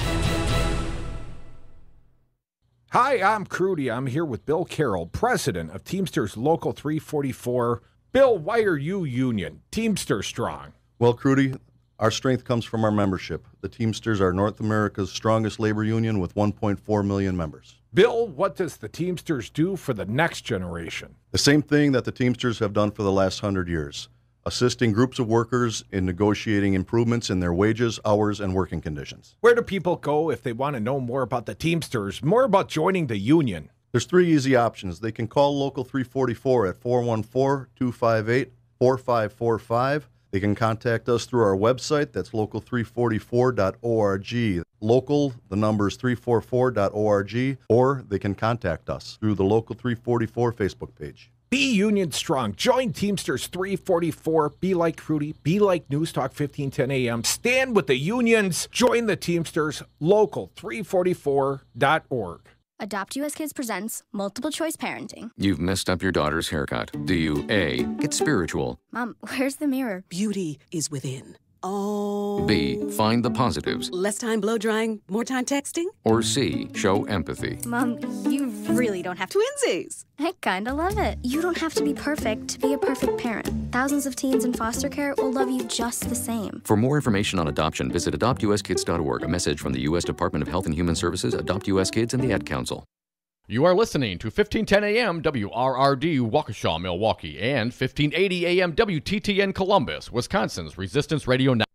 Hi, I'm Crudy. I'm here with Bill Carroll, president of Teamsters Local 344. Bill, why are you union? Teamster strong. Well, Crudy, our strength comes from our membership. The Teamsters are North America's strongest labor union with 1.4 million members. Bill, what does the Teamsters do for the next generation? The same thing that the Teamsters have done for the last 100 years, assisting groups of workers in negotiating improvements in their wages, hours, and working conditions. Where do people go if they want to know more about the Teamsters, more about joining the union? There's 3 easy options. They can call Local 344 at 414-258-4545. They can contact us through our website. That's local344.org. Local, the number is 344.org. Or they can contact us through the Local 344 Facebook page. Be union strong. Join Teamsters 344. Be like Crudy. Be like News Talk 1510 AM. Stand with the unions. Join the Teamsters. Local344.org. Adopt US Kids presents Multiple Choice Parenting. You've messed up your daughter's haircut. Do you A, get spiritual? Mom, where's the mirror? Beauty is within. Oh. B, find the positives? Less time blow drying, more time texting? Or C, show empathy? Mom, you really don't have to. Twinsies. I kinda love it. You don't have to be perfect to be a perfect parent. Thousands of teens in foster care will love you just the same. For more information on adoption, visit adoptuskids.org. A message from the U.S. Department of Health and Human Services, Adopt U.S. Kids, and the Ad Council. You are listening to 1510 AM WRRD Waukesha, Milwaukee, and 1580 AM WTTN Columbus, Wisconsin's Resistance Radio Network.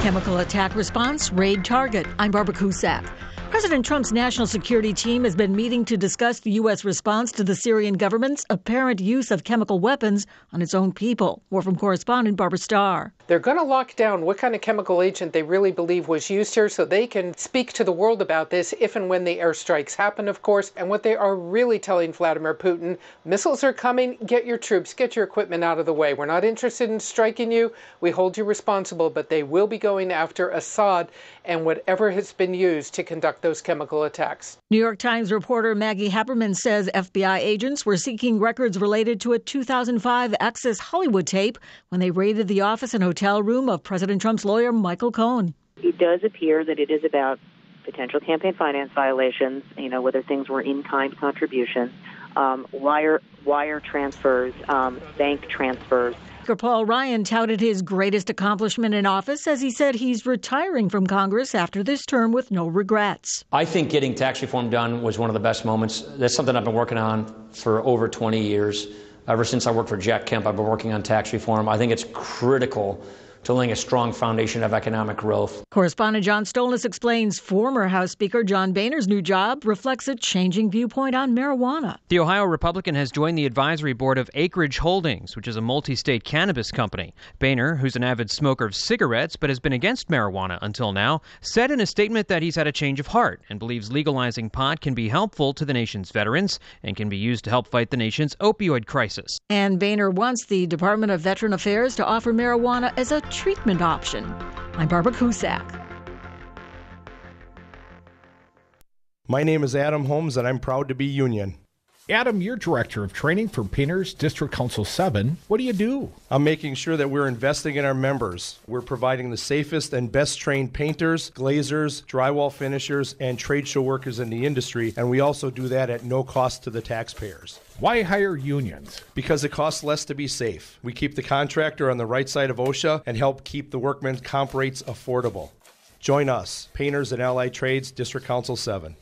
Chemical attack response, raid target. I'm Barbara Cusack. President Trump's national security team has been meeting to discuss the U.S. response to the Syrian government's apparent use of chemical weapons on its own people. More from correspondent Barbara Starr. They're going to lock down what kind of chemical agent they really believe was used here so they can speak to the world about this if and when the airstrikes happen, of course. And what they are really telling Vladimir Putin, missiles are coming, get your troops, get your equipment out of the way. We're not interested in striking you. We hold you responsible, but they will be going after Assad and whatever has been used to conduct those chemical attacks. New York Times reporter Maggie Haberman says FBI agents were seeking records related to a 2005 Access Hollywood tape when they raided the office and hotel room of President Trump's lawyer, Michael Cohen. It does appear that it is about potential campaign finance violations, whether things were in-kind contributions, wire transfers, bank transfers. Speaker Paul Ryan touted his greatest accomplishment in office as he said he's retiring from Congress after this term with no regrets. I think getting tax reform done was one of the best moments. That's something I've been working on for over 20 years. Ever since I worked for Jack Kemp, I've been working on tax reform. I think it's critical to laying a strong foundation of economic growth. Correspondent John Stolnis explains former House Speaker John Boehner's new job reflects a changing viewpoint on marijuana. The Ohio Republican has joined the advisory board of Acreage Holdings, which is a multi-state cannabis company. Boehner, who's an avid smoker of cigarettes but has been against marijuana until now, said in a statement that he's had a change of heart and believes legalizing pot can be helpful to the nation's veterans and can be used to help fight the nation's opioid crisis. And Boehner wants the Department of Veteran Affairs to offer marijuana as a treatment option. I'm Barbara Cusack. My name is Adam Holmes, and I'm proud to be union. Adam, you're Director of Training for Painters District Council 7. What do you do? I'm making sure that we're investing in our members. We're providing the safest and best trained painters, glazers, drywall finishers, and trade show workers in the industry, and we also do that at no cost to the taxpayers. Why hire unions? Because it costs less to be safe. We keep the contractor on the right side of OSHA and help keep the workmen's comp rates affordable. Join us, Painters and Allied Trades, District Council 7.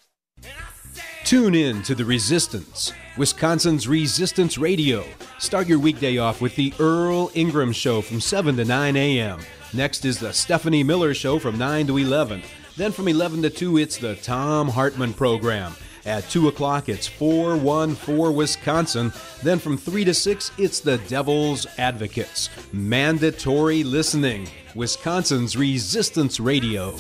Tune in to The Resistance, Wisconsin's Resistance Radio. Start your weekday off with the Earl Ingram Show from 7 to 9 a.m. Next is the Stephanie Miller Show from 9 to 11. Then from 11 to 2, it's the Tom Hartman Program. At 2 o'clock, it's 414 Wisconsin. Then from 3 to 6, it's the Devil's Advocates. Mandatory listening. Wisconsin's Resistance Radio.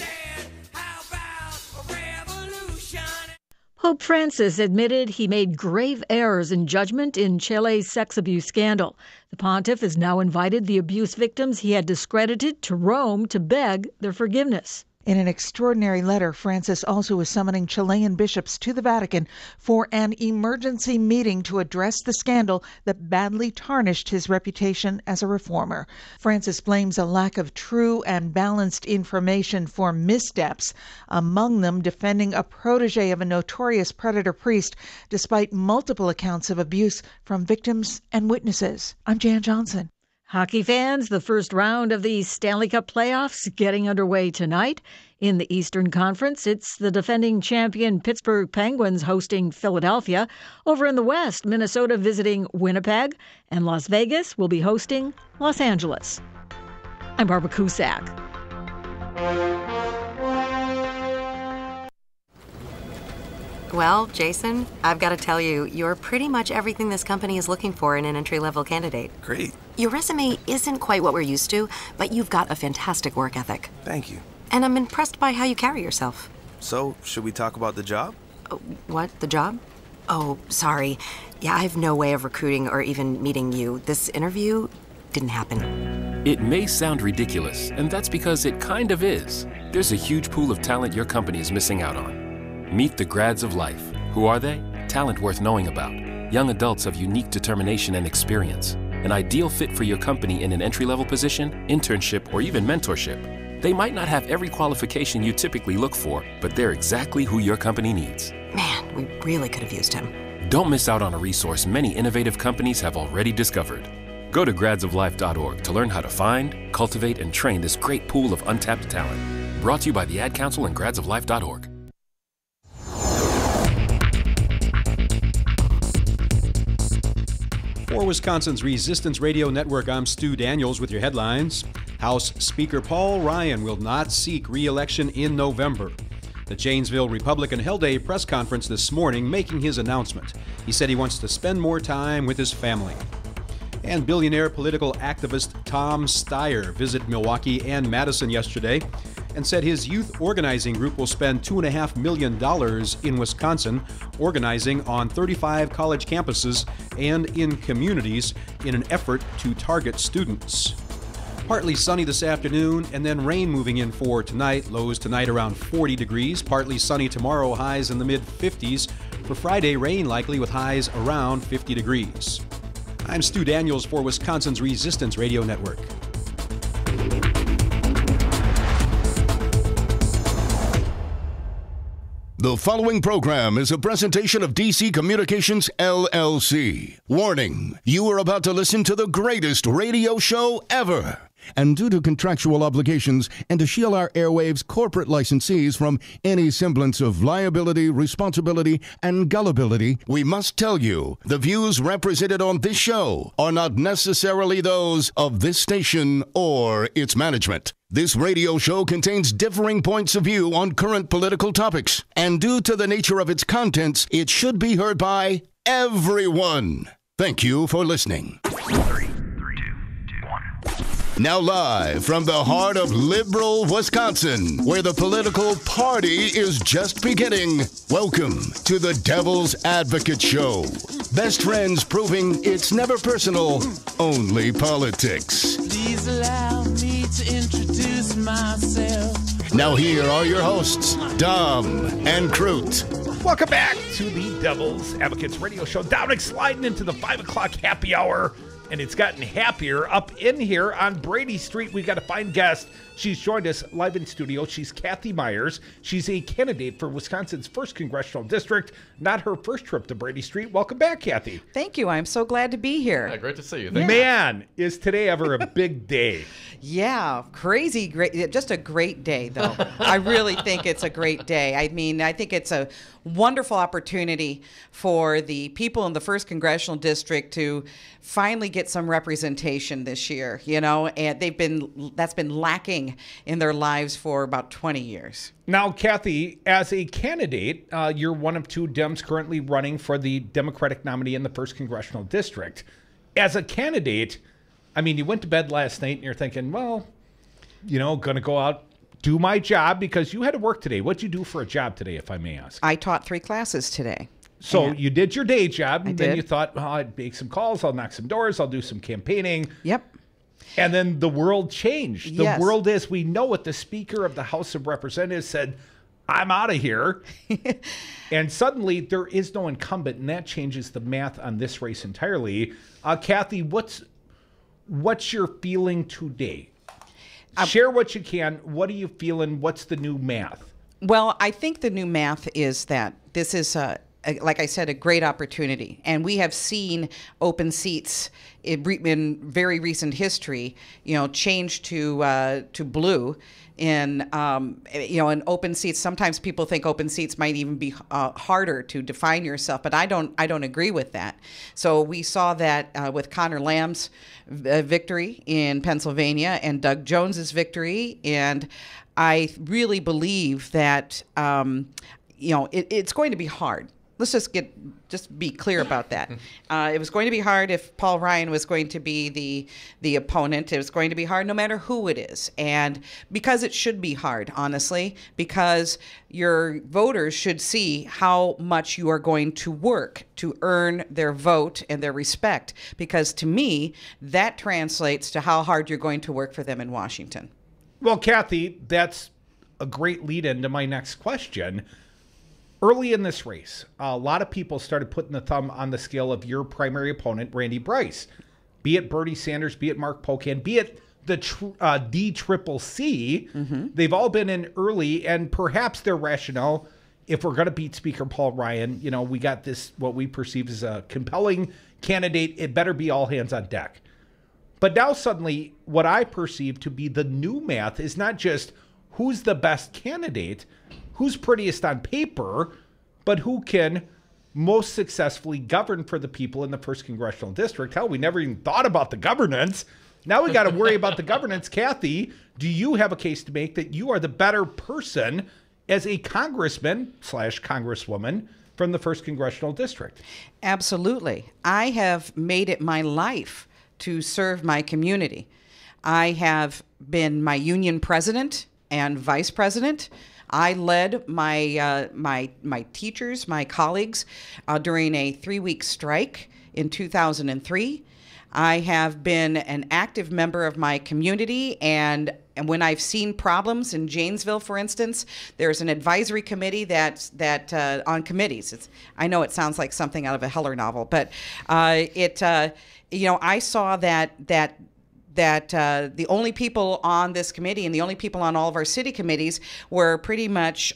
Pope Francis admitted he made grave errors in judgment in Chile's sex abuse scandal. The pontiff has now invited the abuse victims he had discredited to Rome to beg their forgiveness. In an extraordinary letter, Francis also is summoning Chilean bishops to the Vatican for an emergency meeting to address the scandal that badly tarnished his reputation as a reformer. Francis blames a lack of true and balanced information for missteps, among them defending a protege of a notorious predator priest, despite multiple accounts of abuse from victims and witnesses. I'm Jan Johnson. Hockey fans, the first round of the Stanley Cup playoffs getting underway tonight. In the Eastern Conference, it's the defending champion Pittsburgh Penguins hosting Philadelphia. Over in the West, Minnesota visiting Winnipeg, and Las Vegas will be hosting Los Angeles. I'm Barbara Cusack. Well, Jason, I've got to tell you, you're pretty much everything this company is looking for in an entry-level candidate. Great. Your resume isn't quite what we're used to, but you've got a fantastic work ethic. Thank you. And I'm impressed by how you carry yourself. So, should we talk about the job? What? The job? Oh, sorry. Yeah, I have no way of recruiting or even meeting you. This interview didn't happen. It may sound ridiculous, and that's because it kind of is. There's a huge pool of talent your company is missing out on. Meet the grads of life. Who are they? Talent worth knowing about. Young adults of unique determination and experience. An ideal fit for your company in an entry-level position, internship, or even mentorship. They might not have every qualification you typically look for, but they're exactly who your company needs. Man, we really could have used him. Don't miss out on a resource many innovative companies have already discovered. Go to gradsoflife.org to learn how to find, cultivate, and train this great pool of untapped talent. Brought to you by the Ad Council and gradsoflife.org. For Wisconsin's Resistance Radio Network, I'm Stu Daniels with your headlines. House Speaker Paul Ryan will not seek re-election in November. The Janesville Republican held a press conference this morning making his announcement. He said he wants to spend more time with his family. And billionaire political activist Tom Steyer visited Milwaukee and Madison yesterday and said his youth organizing group will spend $2.5 million in Wisconsin organizing on 35 college campuses and in communities in an effort to target students. Partly sunny this afternoon and then rain moving in for tonight. Lows tonight around 40 degrees. Partly sunny tomorrow, highs in the mid-50s. For Friday, rain likely with highs around 50 degrees. I'm Stu Daniels for Wisconsin's Resistance Radio Network. The following program is a presentation of DC Communications, LLC. Warning, you are about to listen to the greatest radio show ever. And due to contractual obligations and to shield our airwaves' corporate licensees from any semblance of liability, responsibility, and gullibility, we must tell you the views represented on this show are not necessarily those of this station or its management. This radio show contains differing points of view on current political topics, and due to the nature of its contents, it should be heard by everyone. Thank you for listening. Now live from the heart of liberal Wisconsin, where the political party is just beginning, welcome to the Devil's Advocate Show. Best friends proving it's never personal, only politics. Please allow me to introduce myself. Now here are your hosts, Dom and Crute. Welcome back to the Devil's Advocates Radio Show. Dominic sliding into the 5 o'clock happy hour. And it's gotten happier up in here on Brady Street. We've got a fine guest. She's joined us live in studio. She's Cathy Meyers. She's a candidate for Wisconsin's 1st Congressional District. Not her first trip to Brady Street. Welcome back, Cathy. Thank you. I'm so glad to be here. Yeah, great to see you. Man, is today ever a big day? Yeah, crazy, great. Just a great day, though. I really think it's a great day. I mean, I think it's a wonderful opportunity for the people in the 1st Congressional District to finally get some representation this year, you know, and that's been lacking in their lives for about 20 years. Now, Cathy, as a candidate, you're one of 2 Dems currently running for the Democratic nominee in the 1st Congressional District. As a candidate, I mean, you went to bed last night and you're thinking, well, you know, going to go out, do my job, because you had to work today. What'd you do for a job today, if I may ask? I taught 3 classes today. So you did your day job, and then did. you thought, oh, I'd make some calls, I'll knock some doors, I'll do some campaigning. Yep. And then the world changed. The Yes. world as we know it, the Speaker of the House of Representatives said, I'm out of here. And suddenly there is no incumbent, and that changes the math on this race entirely. Cathy, what's your feeling today? Share what you can. What are you feeling? What's the new math? Well, I think the new math is that this is like I said, a great opportunity. And we have seen open seats in very recent history, you know, change to blue. In open seats, sometimes people think open seats might even be harder to define yourself, but I don't agree with that. So we saw that with Connor Lamb's victory in Pennsylvania and Doug Jones's victory, and I really believe that it's going to be hard. Let's just be clear about that. It was going to be hard if Paul Ryan was going to be the opponent. It was going to be hard no matter who it is. And because it should be hard, honestly, because your voters should see how much you are going to work to earn their vote and their respect. Because to me, that translates to how hard you're going to work for them in Washington. Well, Cathy, that's a great lead into my next question. Early in this race, a lot of people started putting the thumb on the scale of your primary opponent, Randy Bryce. Be it Bernie Sanders, be it Mark Pocan, be it the DCCC. Mm-hmm. They've all been in early, and perhaps their rationale, if we're going to beat Speaker Paul Ryan, you know, we got this, what we perceive as a compelling candidate. It better be all hands on deck. But now suddenly, what I perceive to be the new math is not just who's the best candidate, who's prettiest on paper, but who can most successfully govern for the people in the 1st Congressional District. Hell, we never even thought about the governance. Now we got to worry about the governance. Cathy, do you have a case to make that you are the better person as a congressman / congresswoman from the 1st Congressional District? Absolutely. I have made it my life to serve my community. I have been my union president and vice president. I led my teachers, my colleagues, during a 3-week strike in 2003. I have been an active member of my community, and when I've seen problems in Janesville, for instance, there's an advisory committee that on committees. I know it sounds like something out of a Heller novel, but I saw that the only people on this committee and the only people on all of our city committees were pretty much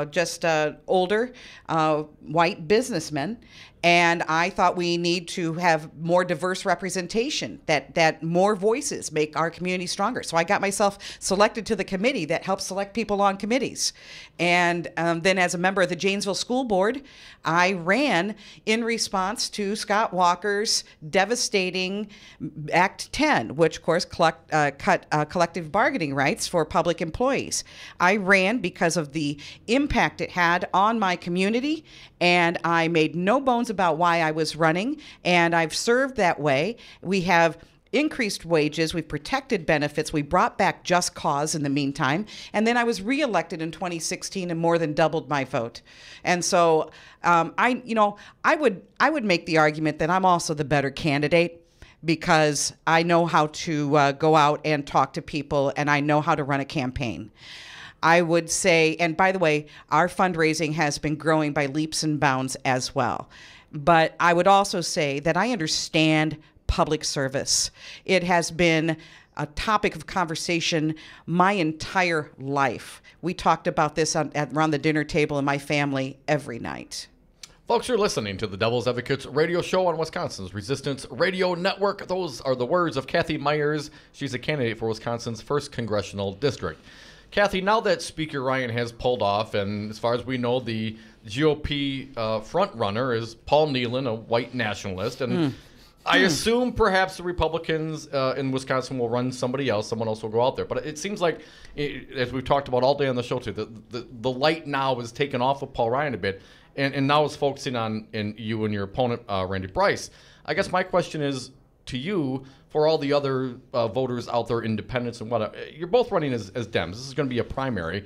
just older white businessmen. And I thought we need to have more diverse representation, that more voices make our community stronger. So I got myself selected to the committee that helps select people on committees. And then as a member of the Janesville School Board, I ran in response to Scott Walker's devastating Act 10, which of course cut collective bargaining rights for public employees. I ran because of the impact it had on my community, and I made no bones about why I was running, and I've served that way. We have increased wages, we've protected benefits, we brought back just cause in the meantime, and then I was reelected in 2016 and more than doubled my vote. And so I would make the argument that I'm also the better candidate, because I know how to go out and talk to people, and I know how to run a campaign. I would say, and by the way, our fundraising has been growing by leaps and bounds as well. But I would also say that I understand public service. It has been a topic of conversation my entire life. We talked about this around the dinner table in my family every night. Folks, you're listening to the Devil's Advocates radio show on Wisconsin's Resistance Radio Network. Those are the words of Cathy Meyers. She's a candidate for Wisconsin's 1st Congressional District. Cathy, now that Speaker Ryan has pulled off, and as far as we know, the GOP front runner is Paul Nehlon, a white nationalist, and I assume perhaps the Republicans in Wisconsin will run somebody else. Someone else will go out there. But it seems like, as we've talked about all day on the show too, the light now is taken off of Paul Ryan a bit, and now is focusing on you and your opponent, Randy Bryce. I guess my question is to you, for all the other voters out there, independents and whatnot, you're both running as Dems. This is going to be a primary.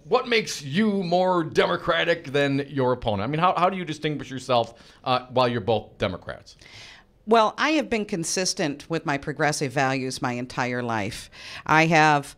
What makes you more Democratic than your opponent? I mean, how do you distinguish yourself while you're both Democrats? Well, I have been consistent with my progressive values my entire life. I have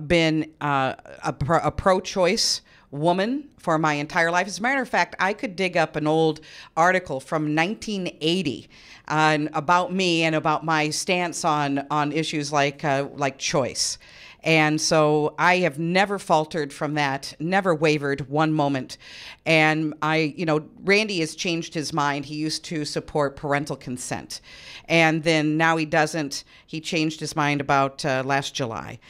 been a pro-choice woman for my entire life. As a matter of fact, I could dig up an old article from 1980 about me and about my stance on issues like choice. And so I have never faltered from that, never wavered one moment. And Randy has changed his mind. He used to support parental consent. And then now he doesn't. He changed his mind about last July.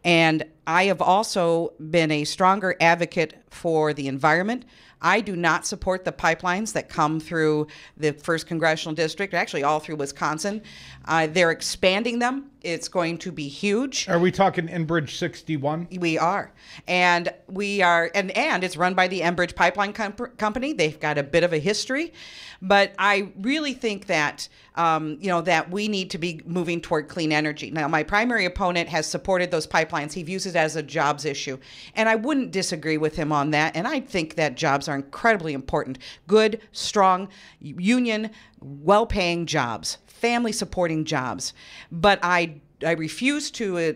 And I have also been a stronger advocate for the environment. I do not support the pipelines that come through the 1st Congressional District, actually all through Wisconsin. They're expanding them. It's going to be huge. Are we talking Enbridge 61? We are. And we are, and it's run by the Enbridge Pipeline Company. They've got a bit of a history. But I really think that, that we need to be moving toward clean energy. Now, my primary opponent has supported those pipelines. He views it as a jobs issue. And I wouldn't disagree with him on that. And I think that jobs are incredibly important. Good, strong, union, well-paying jobs, family-supporting jobs. But I refuse to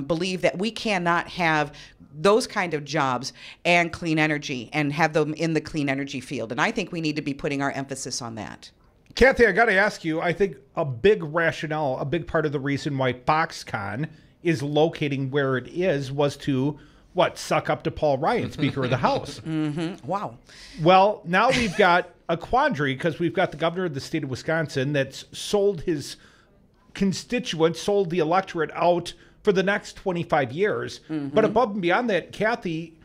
believe that we cannot have those kind of jobs and clean energy and have them in the clean energy field. And I think we need to be putting our emphasis on that. Cathy, I got to ask you, I think a big rationale, a big part of the reason why Foxconn is locating where it is was to, suck up to Paul Ryan, Speaker of the House. Mm-hmm. Wow. Well, now we've got a quandary because we've got the governor of the state of Wisconsin that's sold his constituents, sold the electorate out for the next 25 years. Mm-hmm. But above and beyond that, Cathy,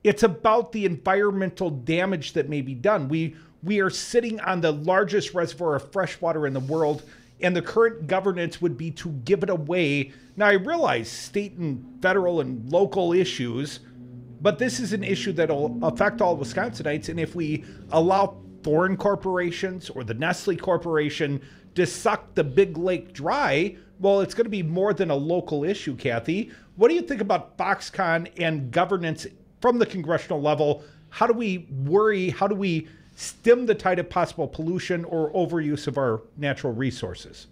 it's about the environmental damage that may be done. We are sitting on the largest reservoir of fresh water in the world, and the current governance would be to give it away. Now, I realize state and federal and local issues, but this is an issue that will affect all Wisconsinites. And if we allow foreign corporations or the Nestle Corporation to suck the big lake dry, well, it's going to be more than a local issue, Cathy. What do you think about Foxconn and governance from the congressional level? How do we worry? How do we stem the tide of possible pollution or overuse of our natural resources?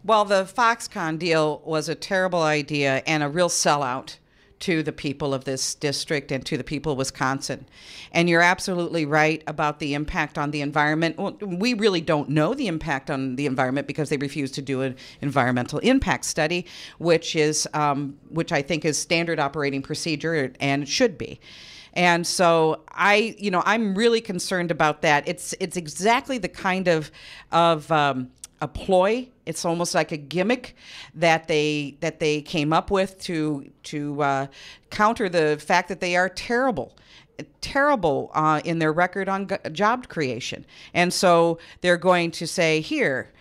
Well, the Foxconn deal was a terrible idea and a real sellout to the people of this district and to the people of Wisconsin. And you're absolutely right about the impact on the environment. Well, we really don't know the impact on the environment because they refuse to do an environmental impact study, which I think is standard operating procedure and should be. And so I'm really concerned about that. It's exactly the kind of a ploy. It's almost like a gimmick that they came up with to counter the fact that they are terrible in their record on job creation. And so they're going to say, here,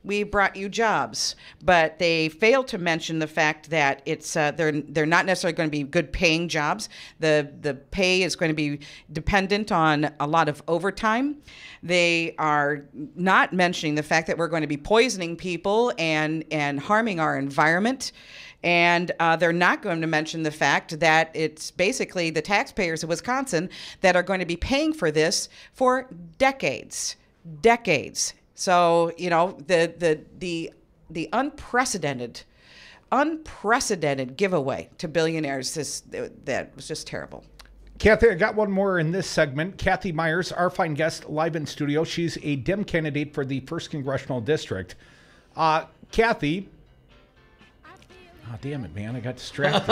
we brought you jobs, but they fail to mention the fact that it's they're not necessarily going to be good paying jobs. The pay is going to be dependent on a lot of overtime. They are not mentioning the fact that we're going to be poisoning people and harming our environment. And they're not going to mention the fact that it's basically the taxpayers of Wisconsin that are going to be paying for this for decades. So, the unprecedented giveaway to billionaires, that was just terrible. Cathy, I got one more in this segment. Cathy Meyers, our fine guest, live in studio. She's a Dem candidate for the 1st Congressional District. Cathy. Oh, damn it, man. I got distracted.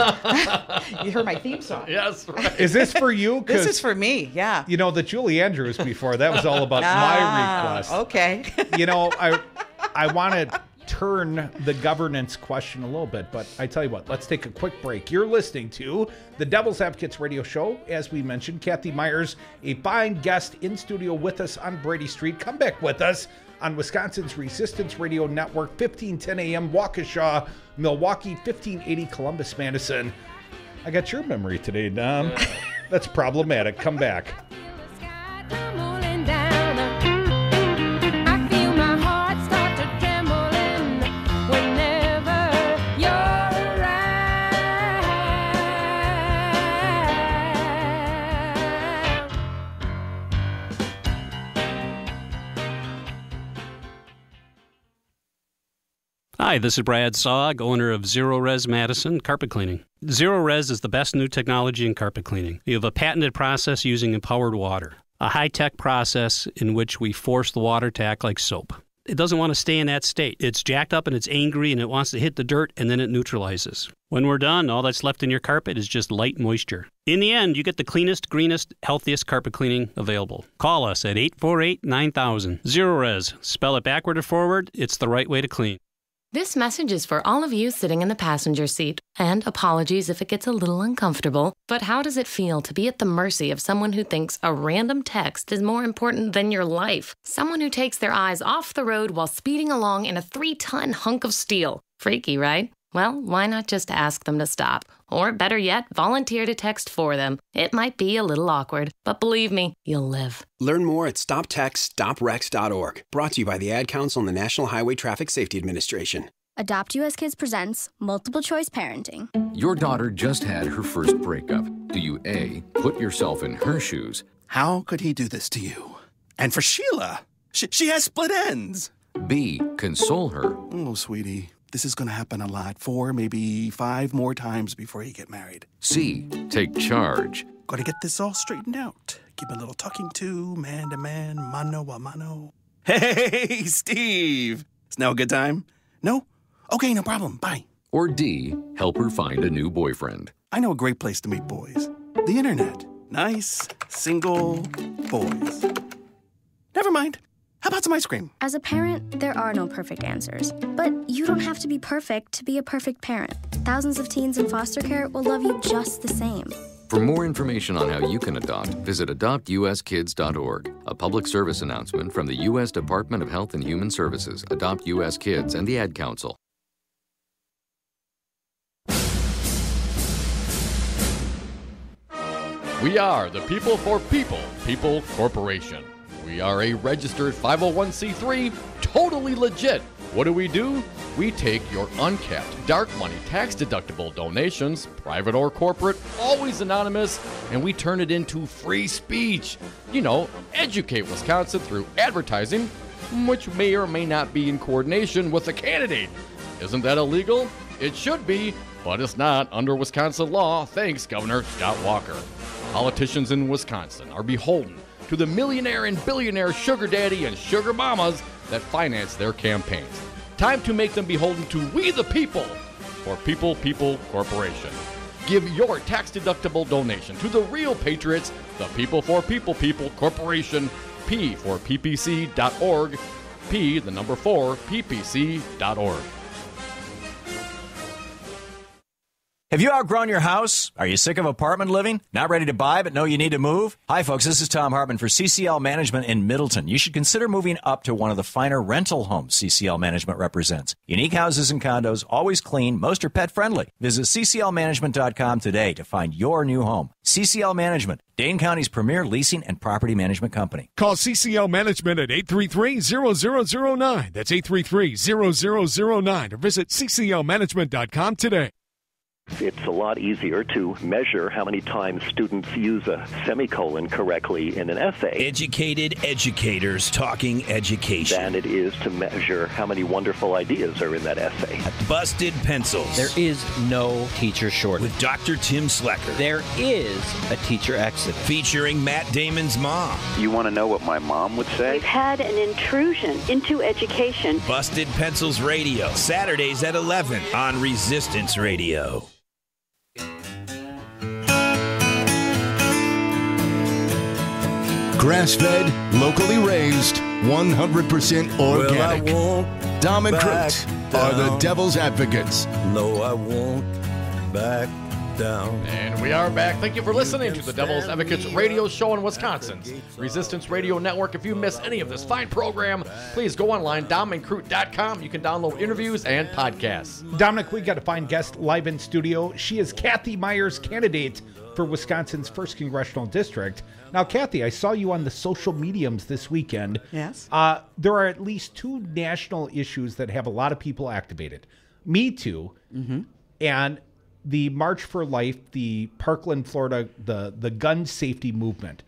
You heard my theme song. Yes, right. Is this for you? This is for me, yeah. The Julie Andrews before, that was all about my request. Okay. I want to turn the governance question a little bit, but I tell you what, let's take a quick break. You're listening to the Devil's Advocates radio show. As we mentioned, Cathy Meyers, a fine guest in studio with us on Brady Street. Come back with us on Wisconsin's Resistance Radio Network, 1510 AM, Waukesha, Milwaukee, 1580 Columbus, Madison. I got your memory today, Dom. That's problematic. Come back. Hi, this is Brad Saug, owner of Zero Res Madison Carpet Cleaning. Zero Res is the best new technology in carpet cleaning. We have a patented process using empowered water, a high-tech process in which we force the water to act like soap. It doesn't want to stay in that state. It's jacked up and it's angry and it wants to hit the dirt and then it neutralizes. When we're done, all that's left in your carpet is just light moisture. In the end, you get the cleanest, greenest, healthiest carpet cleaning available. Call us at 848-9000. Zero Res. Spell it backward or forward. It's the right way to clean. This message is for all of you sitting in the passenger seat. And apologies if it gets a little uncomfortable, but how does it feel to be at the mercy of someone who thinks a random text is more important than your life? Someone who takes their eyes off the road while speeding along in a 3-ton hunk of steel. Freaky, right? Well, why not just ask them to stop? Or better yet, volunteer to text for them. It might be a little awkward, but believe me, you'll live. Learn more at stoptextstoprex.org. Brought to you by the Ad Council and the National Highway Traffic Safety Administration. Adopt US Kids presents Multiple Choice Parenting. Your daughter just had her first breakup. Do you A, put yourself in her shoes? How could he do this to you? And for Sheila, she has split ends. B, console her. Oh, sweetie, this is going to happen a lot. 4, maybe 5 more times before you get married. C, take charge. Got to get this all straightened out. Give a little talking to, man to man, mano a mano. Hey, Steve. Is now a good time? No? Okay, no problem. Bye. Or D, help her find a new boyfriend. I know a great place to meet boys. The internet. Nice, single boys. Never mind. How about some ice cream? As a parent, there are no perfect answers. But you don't have to be perfect to be a perfect parent. Thousands of teens in foster care will love you just the same. For more information on how you can adopt, visit adoptuskids.org. A public service announcement from the U.S. Department of Health and Human Services, Adopt U.S. Kids, and the Ad Council. We are the People for People, People Corporation. We are a registered 501c3, totally legit. What do? We take your uncapped, dark money, tax-deductible donations, private or corporate, always anonymous, and we turn it into free speech. Educate Wisconsin through advertising, which may or may not be in coordination with the candidate. Isn't that illegal? It should be, but it's not under Wisconsin law, thanks Governor Scott Walker. Politicians in Wisconsin are beholden to the millionaire and billionaire sugar daddy and sugar mamas that finance their campaigns. Time to make them beholden to we the people for People Corporation. Give your tax-deductible donation to the real patriots, the People for People Corporation, P4PPC.org, P4PPC.org. Have you outgrown your house? Are you sick of apartment living? Not ready to buy but know you need to move? Hi folks, this is Tom Hartman for CCL Management in Middleton. You should consider moving up to one of the finer rental homes CCL Management represents. Unique houses and condos, always clean, most are pet friendly. Visit cclmanagement.com today to find your new home. CCL Management, Dane County's premier leasing and property management company. Call CCL Management at 833-0009. That's 833-0009 or visit cclmanagement.com today. It's a lot easier to measure how many times students use a semicolon correctly in an essay. Educated educators talking education. Than it is to measure how many wonderful ideas are in that essay. Busted Pencils. There is no teacher shortage. With Dr. Tim Slecker. There is a teacher exit. Featuring Matt Damon's mom. You want to know what my mom would say? We've had an intrusion into education. Busted Pencils Radio. Saturdays at 11 on Resistance Radio. Grass-fed, locally raised, 100% organic. Dom and Crute are the devil's advocates. No, I won't back down. And we are back. Thank you for listening to the Devil's Advocates radio show in Wisconsin's Resistance Radio Network. If you miss any of this fine program, please go online, domandcrute.com. You can download interviews and podcasts. Dominic, we got a fine guest live in studio. She is Cathy Meyers, candidate for Wisconsin's 1st Congressional District. Now, Cathy, I saw you on the social mediums this weekend. Yes. There are at least 2 national issues that have a lot of people activated. Me Too and the March for Life, the Parkland, Florida, the gun safety movement.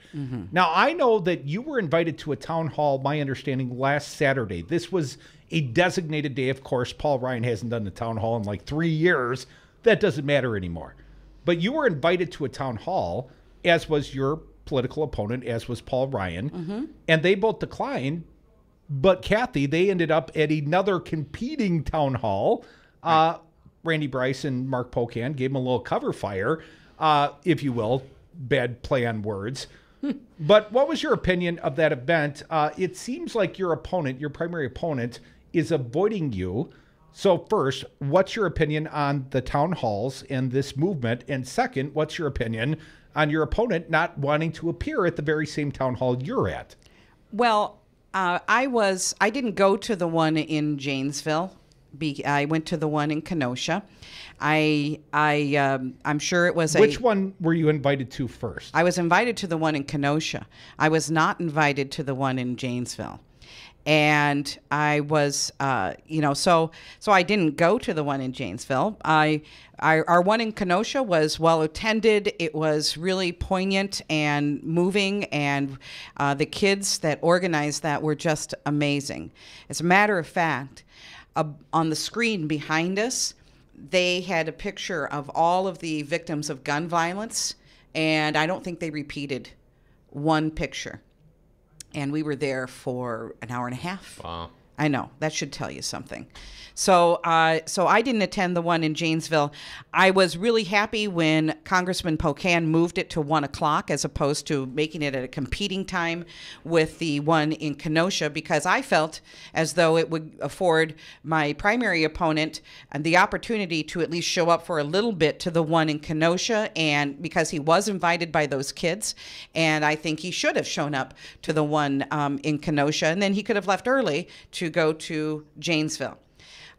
Now, I know that you were invited to a town hall, my understanding, last Saturday. This was a designated day. Of course, Paul Ryan hasn't done the town hall in like 3 years. That doesn't matter anymore. But you were invited to a town hall, as was your political opponent, as was Paul Ryan, and they both declined. But Cathy, they ended up at another competing town hall. Right. Randy Bryce and Mark Pocan gave them a little cover fire, if you will, bad play on words. But what was your opinion of that event? It seems like your opponent, your primary opponent, is avoiding you. So first, what's your opinion on the town halls and this movement? And second, what's your opinion on your opponent not wanting to appear at the very same town hall you're at? Well, I didn't go to the one in Janesville. I went to the one in Kenosha. I'm sure it was Which one were you invited to first? I was invited to the one in Kenosha. I was not invited to the one in Janesville. And I was, so I didn't go to the one in Janesville. Our one in Kenosha was well attended. It was really poignant and moving, and the kids that organized that were just amazing. As a matter of fact, on the screen behind us, they had a picture of all of the victims of gun violence, and I don't think they repeated one picture. And we were there for an hour and a half. Wow. I know. That should tell you something. So I didn't attend the one in Janesville. I was really happy when Congressman Pocan moved it to 1 o'clock as opposed to making it at a competing time with the one in Kenosha, because I felt as though it would afford my primary opponent the opportunity to at least show up for a little bit to the one in Kenosha, and because he was invited by those kids, and I think he should have shown up to the one in Kenosha, and then he could have left early to go to Janesville.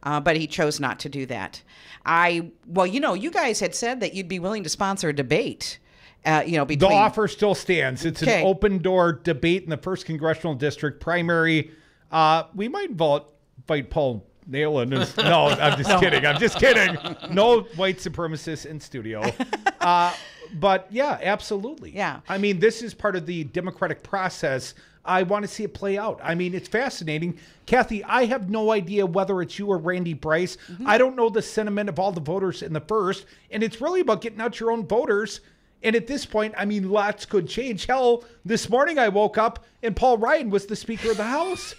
But he chose not to do that. You guys had said that you'd be willing to sponsor a debate. Between the offer still stands. It's an open door debate in the 1st Congressional District primary. We might invite Paul Nehlon. No, I'm just kidding. I'm just kidding. No white supremacists in studio. But yeah, absolutely. Yeah. I mean, this is part of the democratic process. I want to see it play out. I mean, it's fascinating. Cathy, I have no idea whether it's you or Randy Bryce. I don't know the sentiment of all the voters in the first, and it's really about getting out your own voters. And at this point, I mean, lots could change. Hell, this morning I woke up and Paul Ryan was the Speaker of the House.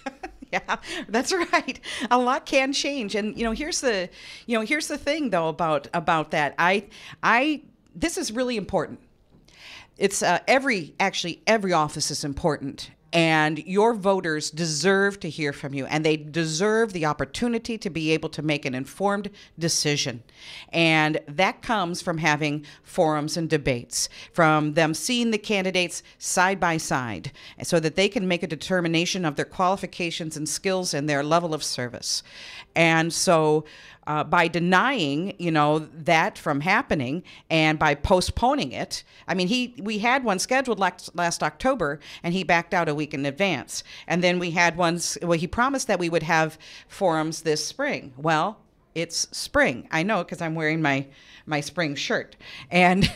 Yeah, that's right. A lot can change, and here's the thing though about that. This is really important. It's every office is important. And your voters deserve to hear from you, and they deserve the opportunity to be able to make an informed decision. And that comes from having forums and debates, from them seeing the candidates side by side so that they can make a determination of their qualifications and skills and their level of service. And so by denying, that from happening and by postponing it, we had one scheduled last October and he backed out a week in advance. And then we had he promised that we would have forums this spring. Well, it's spring. I know because I'm wearing my spring shirt, and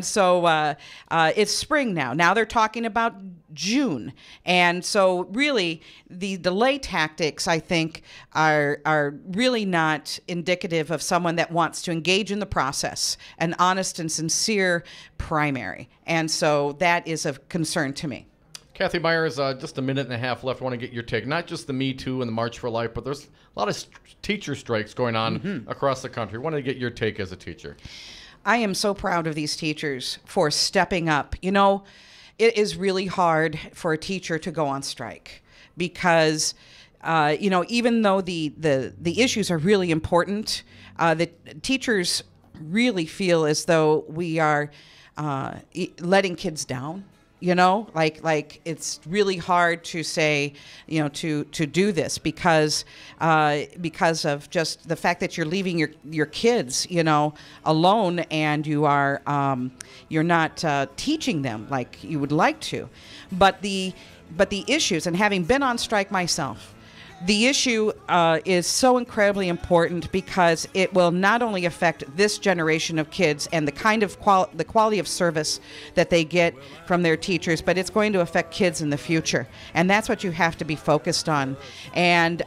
so it's spring now. Now they're talking about June, and so really the delay tactics, I think, are really not indicative of someone that wants to engage in the process, an honest and sincere primary, and so that is of concern to me. Cathy Meyers, just a minute and a half left. I want to get your take. Not just the Me Too and the March for Life, but there's a lot of teacher strikes going on across the country. I want to get your take as a teacher. I am so proud of these teachers for stepping up. It is really hard for a teacher to go on strike because, even though the issues are really important, the teachers really feel as though we are letting kids down. Like it's really hard to say, to do this because of just the fact that you're leaving your kids, alone, and you're not teaching them like you would like to. But the issues, and having been on strike myself, the issue is so incredibly important because it will not only affect this generation of kids and the kind of the quality of service that they get from their teachers, but it's going to affect kids in the future, and that's what you have to be focused on. And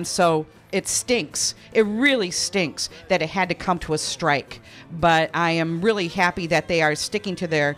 so it stinks. It really stinks that it had to come to a strike. But I am really happy that they are sticking to their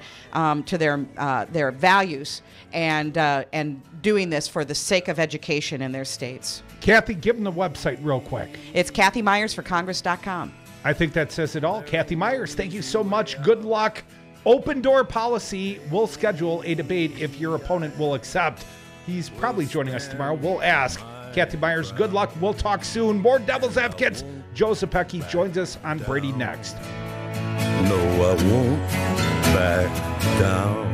values and doing this for the sake of education in their states. Cathy, give them the website real quick. It's CathyMeyersForCongress.com. I think that says it all. Cathy Meyers, thank you so much. Good luck. Open door policy. We'll schedule a debate if your opponent will accept. He's probably joining us tomorrow. We'll ask. Cathy Meyers, good luck. We'll talk soon. More Devil's Advocates. Joe Zepecki joins us on Brady next. No, I won't back down.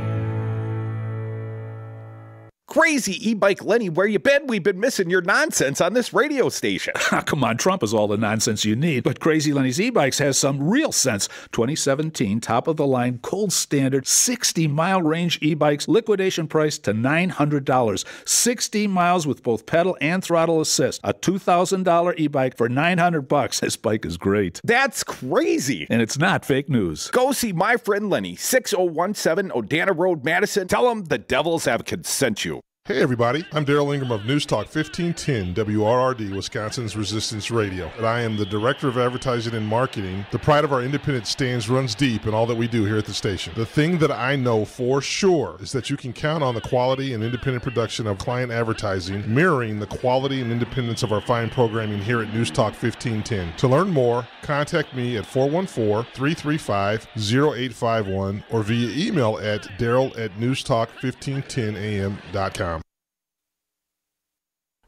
Crazy e-bike Lenny, where you been? We've been missing your nonsense on this radio station. Come on, Trump is all the nonsense you need. But Crazy Lenny's e-bikes has some real sense. 2017 top-of-the-line, cold standard, 60-mile range e-bikes, liquidation price to $900. 60 miles with both pedal and throttle assist. A $2,000 e-bike for $900. This bike is great. That's crazy. And it's not fake news. Go see my friend Lenny, 6017 Odana Road, Madison. Tell him the Devil's Advocate sent you. Hey everybody, I'm Daryl Ingram of News Talk 1510 WRRD, Wisconsin's Resistance Radio, and I am the Director of Advertising and Marketing. The pride of our independent stands runs deep in all that we do here at the station. The thing that I know for sure is that you can count on the quality and independent production of client advertising, mirroring the quality and independence of our fine programming here at News Talk 1510. To learn more, contact me at 414-335-0851 or via email at daryl@newstalk1510am.com.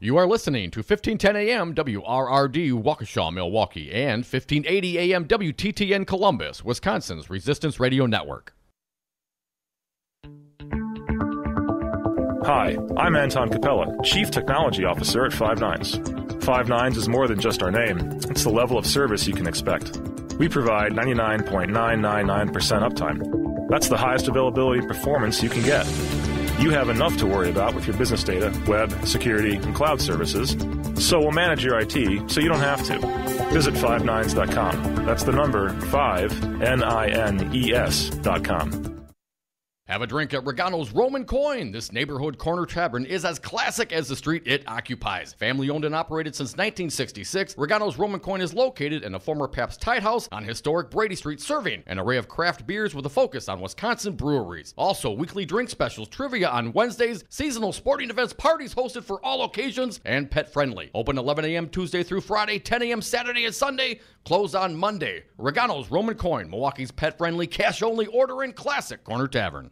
You are listening to 1510 AM WRRD Waukesha, Milwaukee, and 1580 AM WTTN Columbus, Wisconsin's Resistance Radio Network. Hi, I'm Anton Capella, Chief Technology Officer at Five Nines. Five Nines is more than just our name. It's the level of service you can expect. We provide 99.999% uptime. That's the highest availability and performance you can get. You have enough to worry about with your business data, web, security, and cloud services, so we'll manage your IT so you don't have to. Visit 59s.com. That's the number 5, NINES.com. Have a drink at Regano's Roman Coin. This neighborhood corner tavern is as classic as the street it occupies. Family owned and operated since 1966, Regano's Roman Coin is located in a former Pabst Tide House on historic Brady Street, serving an array of craft beers with a focus on Wisconsin breweries. Also, weekly drink specials, trivia on Wednesdays, seasonal sporting events, parties hosted for all occasions, and pet friendly. Open 11 a.m. Tuesday through Friday, 10 a.m. Saturday and Sunday, closed on Monday. Regano's Roman Coin, Milwaukee's pet friendly, cash only ordering classic corner tavern.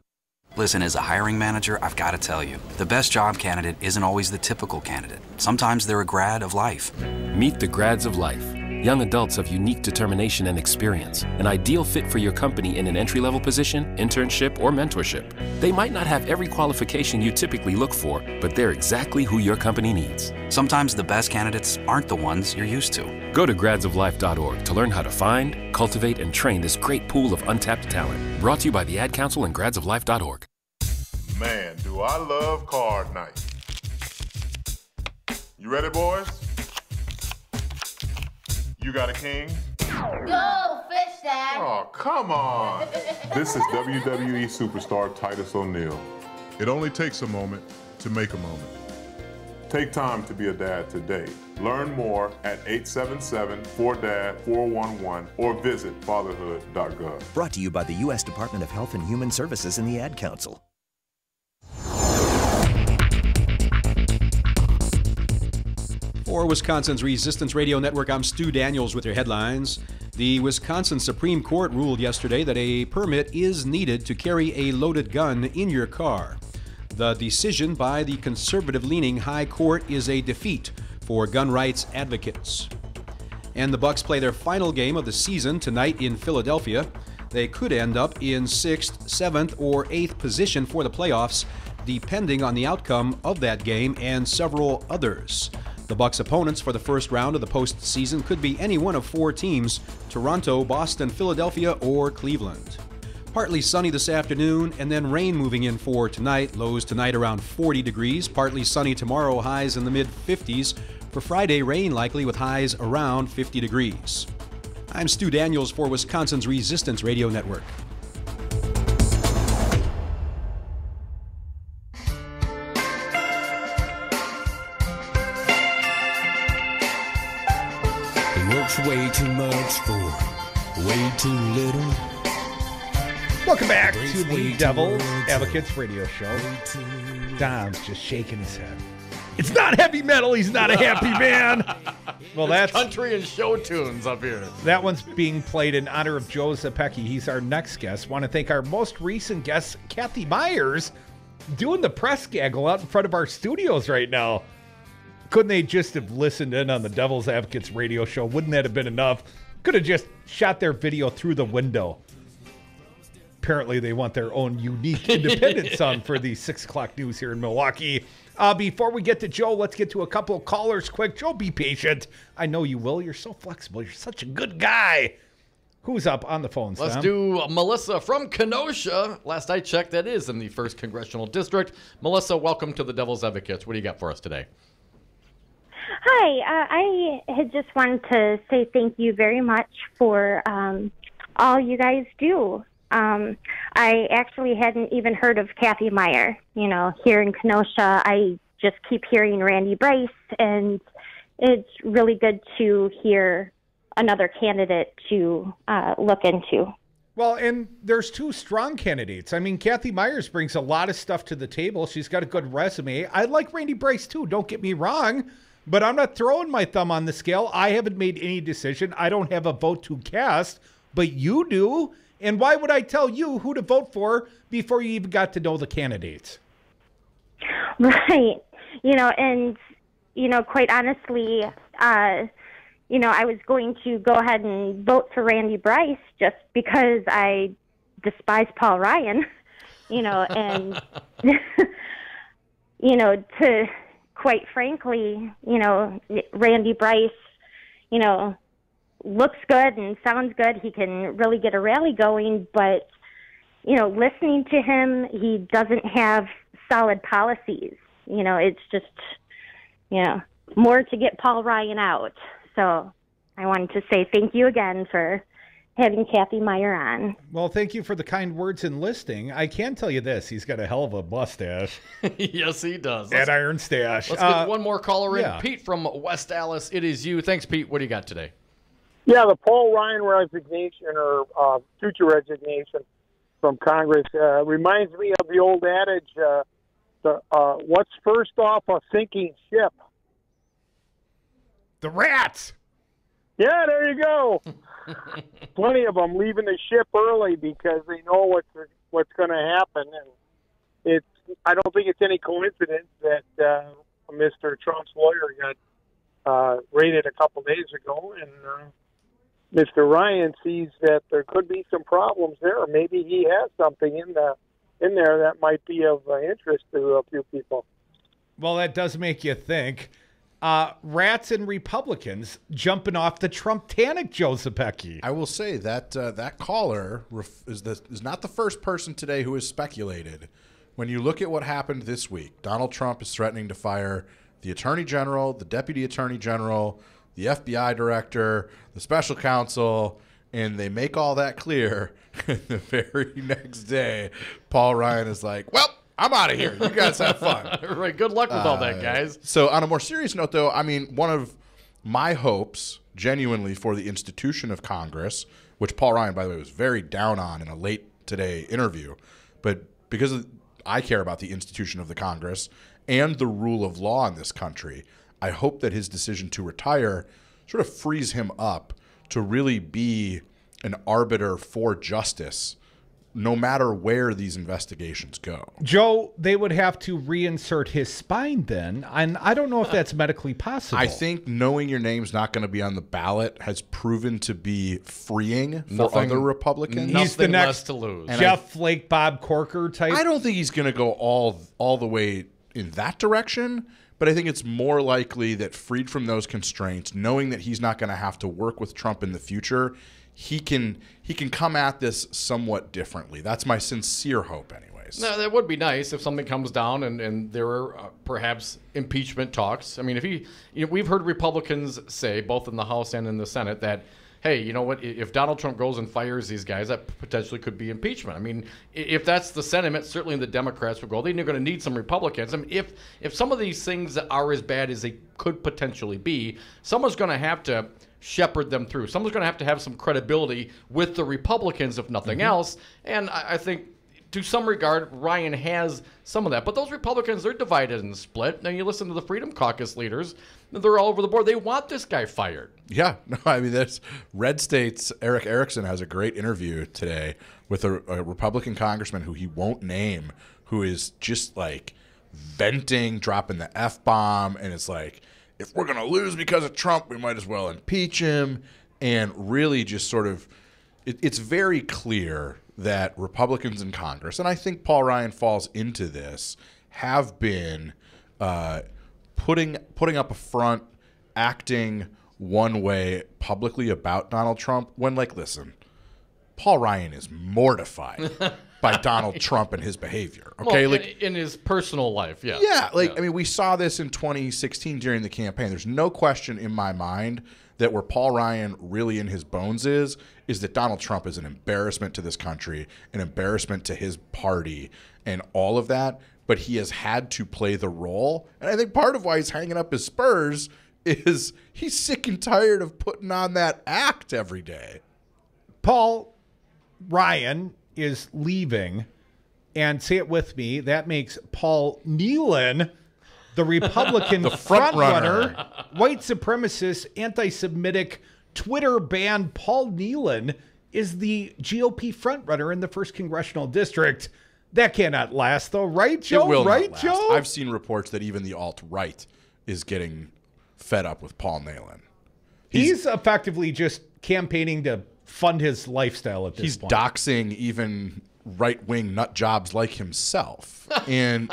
Listen, as a hiring manager, I've got to tell you, the best job candidate isn't always the typical candidate. Sometimes they're a grad of life. Meet the grads of life. Young adults of unique determination and experience, an ideal fit for your company in an entry-level position, internship, or mentorship. They might not have every qualification you typically look for, but they're exactly who your company needs. Sometimes the best candidates aren't the ones you're used to. Go to gradsoflife.org to learn how to find, cultivate, and train this great pool of untapped talent. Brought to you by the Ad Council and gradsoflife.org. Man, do I love card night. You ready, boys? You got a king? Go, Fish Dad! Oh, come on! This is WWE superstar Titus O'Neil. It only takes a moment to make a moment. Take time to be a dad today. Learn more at 877-4DAD-411 or visit fatherhood.gov. Brought to you by the U.S. Department of Health and Human Services and the Ad Council. For Wisconsin's Resistance Radio Network, I'm Stu Daniels with your headlines. The Wisconsin Supreme Court ruled yesterday that a permit is needed to carry a loaded gun in your car. The decision by the conservative-leaning High Court is a defeat for gun rights advocates. And the Bucks play their final game of the season tonight in Philadelphia. They could end up in 6th, 7th, or 8th position for the playoffs, depending on the outcome of that game and several others. The Bucks' opponents for the first round of the postseason could be any one of 4 teams: Toronto, Boston, Philadelphia, or Cleveland. Partly sunny this afternoon, and then rain moving in for tonight. Lows tonight around 40 degrees. Partly sunny tomorrow, highs in the mid-50s. For Friday, rain likely with highs around 50 degrees. I'm Stu Daniels for Wisconsin's Resistance Radio Network. Way too much for way too little. Welcome back to the Devil's Advocates Radio Show. Dom's just shaking his head. It's not heavy metal. He's not a happy man. Well, that's country and show tunes up here. That one's being played in honor of Joe Zepecki. He's our next guest. Want to thank our most recent guest, Cathy Meyers, doing the press gaggle out in front of our studios right now. Couldn't they just have listened in on the Devil's Advocates Radio Show? Wouldn't that have been enough? Could have just shot their video through the window. Apparently, they want their own unique independent sound for the 6 o'clock news here in Milwaukee. Before we get to Joe, let's get to a couple of callers quick. Joe, be patient. I know you will. You're so flexible. You're such a good guy. Who's up on the phone, Sam? Let's do Melissa from Kenosha. Last I checked, that is in the 1st Congressional District. Melissa, welcome to the Devil's Advocates. What do you got for us today? Hi, I had just wanted to say thank you very much for all you guys do. I actually hadn't even heard of Cathy Meyers. You know, here in Kenosha, I just keep hearing Randy Bryce, and it's really good to hear another candidate to look into. Well, and there's 2 strong candidates. I mean, Cathy Meyers brings a lot of stuff to the table. She's got a good resume. I like Randy Bryce, too. Don't get me wrong. But I'm not throwing my thumb on the scale. I haven't made any decision. I don't have a vote to cast, but you do. And why would I tell you who to vote for before you even got to know the candidates? Right. You know, and, you know, quite honestly, you know, I was going to go ahead and vote for Randy Bryce just because I despise Paul Ryan, you know, and, you know, to... Quite frankly, you know, Randy Bryce, you know, looks good and sounds good. He can really get a rally going, but, you know, listening to him, he doesn't have solid policies. You know, it's just, you know, more to get Paul Ryan out. So I wanted to say thank you again for having Cathy Meyer on. Well, thank you for the kind words in listing. I can tell you this. He's got a hell of a mustache. Yes, he does. That iron stash. Let's get one more caller in. yeah. Pete from West Dallas. It is you. Thanks, Pete. What do you got today? Yeah, the Paul Ryan resignation or future resignation from Congress reminds me of the old adage, what's first off a sinking ship? The rats! Yeah, there you go. Plenty of them leaving the ship early because they know what's going to happen. And I don't think it's any coincidence that Mr. Trump's lawyer got raided a couple days ago, and Mr. Ryan sees that there could be some problems there. Maybe he has something in there that might be of interest to a few people. Well, that does make you think. Rats and Republicans jumping off the Trump-tanic, Joe Zepecki. I will say that that caller is not the first person today who has speculated. When you look at what happened this week, Donald Trump is threatening to fire the Attorney General, the Deputy Attorney General, the FBI Director, the Special Counsel, and they make all that clear. The very next day, Paul Ryan is like, well, I'm out of here. You guys have fun. Right. Good luck with all that, guys. So on a more serious note, though, I mean, one of my hopes, genuinely, for the institution of Congress, which Paul Ryan, by the way, was very down on in a late today interview, but because I care about the institution of the Congress and the rule of law in this country, I hope that his decision to retire sort of frees him up to really be an arbiter for justice, no matter where these investigations go. Joe, they would have to reinsert his spine then, and I don't know if that's medically possible. I think knowing your name's not going to be on the ballot has proven to be freeing for other Republicans. He's the next less to lose. Jeff Flake, Bob Corker type. I don't think he's going to go all the way in that direction, but I think it's more likely that freed from those constraints, knowing that he's not going to have to work with Trump in the future, he can come at this somewhat differently. That's my sincere hope anyways. No, that would be nice if something comes down and there are perhaps impeachment talks. I mean, we've heard Republicans say, both in the House and in the Senate, that, hey, you know what, if Donald Trump goes and fires these guys, that potentially could be impeachment. I mean, if that's the sentiment, certainly the Democrats would go, they're going to need some Republicans. I mean, if some of these things are as bad as they could potentially be, someone's going to have to shepherd them through. Someone's going to have some credibility with the Republicans, if nothing else. And I think, to some regard, Ryan has some of that. But those Republicans, they're divided and split. Now, you listen to the Freedom Caucus leaders, they're all over the board. They want this guy fired. Yeah. No, I mean, that's Red State's Eric Erickson has a great interview today with a Republican congressman who he won't name, who is just like venting, dropping the F-bomb, and it's like, if we're going to lose because of Trump, we might as well impeach him, and really just sort of it's very clear that Republicans in Congress, and I think Paul Ryan falls into this, have been putting up a front, acting one way publicly about Donald Trump when, like, listen, Paul Ryan is mortified by Donald Trump and his behavior. Okay, well, in his personal life, yeah. Yeah, I mean, we saw this in 2016 during the campaign. There's no question in my mind that where Paul Ryan really in his bones is that Donald Trump is an embarrassment to this country, an embarrassment to his party, and all of that. But he has had to play the role, and I think part of why he's hanging up his spurs is he's sick and tired of putting on that act every day. Paul Ryan is leaving, and say it with me, that makes Paul Nehlon the Republican the front runner, white supremacist, anti-Semitic, Twitter ban Paul Nehlon is the GOP front runner in the 1st Congressional District. That cannot last, though, right, Joe? It will right, not last. Joe? I've seen reports that even the alt-right is getting fed up with Paul Nehlon. He's effectively just campaigning to fund his lifestyle at this point. He's doxing even right-wing nut jobs like himself. And,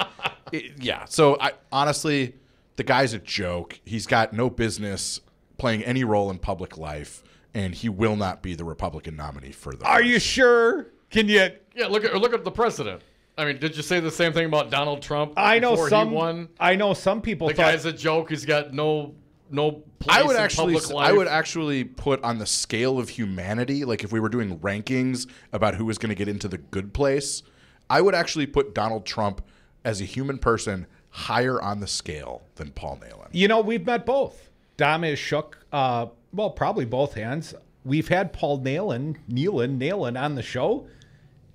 so honestly, the guy's a joke. He's got no business playing any role in public life, and he will not be the Republican nominee for the Are you sure? Can you? Yeah, look at the president. I mean, did you say the same thing about Donald Trump? I know before some. He won? I know some people. The guy's a joke. He's got no no place I would in actually, public life. I would actually put on the scale of humanity, like if we were doing rankings about who was going to get into the good place, I would actually put Donald Trump as a human person higher on the scale than Paul Nehlon. You know, we've met both. Dom has shook, probably both hands. We've had Paul Nehlon on the show.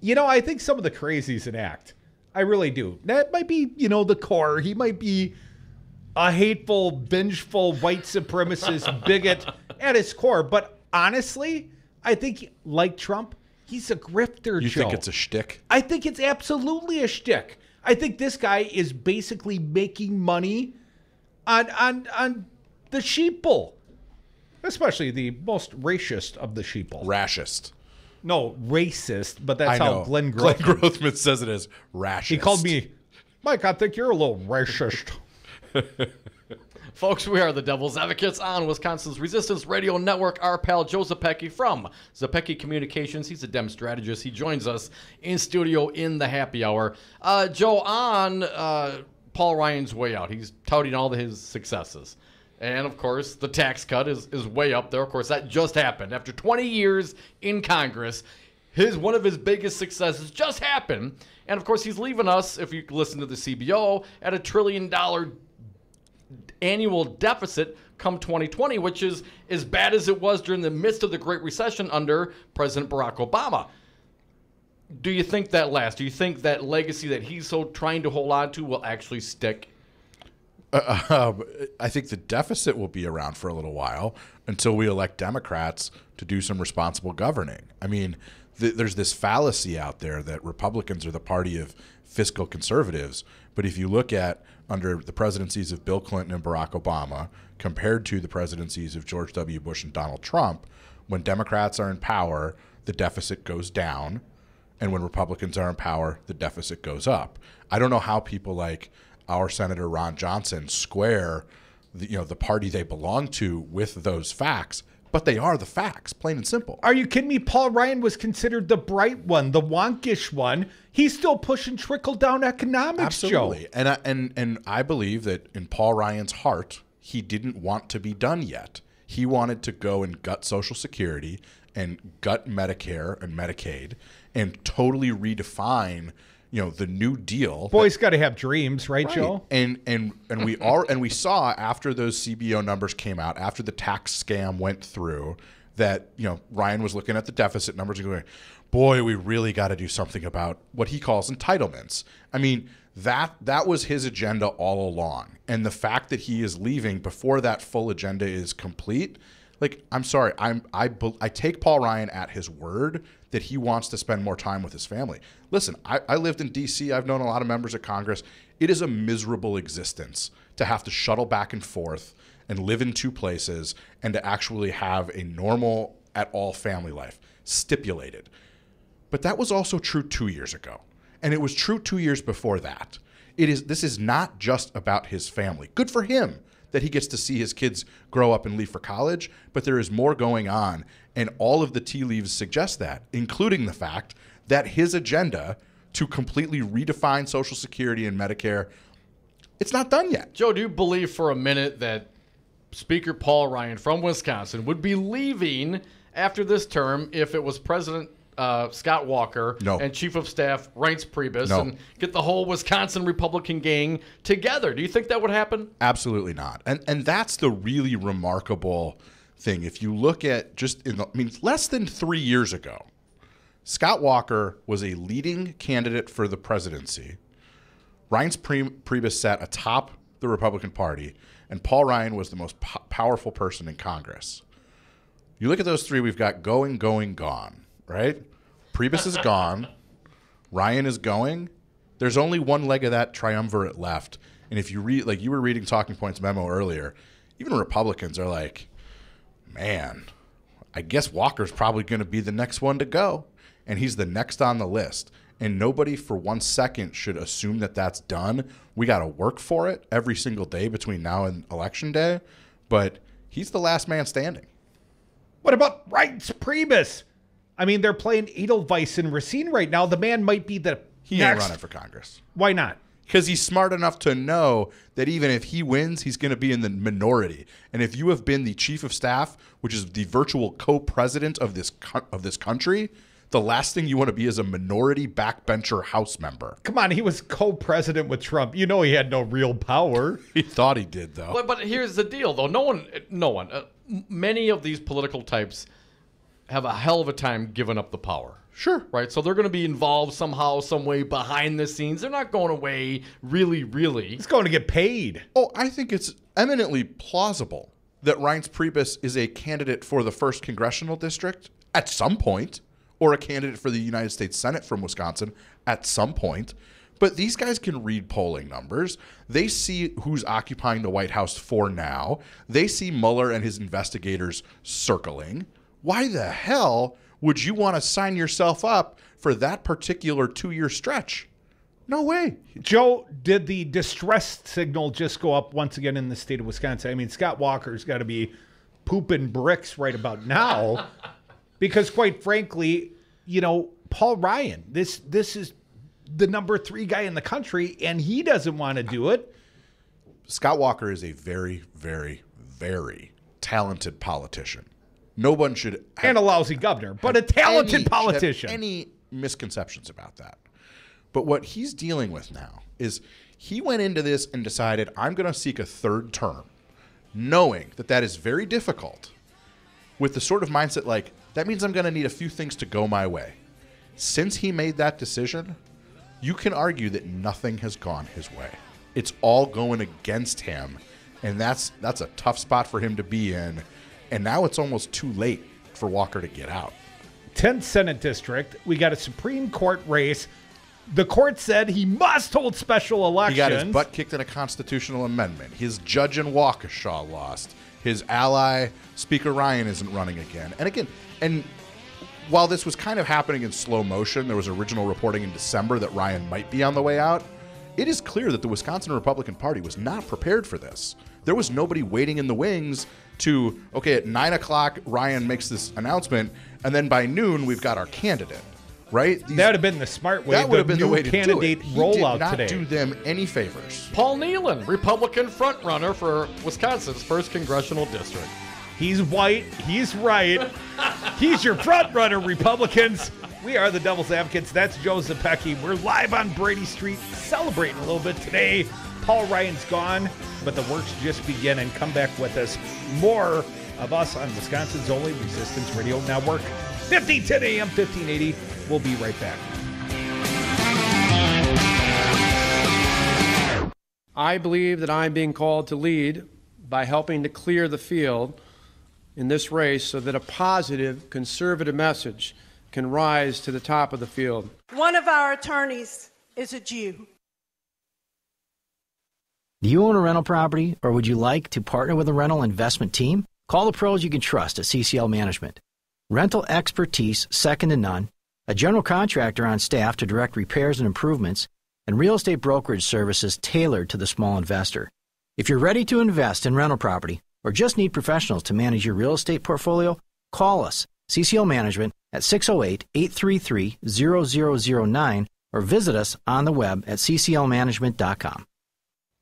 You know, I think some of the crazy's an act. I really do. That might be, the core. He might be a hateful, vengeful, white supremacist bigot at his core. But honestly, I think, like Trump, he's a grifter, You Joe. think it's a shtick? I think it's absolutely a shtick. I think this guy is basically making money on the sheeple, especially the most racist of the sheeple. Rashist. No, racist, but that's I how know. Glenn Glenn Grothman. Grothman says it as rashist. He called me, Mike, I think you're a little racist. Folks, we are the Devil's Advocates on Wisconsin's Resistance Radio Network. Our pal Joe Zepecki from Zepecki Communications. He's a Dem strategist. He joins us in studio in the happy hour. Joe, on Paul Ryan's way out, he's touting all his successes. And, of course, the tax cut is way up there. Of course, that just happened. After 20 years in Congress, one of his biggest successes just happened. And, of course, he's leaving us, if you listen to the CBO, at $1 trillion annual deficit come 2020, which is as bad as it was during the midst of the Great Recession under President Barack Obama. Do you think that lasts? Do you think that legacy that he's so trying to hold on to will actually stick? I think the deficit will be around for a little while until we elect Democrats to do some responsible governing. I mean, there's this fallacy out there that Republicans are the party of fiscal conservatives. But if you look at under the presidencies of Bill Clinton and Barack Obama compared to the presidencies of George W. Bush and Donald Trump, when Democrats are in power, the deficit goes down. And when Republicans are in power, the deficit goes up. I don't know how people like our Senator Ron Johnson square the party they belong to with those facts, but they are the facts, plain and simple. Are you kidding me? Paul Ryan was considered the bright one, the wonkish one. He's still pushing trickle-down economics, Absolutely. Joe. And I believe that in Paul Ryan's heart, he didn't want to be done yet. He wanted to go and gut Social Security and gut Medicare and Medicaid and totally redefine the New Deal. Boy's got to have dreams, right, Joe? And we saw after those CBO numbers came out, after the tax scam went through, that Ryan was looking at the deficit numbers and going, boy, we really got to do something about what he calls entitlements. I mean, that was his agenda all along. And the fact that he is leaving before that full agenda is complete, I'm sorry, I take Paul Ryan at his word that he wants to spend more time with his family. Listen, I lived in D.C. I've known a lot of members of Congress. It is a miserable existence to have to shuttle back and forth and live in two places and to actually have a normal at all family life stipulated. But that was also true 2 years ago. And it was true 2 years before that. This is not just about his family. Good for him that he gets to see his kids grow up and leave for college, but there is more going on, and all of the tea leaves suggest that, including the fact that his agenda to completely redefine Social Security and Medicare, it's not done yet. Joe, do you believe for a minute that Speaker Paul Ryan from Wisconsin would be leaving after this term if it was President Scott Walker and Chief of Staff Reince Priebus and get the whole Wisconsin Republican gang together? Do you think that would happen? Absolutely not. And that's the really remarkable thing. If you look at less than 3 years ago, Scott Walker was a leading candidate for the presidency. Reince Priebus sat atop the Republican Party, and Paul Ryan was the most powerful person in Congress. You look at those three, we've got going, gone. Right? Priebus is gone. Ryan is going. There's only one leg of that triumvirate left. And if you read, like you were reading Talking Points memo earlier, even Republicans are like, man, I guess Walker's probably going to be the next one to go. And he's the next on the list. And nobody for 1 second should assume that that's done. We got to work for it every single day between now and Election Day. But he's the last man standing. What about Reince Priebus? I mean, they're playing Edelweiss and Racine right now. The man might be the He ain't running for Congress. Why not? Because he's smart enough to know that even if he wins, he's going to be in the minority. And if you have been the chief of staff, which is the virtual co-president of this country, the last thing you want to be is a minority backbencher House member. Come on, he was co-president with Trump. You know he had no real power. He thought he did, though. But here's the deal, though. No one. Many of these political types have a hell of a time giving up the power. Sure. Right? So they're going to be involved somehow, some way behind the scenes. They're not going away really. He's going to get paid. Oh, I think it's eminently plausible that Reince Priebus is a candidate for the 1st Congressional District at some point, or a candidate for the United States Senate from Wisconsin at some point. But these guys can read polling numbers. They see who's occupying the White House for now. They see Mueller and his investigators circling. Why the hell would you want to sign yourself up for that particular 2-year stretch? No way. Joe, did the distress signal just go up once again in the state of Wisconsin? I mean, Scott Walker's got to be pooping bricks right about now because, quite frankly, Paul Ryan, this is the number 3 guy in the country, and he doesn't want to do it. Scott Walker is a very, very, very talented politician. No one should have, and a lousy governor, but a talented politician. Any misconceptions about that. But what he's dealing with now is he went into this and decided, I'm going to seek a 3rd term, knowing that is very difficult, with the sort of mindset like, that means I'm going to need a few things to go my way. Since he made that decision, you can argue that nothing has gone his way. It's all going against him, and that's a tough spot for him to be in. And now it's almost too late for Walker to get out. 10th Senate District, we got a Supreme Court race. The court said he must hold special elections. He got his butt kicked in a constitutional amendment. His judge in Waukesha lost. His ally, Speaker Ryan, isn't running again. And while this was kind of happening in slow motion, there was original reporting in December that Ryan might be on the way out. It is clear that the Wisconsin Republican Party was not prepared for this. There was nobody waiting in the wings to, okay, at 9 o'clock, Ryan makes this announcement, and then by noon, we've got our candidate, right? That would have been the smart way. That would have been the way to do it. Candidate rollout today. He did not do them any favors. Paul Nehlon, Republican frontrunner for Wisconsin's 1st Congressional District. He's white. He's right. He's your frontrunner, Republicans. We are the Devil's Advocates. That's Joe Zepecki. We're live on Brady Street, celebrating a little bit today. Paul Ryan's gone, but the work's just beginning. Come back with us. More of us on Wisconsin's only Resistance Radio Network. 10 a.m., 1580. We'll be right back. I believe that I'm being called to lead by helping to clear the field in this race so that a positive, conservative message can rise to the top of the field. One of our attorneys is a Jew. Do you own a rental property, or would you like to partner with a rental investment team? Call the pros you can trust at CCL Management. Rental expertise second to none, a general contractor on staff to direct repairs and improvements, and real estate brokerage services tailored to the small investor. If you're ready to invest in rental property or just need professionals to manage your real estate portfolio, call us, CCL Management, at 608-833-0009 or visit us on the web at cclmanagement.com.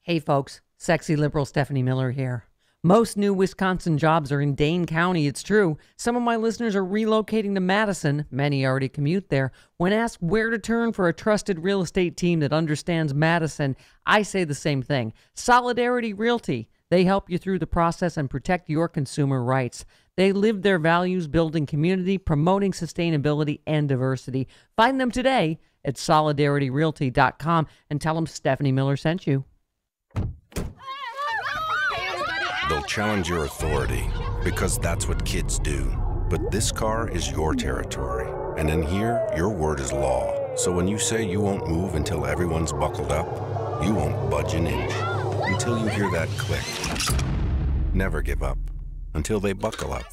Hey folks, sexy liberal Stephanie Miller here. Most new Wisconsin jobs are in Dane County, it's true. Some of my listeners are relocating to Madison. Many already commute there. When asked where to turn for a trusted real estate team that understands Madison, I say the same thing. Solidarity Realty. They help you through the process and protect your consumer rights. They live their values, building community, promoting sustainability and diversity. Find them today at solidarityrealty.com and tell them Stephanie Miller sent you. They'll challenge your authority because that's what kids do. But this car is your territory. And in here, your word is law. So when you say you won't move until everyone's buckled up, you won't budge an inch until you hear that click. Never give up until they buckle up.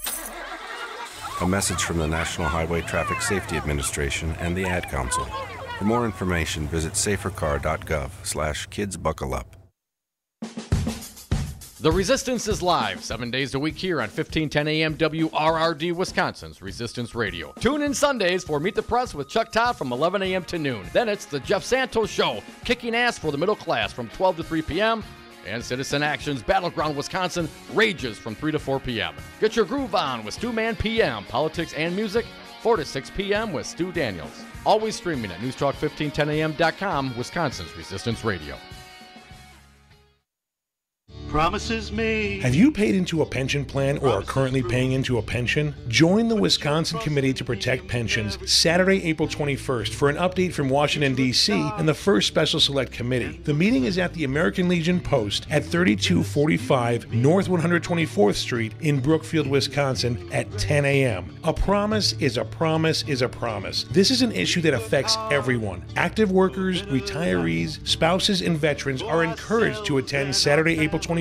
A message from the National Highway Traffic Safety Administration and the Ad Council. For more information, visit safercar.gov/kidsbuckleup. The Resistance is live 7 days a week here on 1510 AM WRRD, Wisconsin's Resistance Radio. Tune in Sundays for Meet the Press with Chuck Todd from 11 a.m. to noon. Then it's the Jeff Santos Show, kicking ass for the middle class from 12 to 3 p.m. And Citizen Action's Battleground Wisconsin rages from 3 to 4 p.m. Get your groove on with Stu Man PM, politics and music, 4 to 6 p.m. with Stu Daniels. Always streaming at newstalk1510am.com, Wisconsin's Resistance Radio. Promises made. Have you paid into a pension plan or are currently paying into a pension? Join the Wisconsin Committee to Protect Pensions Saturday, April 21st for an update from Washington, D.C. and the first Special Select Committee. The meeting is at the American Legion Post at 3245 North 124th Street in Brookfield, Wisconsin at 10 a.m. A promise is a promise is a promise. This is an issue that affects everyone. Active workers, retirees, spouses, and veterans are encouraged to attend Saturday, April 21st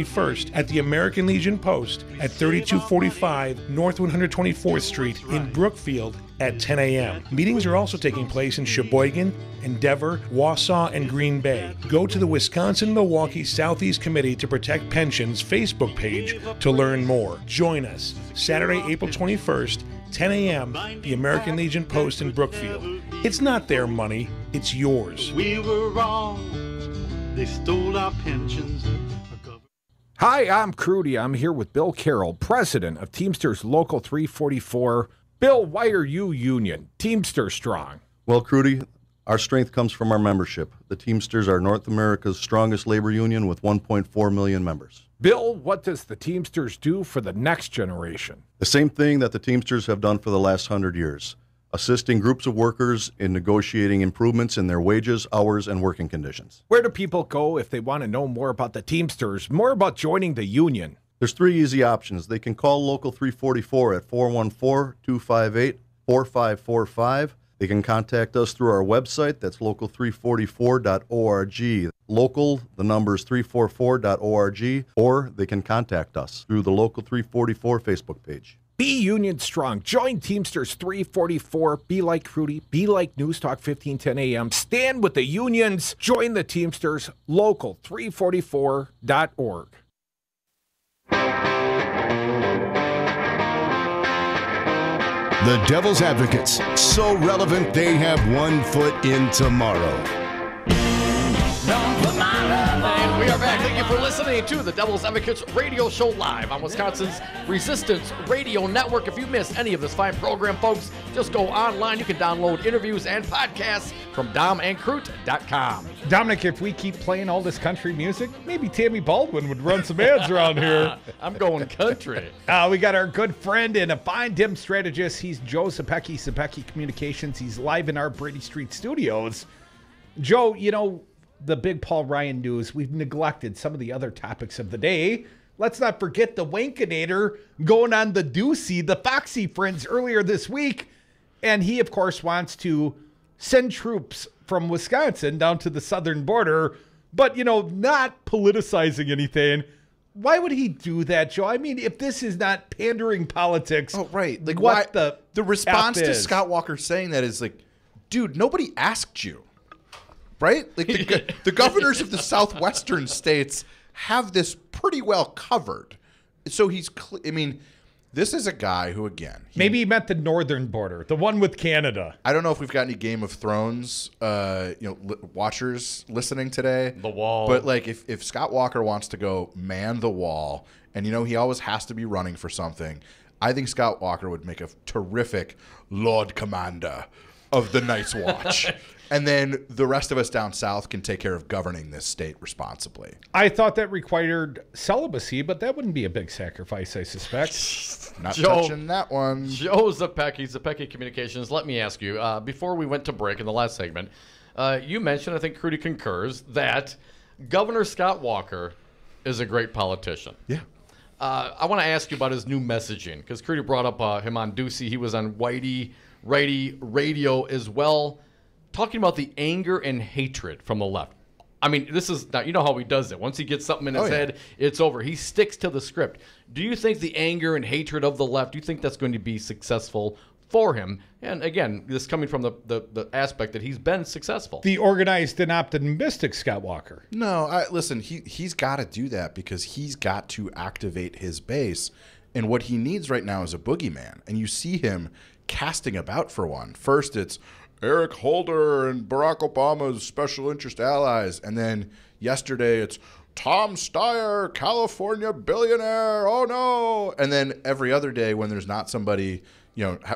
at the American Legion Post at 3245 North 124th Street in Brookfield at 10 a.m. Meetings are also taking place in Sheboygan, Endeavor, Wausau, and Green Bay. Go to the Wisconsin-Milwaukee Southeast Committee to Protect Pensions Facebook page to learn more. Join us Saturday, April 21st, 10 a.m., the American Legion Post in Brookfield. It's not their money, it's yours. We were wrong. They stole our pensions. Hi, I'm Crudy. I'm here with Bill Carroll, president of Teamsters Local 344. Bill, why are you union? Teamster strong. Well, Crudy, our strength comes from our membership. The Teamsters are North America's strongest labor union with 1.4 million members. Bill, what does the Teamsters do for the next generation? The same thing that the Teamsters have done for the last 100 years. Assisting groups of workers in negotiating improvements in their wages, hours, and working conditions. Where do people go if they want to know more about the Teamsters, more about joining the union? There's 3 easy options. They can call Local 344 at 414-258-4545. They can contact us through our website. That's local344.org. Local, the number is 344.org. Or they can contact us through the Local 344 Facebook page. Be union strong. Join Teamsters 344. Be like Crudy. Be like News Talk 1510 AM. Stand with the unions. Join the Teamsters. Local344.org. The Devil's Advocates. So relevant they have one foot in tomorrow. And we are back. Thank you for listening to the Devil's Advocates radio show live on Wisconsin's Resistance Radio Network. If you missed any of this fine program, folks, just go online. You can download interviews and podcasts from domandcroot.com. Dominic, if we keep playing all this country music, maybe Tammy Baldwin would run some ads around here. I'm going country. We got our good friend and a fine dim strategist. He's Joe Zepecki, Zepecki Communications. He's live in our Brady Street studios. Joe, you know, the big Paul Ryan news, we've neglected some of the other topics of the day. Let's not forget the Wankinator going on the Doocy, the Foxy Friends earlier this week. And he, of course, wants to send troops from Wisconsin down to the southern border, but, you know, not politicizing anything. Why would he do that, Joe? I mean, if this is not pandering politics, oh, right. Like, what the response to Scott Walker saying that is like, dude, nobody asked you. Right? Like the governors of the southwestern states have this pretty well covered. So I mean, this is a guy who, again, maybe he meant the northern border, the one with Canada. I don't know if we've got any Game of Thrones, watchers listening today. The Wall. But like, if Scott Walker wants to go man the wall, and you know he always has to be running for something, I think Scott Walker would make a terrific Lord Commander of the Night's Watch. And then the rest of us down south can take care of governing this state responsibly. I thought that required celibacy, but that wouldn't be a big sacrifice, I suspect. Not touching that one. Joe Zepecki, Zepecki Communications. Let me ask you, before we went to break in the last segment, you mentioned, I think Crudy concurs, that Governor Scott Walker is a great politician. Yeah. I want to ask you about his new messaging, because Crudy brought up him on Doocy. He was on Whitey Radio as well, talking about the anger and hatred from the left. I mean, this is now, you know how he does it. Once he gets something in his head, it's over. He sticks to the script. Do you think the anger and hatred of the left, do you think that's going to be successful for him. And again, this coming from the aspect that he's been successful. The organized and optimistic Scott Walker. No, listen, he's got to do that because he's got to activate his base. And what he needs right now is a boogeyman. And you see him casting about for one. First, it's Eric Holder and Barack Obama's special interest allies. And then yesterday, it's Tom Steyer, California billionaire. Oh, no. And then every other day when there's not somebody,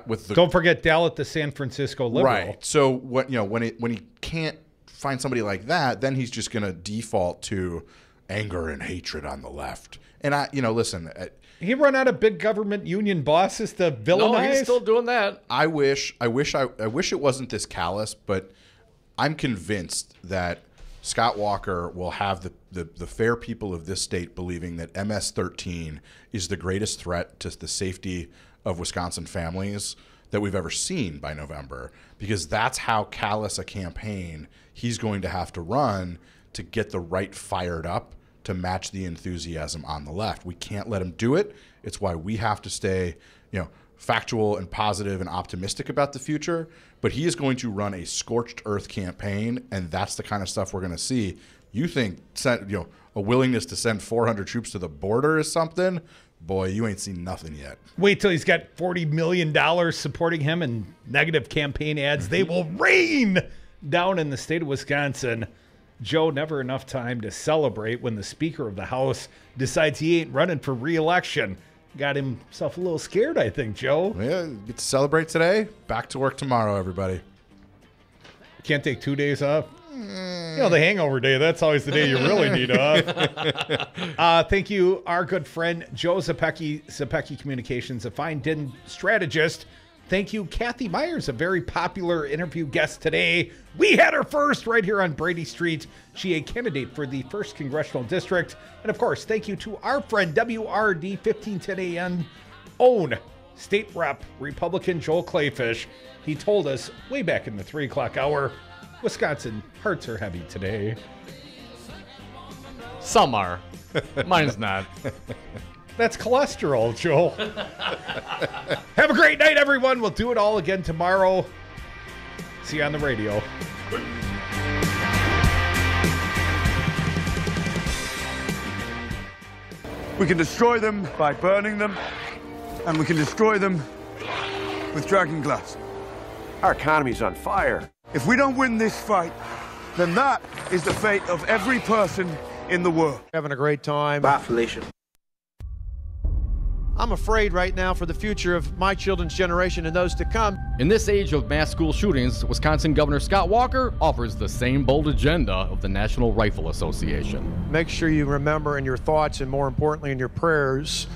with the... Don't forget Dallet, the San Francisco liberal. Right. So, when he can't find somebody like that, then he's just going to default to anger and hatred on the left. And listen... He run out of big government union bosses to villainize? No, he's still doing that. I wish it wasn't this callous, but I'm convinced that Scott Walker will have the fair people of this state believing that MS-13 is the greatest threat to the safety of Wisconsin families that we've ever seen by November, because that's how callous a campaign he's going to have to run to get the right fired up to match the enthusiasm on the left. We can't let him do it. It's why we have to stay, factual and positive and optimistic about the future. But he is going to run a scorched earth campaign, and that's the kind of stuff we're going to see. You think, a willingness to send 400 troops to the border is something? Boy, you ain't seen nothing yet. Wait till he's got $40 million supporting him in negative campaign ads. They will rain down in the state of Wisconsin. Joe, never enough time to celebrate when the Speaker of the House decides he ain't running for re-election. Got himself a little scared, I think, Joe. Yeah, get to celebrate today. Back to work tomorrow, everybody. Can't take 2 days off? The hangover day, that's always the day you really need off. Thank you, our good friend, Joe Zepecki, Zepecki Communications, a fine strategist. Thank you, Cathy Meyers, a very popular interview guest today. We had her first right here on Brady Street. She a candidate for the 1st Congressional District. And, of course, thank you to our friend, WRD 1510 AM, own State Rep, Republican Joel Kleefisch. He told us way back in the 3 o'clock hour, Wisconsin hearts are heavy today. Some are. Mine's not. That's cholesterol, Joel. Have a great night, everyone. We'll do it all again tomorrow. See you on the radio. We can destroy them by burning them, and we can destroy them with dragon glass. Our economy's on fire. If we don't win this fight, then that is the fate of every person in the world. Having a great time. Bye, Felicia. I'm afraid right now for the future of my children's generation and those to come. In this age of mass school shootings, Wisconsin Governor Scott Walker offers the same bold agenda of the National Rifle Association. Make sure you remember in your thoughts and more importantly in your prayers.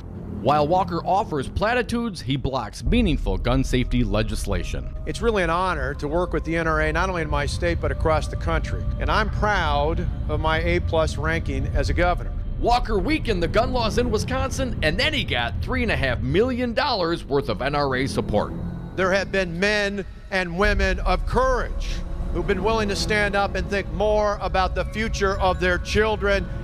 While Walker offers platitudes, he blocks meaningful gun safety legislation. It's really an honor to work with the NRA, not only in my state, but across the country. And I'm proud of my A+ ranking as a governor. Walker weakened the gun laws in Wisconsin, and then he got $3.5 million worth of NRA support. There have been men and women of courage who've been willing to stand up and think more about the future of their children